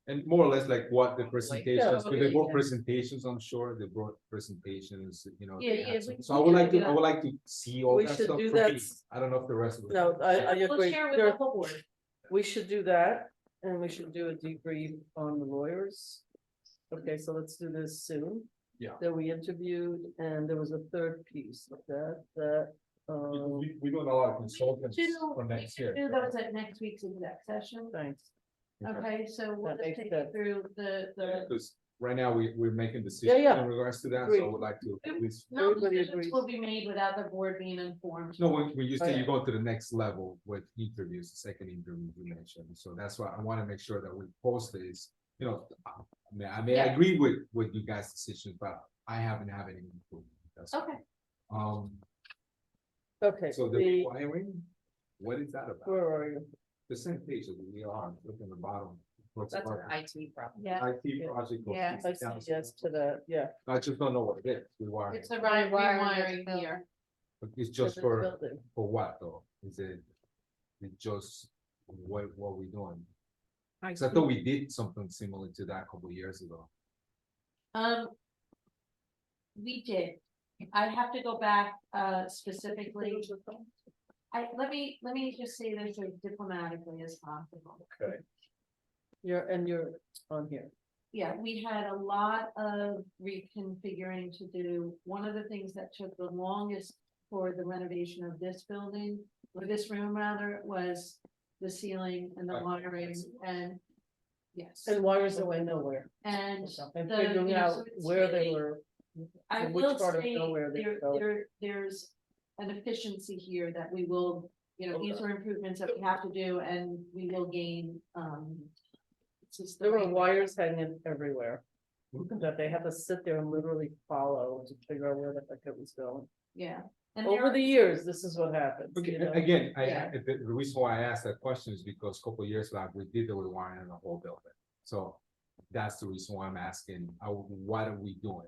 And more or less like what the presentations, Yeah, because they brought yeah. presentations, I'm sure, they brought presentations, you know. Yeah, they had yeah, some- we- So I we would can like do to, I that. would like to see all We that should stuff do for that me. s- I don't know if the rest of it. No, I We'll agree. share with There- the whole board. We should do that, and we should do a debrief on the lawyers. Okay, so let's do this soon. Yeah. That we interviewed, and there was a third piece of that, We're doing a lot of consultants for We next should year. do those at next week's exec session. thanks. Okay, so we'll That just makes take you sense. through the. Because right now, we're making decisions yeah. in regards to that, so I Agreed. would like to at least. No Everybody decisions agrees. will be made without the board being informed. No, when you say Okay. you go to the next level with interviews, the second interview you mentioned, so that's why I wanna make sure that we post this. You know, I may Yeah. agree with you guys' decisions, but I haven't had any input. That's all. Okay, Okay, So the the, wiring, what is that about? where are you? The same page that we are, look in the bottom. What's That's an about IT problem. yeah, IT project. goes Yeah. I see down. yes to that, yeah. I just don't know what it is, we wiring, it's a right Rewiring rewiring here. but it's This just is for, building. for what though? Is it? It just, what we doing? Cause I thought we did something similar to that a couple years ago. We did. I have to go back, specifically. Let me just say this as diplomatically as possible. Okay. You're on here. Yeah, we had a lot of reconfiguring to do. One of the things that took the longest for the renovation of this building, or this room rather, was the ceiling and the Right. wiring and. Yes. And wires that went nowhere. And. And the- figuring you know, out so it's where they really- were. I in which will part of say, nowhere they go. there's an efficiency here that we will, you know, these Okay. are improvements that we have to do and we will gain, it's just the There were right- wires hanging everywhere. That they had to sit there and literally follow to figure out where the heck it was going. Yeah. And Over there- the years, this is what happens. Okay, you know? again, Yeah. the reason why I asked that question is because a couple of years back, we did the rewiring in the whole building. So that's the reason why I'm asking, what are we doing?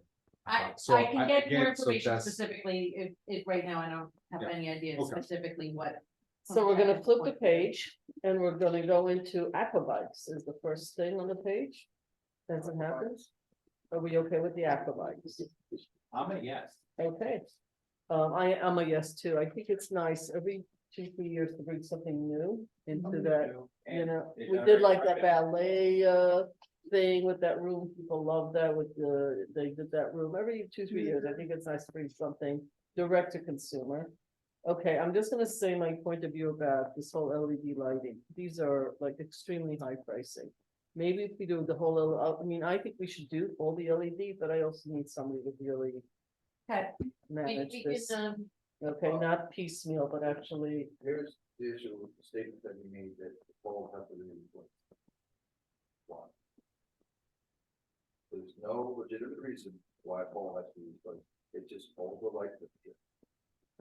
So I can get more again, so information that's- specifically, if right now I don't have Yeah. any idea Okay. specifically what. So we're gonna flip the page and we're gonna go into aquabikes is the first thing on the page. As it happens. Are we okay with the aquabikes? I'm a yes. Okay. I'm a yes too. I think it's nice every 2-3 years to bring something new into that, you know, we did like that ballet, thing with that room. People love that with they did that room every 2-3 years. I think it's nice to bring something direct to consumer. Okay, I'm just gonna say my point of view about this whole LED lighting. These are like extremely high pricing. Maybe if we do the whole, I mean, I think we should do all the LED, but I also need somebody to really Okay. manage We this. can, Okay, not piecemeal, but actually, Here's the issue with the statement that you made that the poll has to be replaced. Why? There's no legitimate reason why a pole has to be replaced. It just poles the light.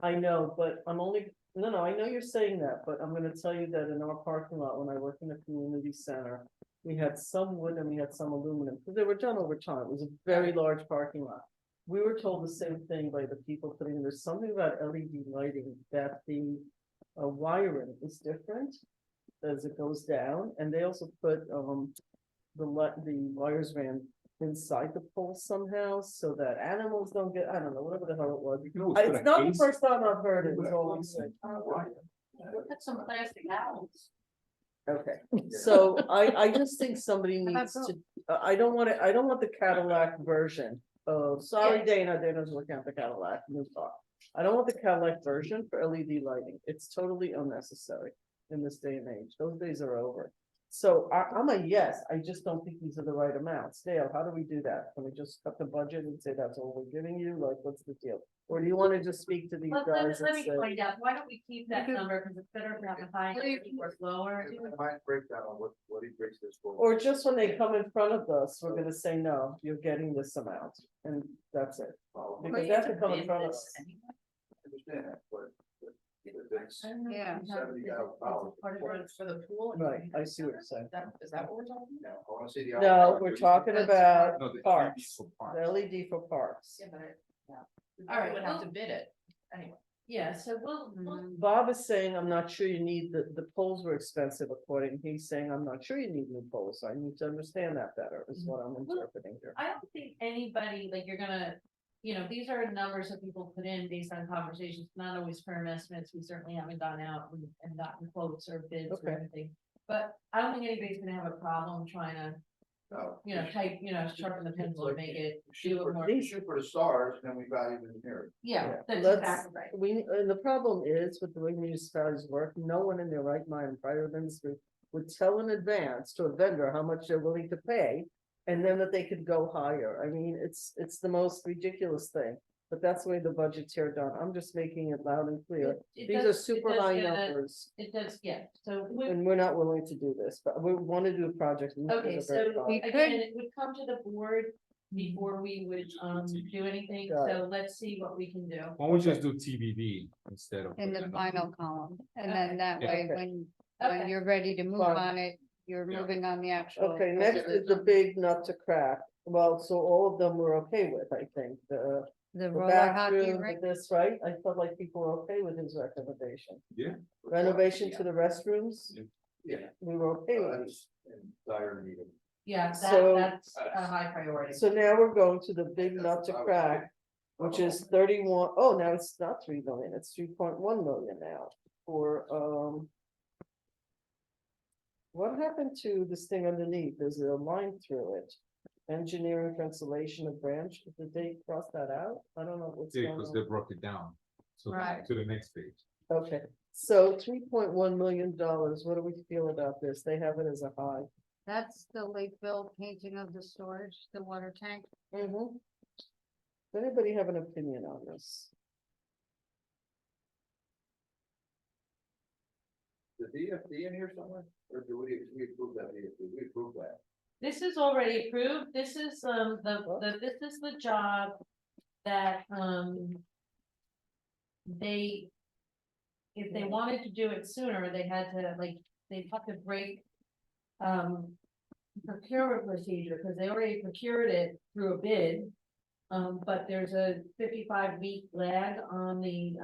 I know, but I'm only, no, I know you're saying that, but I'm gonna tell you that in our parking lot, when I worked in the community center. We had some wood and we had some aluminum, because they were done over time. It was a very large parking lot. We were told the same thing by the people putting, there's something about LED lighting that the wiring is different. As it goes down, and they also put the wires ran inside the pole somehow, so that animals don't get, I don't know, whatever the hell it was. It's not the first time I've heard it, it's all I'm saying. put some plastic owls. Okay, so I just think somebody needs to, I don't want the Cadillac version of, sorry, Dana's looking at the Cadillac new car. I don't want the Cadillac version for LED lighting. It's totally unnecessary in this day and age. Those days are over. So I'm a yes, I just don't think these are the right amounts. Dale, how do we do that? Can we just cut the budget and say that's all we're giving you? Like, what's the deal? Or do you want to just speak to these guys Let and me say? find out, why don't we keep that number, because it's better to have a high or lower. Might break down on what he breaks this for. Or just when they come in front of us, we're gonna say, no, you're getting this amount, and that's it. Because they have to come in front of us. I understand that, but grants. Yeah. $70,000. For the pool. Right, I see what you're saying. Is that what we're talking about? I wanna see the. No, outside. we're talking about No, the LED parks, for parks. the LED for parks. Yeah, but All right, would have well- to bid it anyway. Yeah, so we'll Bob is saying, I'm not sure you need, the poles were expensive according, he's saying, I'm not sure you need new poles, I need to understand that better, is what I'm interpreting here. I don't think anybody, like, you're gonna, you know, these are numbers that people put in based on conversations, not always firm estimates. We certainly haven't gone out and gotten quotes or bids Okay. or anything. But I don't think anybody's gonna have a problem trying to, No. you know, type, you know, sharpen the pencil and make it, Shoot do it more. for the stars, and then we value the mirror. Yeah, that's Let's- exactly right. We, and the problem is with the way municipalities work, no one in their right mind, prior to this group, would tell in advance to a vendor how much they're willing to pay. And then that they could go higher. I mean, it's the most ridiculous thing, but that's the way the budgets here done. I'm just making it loud and clear. It These are does- it super does high get a- numbers, It does, yeah, so. we- and we're not willing to do this, but we want to do a project. and numbers Okay, are so very high. again, it would come to the board before we would do anything, Got it. so let's see what we can do. Why don't we just do TBD instead of? In the final column, and then that Yeah. way, Okay. when Okay. you're ready to move Fine. on it, you're Yeah. moving on the actual. Okay, next is the big nut to crack. Well, so all of them we're okay with, I think. The The roller hockey bathroom, rink. this, right? I felt like people were okay with his recommendation. Yeah. Renovation to the restrooms, Yeah. we were okay with these. That's in dire need of. Yeah, So- that's a high priority. So now we're going to the big nut to crack, which is 31. Oh, now it's not 3 million, it's 3.1 million now for. What happened to this thing underneath? There's a line through it. Engineering cancellation of branch, did they cross that out? I don't know what's Yeah, going because they on. broke it down. So Right. to the next page. Okay, so $3.1 million, what do we feel about this? They have it as a high. That's the Lakeville painting of the storage, the water tank. Mm-hmm. Does anybody have an opinion on this? The DFD in here somewhere, or do we approve that DFD? We approve that. This is already approved. This is, this is the job that, they, if they wanted to do it sooner, they had to, like, they'd have to break, procurement procedure, because they already procured it through a bid. But there's a 55-week lag on the,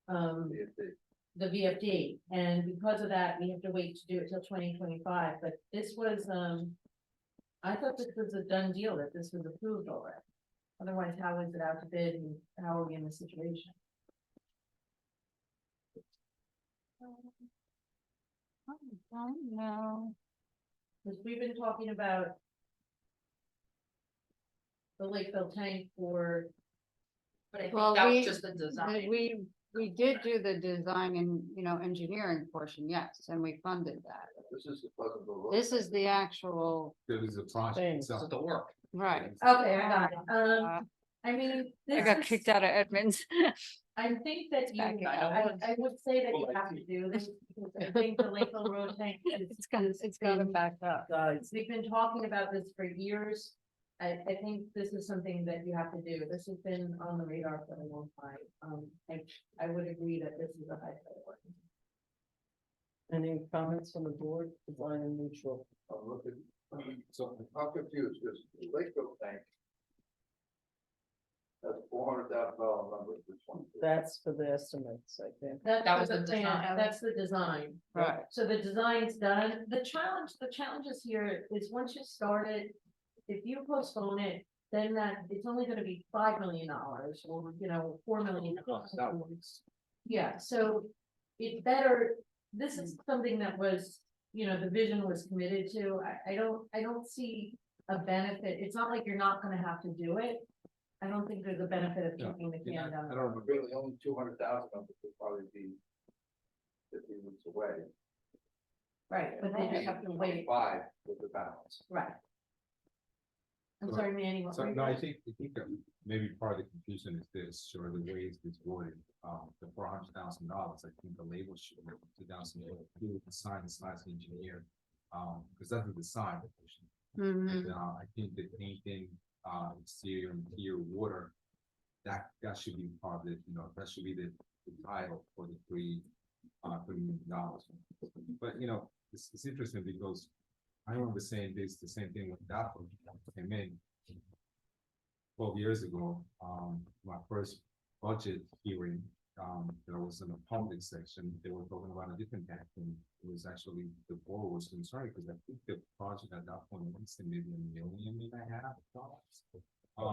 DFD. the VFD, and because of that, we have to wait to do it till 2025, but this was, I thought this was a done deal, that this was approved already. Otherwise, how is it out to bid and how are we in this situation? No. Because we've been talking about the Lakeville tank for, But I think Well, that was we- just the design. We did do the design and, engineering portion, yes, and we funded that. This is the Pleasantville Road. This is the actual, There is a project Thanks. This itself. is the work. right. okay, I got it, I mean. I this got is- kicked out of Edmonds. I think that you, backing I would say that you have to do this, because I think the Lakeville Road tank is. It's got it backed up. Guys, We've been talking about this for years. I think this is something that you have to do. This has been on the radar for a long time. I would agree that this is a high priority. any comments from the board, design and neutral? I'm looking, so I'm confused, because the Lakeville tank. That's $400,000 number for 20. That's for the estimates, I think. That's That for was the the plan, design. that's the design. Right. So the design's done. The challenges here is once you start it, if you postpone it, then it's only gonna be $5 million or, $4 million. Yeah, so it's better, this is something that was, the vision was committed to. I don't see a benefit. It's not like you're not gonna have to do it. I don't think there's a benefit of Yeah, kicking the yeah, can down. I the don't road. Really, only 200,000 of it would probably be 15 weeks away. Right, but they just have to wait. 5 with the balance. Right. I'm So- sorry, Manny, what So, were you no, I saying? think maybe part of the confusion is this, or the way it's worded, the $400,000, I think the label should be 2000, do the sign, the slash engineer. Because that's the design. Mhm. And, I think the painting, exterior and interior water, that should be part of it, you know, that should be the title for the $3 million. But, you know, it's interesting because I remember saying this, the same thing with that one came in 12 years ago, my first budget hearing, there was in the public section, they were talking about a different tax, and it was actually, the board was concerned, because I think the project at that point was maybe $1.5 million.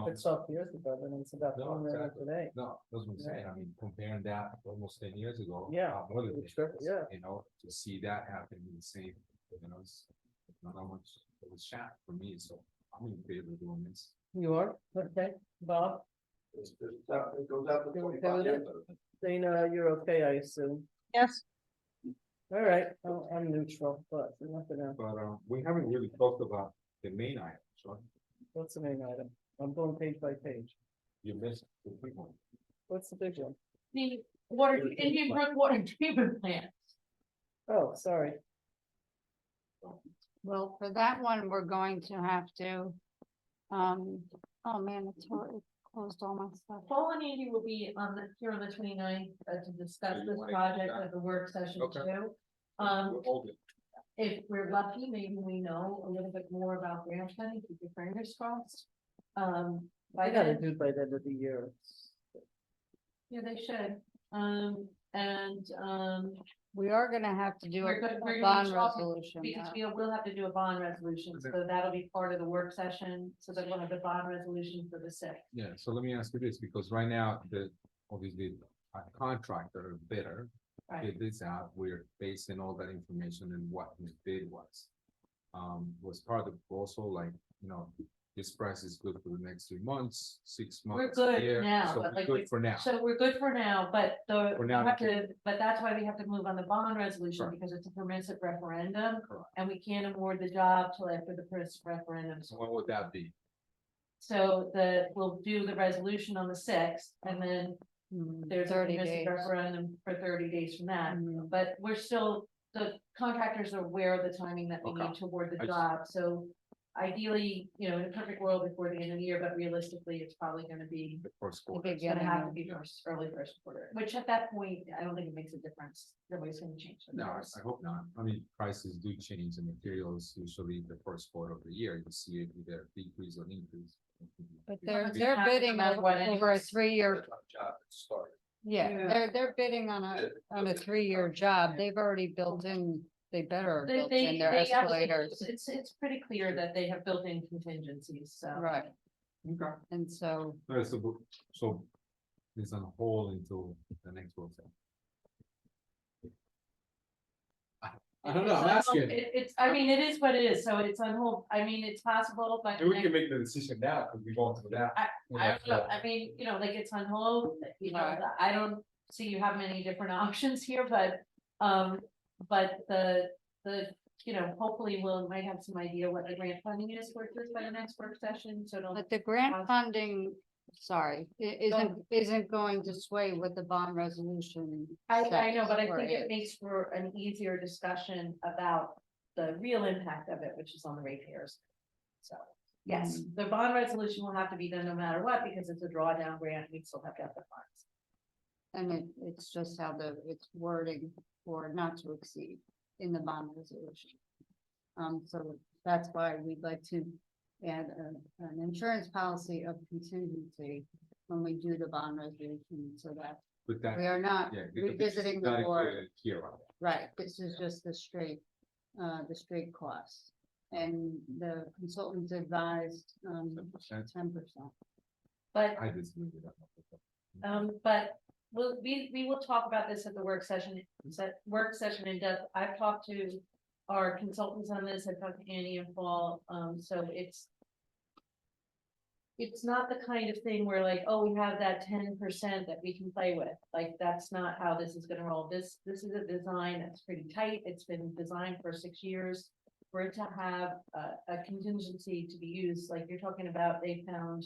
It's 12 years ago, then it's about No, 1 million exactly. today. No, that's what I'm saying, I mean, comparing that to almost 10 years ago. Yeah, More than it's 10 triple, years, yeah. You know, to see that happen in the same, you know, it's not how much, it was shock for me, so I'm in favor of doing this. You are, okay, Bob? It goes out to You're okay 25 with years. it? Dana, you're okay, I assume. Yes. All right, I'm neutral, but nothing else. But, we haven't really talked about the main item, so What's the main item? I'm going page by page. you missed the big one. What's the big one? The water, Indian Brook water treatment plant. Oh, sorry. Well, for that one, we're going to have to, oh man, it's already closed all my stuff. Paul and Andy will be on here on the 29th to discuss So you this wanna project do that? at the work session Okay. too. We'll hold it. If we're lucky, maybe we know a little bit more about grant funding, keep your fingers crossed. I By gotta then, do it by the end of the year. yeah, they should, We are gonna have to do We're good- a we're gonna bond be talking- resolution. because though. we'll have to do a bond resolution, so that'll be part of the work session, so that we'll have the bond resolution for the sixth. Yeah, so let me ask you this, because right now, obviously, a contractor bidder Right, bid this out, we're basing all that information in what his bid was. Was part of the proposal, like, you know, this price is good for the next 3 months, 6 months. we're good year, now, so but we're like, good for now. so we're good for now, but For now, we have to, but that's why we have to move on the bond resolution, Correct. because it's a permissive referendum. Correct. And we can't award the job till after the permissive referendum. So when would that be? So we'll do the resolution on the sixth, and then there's a 30 permissive days. referendum for 30 days from that. Mm. But we're still, the contractors are aware of the timing that we Okay. need to award the I just- job, so ideally, you know, in a perfect world before the end of the year, but realistically, it's probably gonna be, The first The quarter. it's gonna have to beginning. be early first quarter, which at that point, I don't think it makes a difference, nobody's gonna change. the No, numbers. I hope not. I mean, prices do change and materials usually the first quarter of the year, you see it either decrease or increase. But Yeah, they're, but they're it's not bidding no matter what over a anyways. 3-year, Job started. yeah, Yeah. they're bidding on a 3-year job. They've already built in, they better have They, built they, in their they absolutely- escalators. it's pretty clear that they have built-in contingencies, so. Right, Okay. and so, All right, so it's on hold until the next work session. I don't know, I'm asking. It's, I mean, it is what it is, so it's on hold, I mean, it's possible, but. Maybe we can make the decision now, because we won't do that. I don't know, I mean, you know, like it's on hold, you know, Right. I don't see you have many different options here, but the, you know, hopefully might have some idea what the grant funding is for this by the next work session, so don't. but the grant Pause. funding, sorry, isn't going to sway with the bond resolution. I know, says but I or think it is. makes for an easier discussion about the real impact of it, which is on the ratepayers. So, yes, the bond resolution will have to be done no matter what, because it's a drawdown grant, we still have to have the funds. And it's just how it's wording for not to exceed in the bond resolution. So that's why we'd like to add an insurance policy of contingency when we do the bond resolution, so that With that. we are not Yeah, because revisiting it's the not board. included Here, right? Right, this is just the straight cost. And the consultants advised, 10%. 10%. But I disagree with that. But we will talk about this at the work session, in depth. I've talked to our consultants on this, I've talked to Annie and Paul, so it's not the kind of thing where like, oh, we have that 10% that we can play with, like, that's not how this is gonna roll. This is a design that's pretty tight, it's been designed for 6 years. For it to have a contingency to be used, like you're talking about, they found.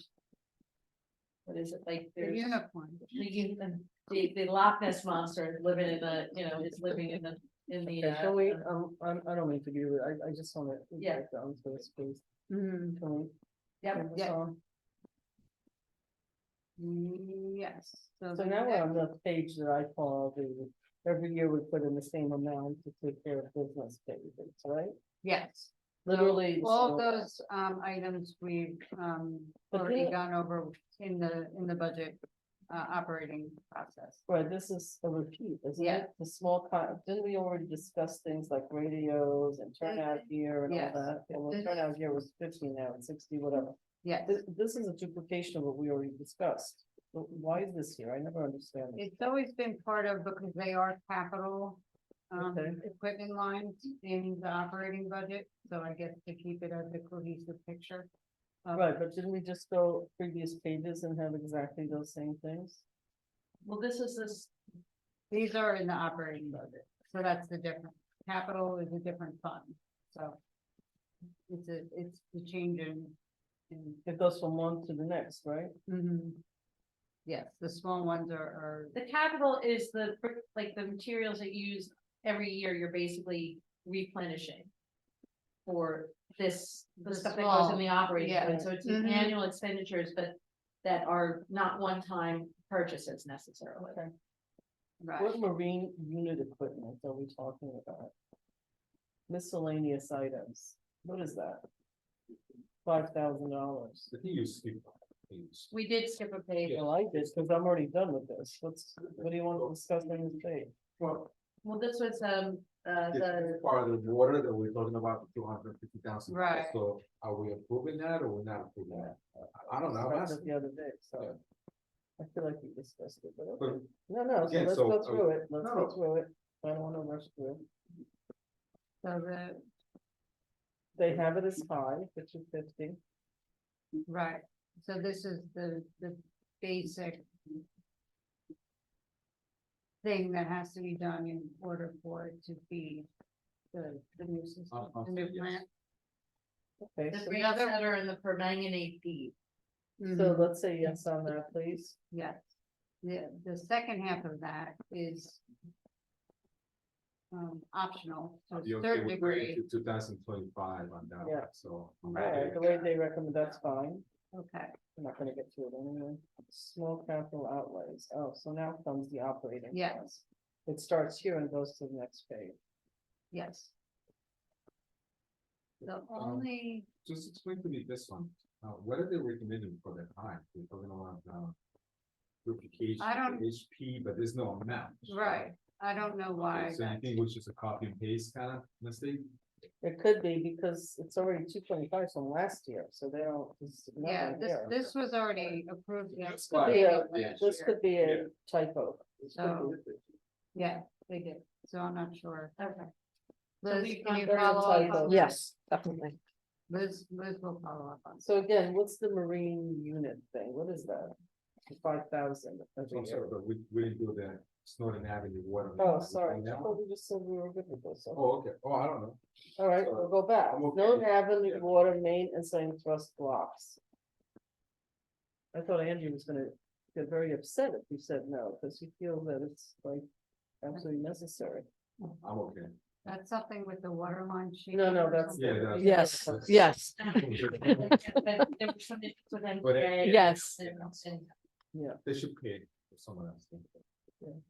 What is it, like, The there's. unicorn. The Loch Ness monster living in the, you know, is living in the. Okay, shall we, I don't mean to be rude, I just wanna. Yeah. get down to this, please. Mhm. Can we? Yep. move this Yeah. on? Yes. So the now we're next- on the page that I call every year we put in the same amount to take care of business payments, right? Yes. So Literally. All so- those items we've But already then- gone over in the budget operating process. Right, this is a repeat, isn't Yeah. it? The small didn't we already discuss things like radios and turnout gear and all Yes. that? Well, the This- turnout gear was 50 now, it's 60, whatever. Yes, This is a duplication of what we already discussed. But why is this here? I never understand it. it's always been part of, because they are capital Okay. equipment lines in the operating budget, so I guess to keep it as a cohesive picture. Right, but didn't we just go previous pages and have exactly those same things? Well, these are in the operating budget, so that's the difference. Capital is a different fund, so. It's the change in. It goes from one to the next, right? Yes, the small ones are, The capital is like the materials that you use every year, you're basically replenishing. For the stuff that goes in the operating, yeah. fund. So it's the Mhm. annual expenditures, but that are not one-time purchases necessarily. right, What marine unit equipment are we talking about? Miscellaneous items, what is that? $5,000. I think you skip. things. We did skip a page. Well, I did, because I'm already done with this. What do you want to discuss on this page? Well, Well, this was, It's part of the water that we're talking about, 250,000. Right. So are we approving that or we're not approving that? I don't know. I'm Discussed asking. it the other day, so. I feel like we discussed it, but But- okay. No, so Again, let's so, go through it, let's no, go no. through it. I don't wanna rush through. so They have it as high for 250. right, so this is the basic. Thing that has to be done in order for it to be the new system, the new yes. plant. Okay, the so, grant center and the permanganate feed. so let's say yes on that, please. Yes, the second half of that is. Optional to I'll be a okay certain with degree, 2025 on that, Yeah. one, so. I'm All right, ready. the way they recommend, that's fine. okay, I'm not gonna get to it anyway. Small capital outlays. Oh, so now comes the operating. Yes. costs. It starts here and goes to the next page. yes. The only, Just explain to me this one, what are they recommending for the time? We're talking about, purification, I don't- HP, but there's no amount. right, I don't know why. So you that- think it was just a copy and paste kind of mistake? It could be because it's already 225 from last year, so they don't. there's Yeah, nothing this, here. this was already approved. That's Could fine. be a- Yeah. This could be a typo. So, yeah, they did, so I'm not sure. Okay. Liz, we've can you got follow the up? typo. on that? Yes, definitely. Liz will follow up on. So again, what's the marine unit thing? What is that? 5,000 So every I'm sorry, year. but we didn't do the Snowden Avenue water. Oh, sorry. That I one? thought we just said we were good with this. Okay. Oh, okay. Oh, I don't know. All right, we'll go back. I'm okay. North Avenue, Yeah. water main and saying thrust blocks. I thought Angie was gonna get very upset if you said no, because he feels that it's like absolutely necessary. I'm okay. That's something with the water line sheet. No, or that's. something? Yeah, that's- Yes, that's- yes, But there was some issues with MJ. Yes. And They should pay for some of that stuff.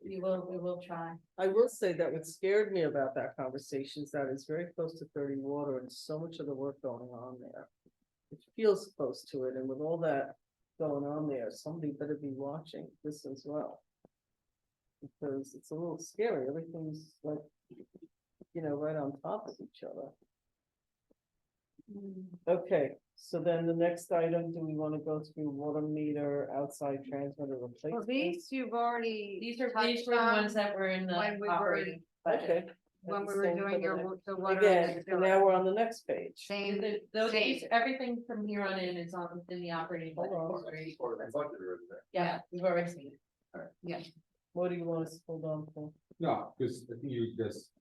we will try. I will say that what scared me about that conversation is that it's very close to 30 water and so much of the work going on there. It feels close to it, and with all that going on there, somebody better be watching this as well. Because it's a little scary, everything's like, right on top of each other. Okay, so then the next item, do we wanna go through water meter, outside transmitter Well, replacement? these you've already. These were touched the on ones that were in the when we were- operating budget. Okay. When we That's were the same doing for your, the- the water. Again, and and sewer. now we're on the next page. Same, Those, same. everything from here on in is in the operating budget. Hold on. Or the budget or the- Yeah, we've already seen it. Yeah, What do you want us to hold on for? No, because I think you just.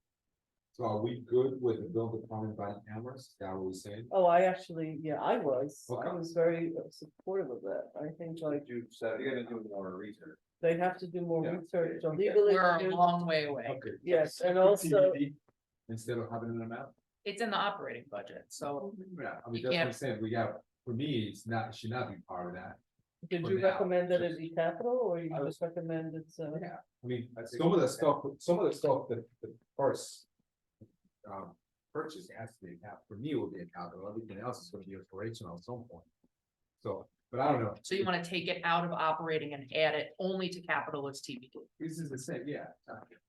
So are we good with the building department buying cameras? Is that what we're saying? Oh, I was, I Okay. was very supportive of that. I think like You said you're gonna do more research. they have to do more Yeah. research on Okay. legal We're a issues. long way away. Okay. Yes, and also, Instead of having an amount? It's in the operating budget, so Yeah, I You mean, that's what I'm can't- saying, for me, it's not, it should not be part of that. Did for you now, recommend that it just- be capital or you I just recommend it's, Yeah, I mean, some of the stuff that the first. Purchase has to be account, for me, it will be accountable, everything else is gonna be operational at some point. So, but I don't know. So you want to take it out of operating and add it only to capital as TBD? This is the same, yeah,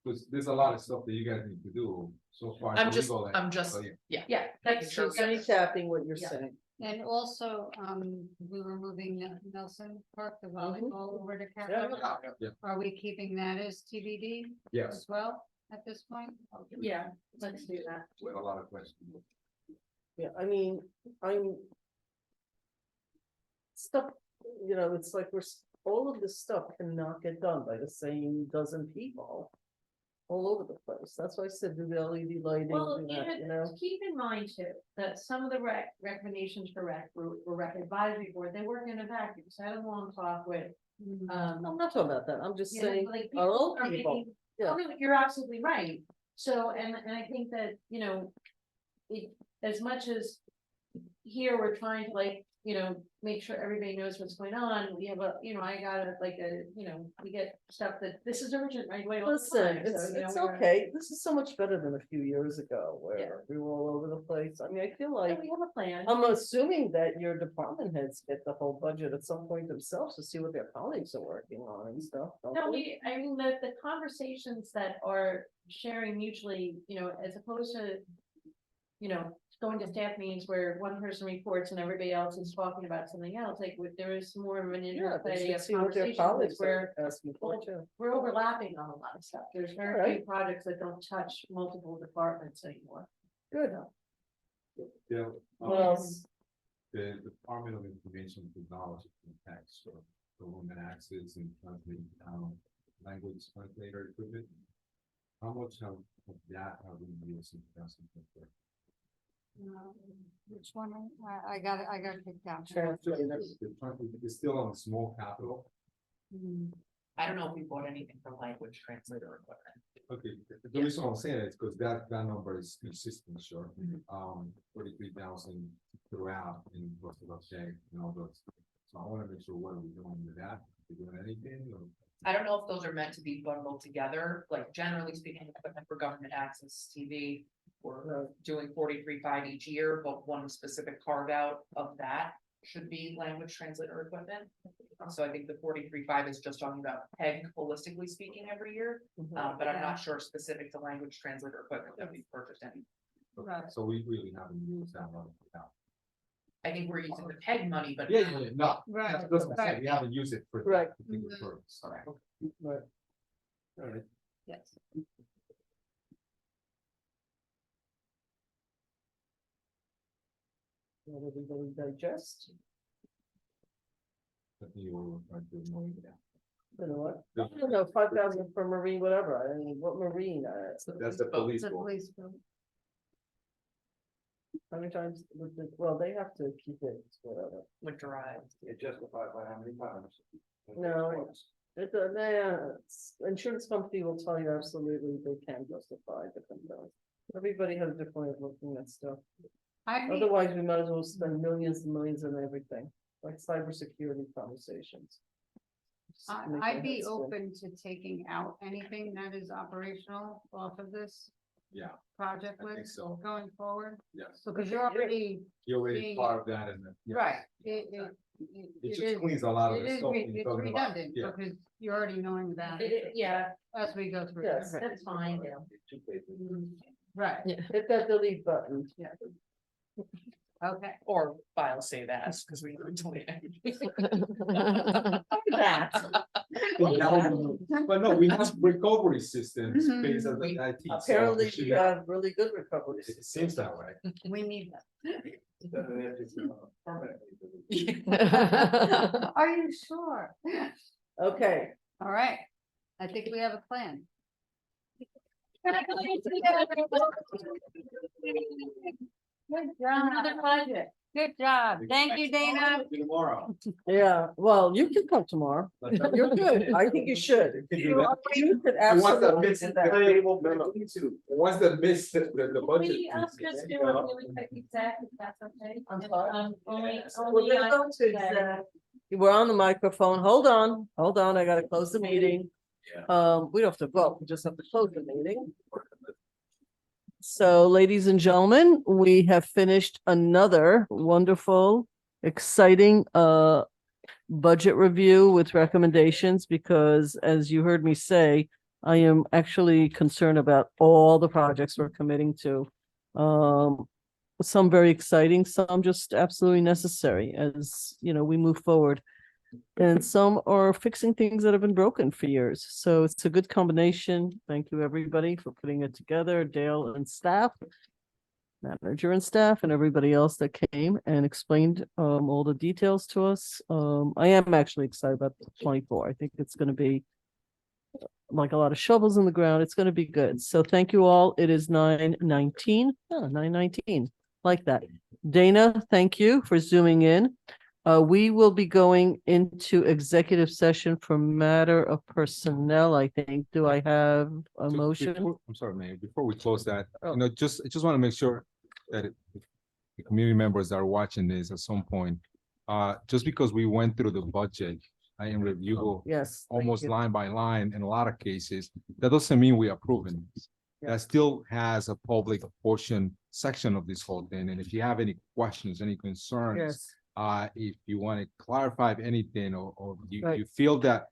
because there's a lot of stuff that you guys need to do so far. I'm the just, legal end, I'm just, so yeah. Yeah, that's Sure. true. recapping what you're Yeah. saying. And also, we were moving Nelson Park, the volleyball over to capital. Yeah, Are we keeping that as TBD yes, as well at this point? Yeah, let's do that. with a lot of questions. Yeah, I mean, I'm. Stuff, you know, it's like all of this stuff cannot get done by the same dozen people. All over the place, that's why I said do the LED lighting, Well, do that, you know. keep in mind too, that some of the recommendations for rec advisory board, they work in a vacuum, so I don't want to talk with. I'm not talking about that, I'm just you know, saying, like, our old are people, making- yeah. Oh, no, you're absolutely right, so, and I think that, you know. As much as here, we're trying to like, you know, make sure everybody knows what's going on, we have a, you know, I got you know, we get stuff that, this is urgent, right away. all the Listen, time, so, you know, it's we're- okay, this is so much better than a few years ago, Yeah. where we were all over the place, I mean, I feel So like. we have a plan. I'm assuming that your department heads get the whole budget at some point themselves to see what their colleagues are working on and stuff. don't No, they? I mean, the conversations that are sharing mutually, you know, as opposed to. You know, going to staff meetings where one person reports and everybody else is talking about something else, like there is more of an Yeah, they interplay should of see what their conversations colleagues where. are asking for well, too. We're overlapping on a lot of stuff, there's very Alright. few projects that don't touch multiple departments anymore. Good. Yeah. What else? The Department of Information Technology and Tax for women access and translating language translator equipment. How much of that have we used in 2024? Which one? I got it, I got it picked out. It's still on the small capital. I don't know if we bought anything from language translator equipment. Okay, the reason I'm saying it is because that number is consistent, sure. Mm-hmm. 43,000 throughout in cost of uptake and all those. So I want to make sure what are we doing with that? Are we doing anything or? I don't know if those are meant to be bundled together, like generally speaking, equipment for government access TV. We're doing 43.5 each year, but one specific carve out of that should be language translator equipment. So I think the 43.5 is just talking about PEG holistically speaking every year, but I'm not sure specific to language translator equipment that we purchased any. Okay, so we really haven't used that one now. I think we're using the PEG money, but. Yeah, no. Right, That's what I'm saying, we haven't used it for. Right. that particular purpose. Correct. Right. All right. Yes. Let everybody digest, But you will try to move it down. you know what, I don't know, 5,000 for marine, whatever, I mean, what marine, That's the police. The board. police bill. how many times, well, they have to keep it, whatever. Winterized. It justified by how many times? No, insurance company will tell you absolutely they can justify different things. Everybody has a different way of looking at stuff. Otherwise, we might as well spend millions and millions on everything, like cybersecurity conversations. Just make I'd my be head spin. open to taking out anything that is operational off of this Yeah, project I think list so. going forward, yes. because you're already, You're already being- part of that and. yeah. right. It just is- cleans a lot of It the is, stuff. it's you're talking about. redundant, Yeah. because you're already knowing that Yeah, as we go through. Yes. this. that's fine, yeah. Right, Hit that delete button. okay. Or file save as, because we don't delete it. But no, we have recovery systems based on the IT. so Apparently, it should- we have really good recovery. It seems that way. We need that. Permanently. Are you sure? Okay, All right, I think we have a plan. Good job. Another project. Good job. Thank you, Dana. Tomorrow. yeah, well, you can come tomorrow. You're good. I think you should. You could absolutely do that. Once the miss, the budget. We ask us to do a really quick exec, if that's okay. I'm sorry? Only, We're only gonna on go to today. exec. We're on the microphone. Hold on. I gotta close the meeting. We don't have to vote, we just have to close the meeting. So, ladies and gentlemen, we have finished another wonderful, exciting, budget review with recommendations, because as you heard me say, I am actually concerned about all the projects we're committing to. Some very exciting, some just absolutely necessary as, we move forward. And some are fixing things that have been broken for years. So it's a good combination. Thank you, everybody, for putting it together, Dale and staff, manager and staff, and everybody else that came and explained all the details to us. I am actually excited about 24. I think it's going to be like a lot of shovels in the ground. It's going to be good. So thank you all. It is 9:19. 9:19. Like that. Dana, thank you for zooming in. We will be going into executive session for matter of personnel, I think. Do I have a So motion? I'm sorry, Mayor, before we close that, Oh. I just want to make sure that the community members that are watching this at some point, just because we went through the budget and review Yes. thank almost you. line by line in a lot of cases, that doesn't mean we approve it. Yeah. That still has a public portion section of this whole thing, and if you have any questions, any concerns, Yes. if you want to clarify anything, or Right. you feel that,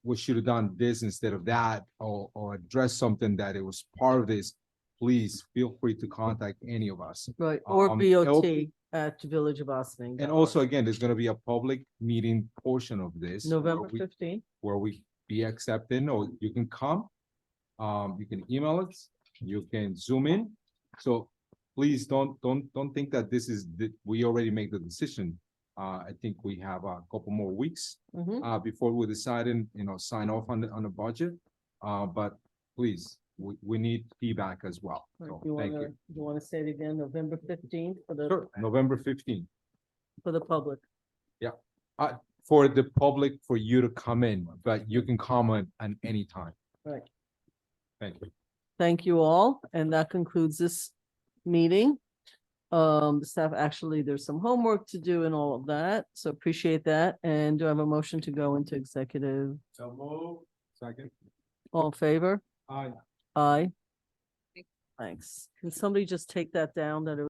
we should have done this instead of that, or address something that it was part of this, please feel free to contact any of us. Right, or it'll- BOT at Village of Ossining. And also, again, there's gonna be a public meeting portion of this. where November we- 15th. Where we be accepting, or you can come, you can email us, you can Zoom in. So please don't think that this is, we already made the decision. I think we have a couple more weeks, Mhm. before we decide and, sign off on the budget. But please, we need feedback as well. So, You thank wanna, you. you wanna say it again, November 15th for the, Sure, November 15th. for the public? For the public, for you to come in, but you can comment at any time. Right. Thank you. Thank you all, and that concludes this meeting. The staff, actually, there's some homework to do and all of that, so appreciate that. And do I have a motion to go into executive? So move. Second. All in favor? Aye. Aye. Thanks. Can somebody just take that down that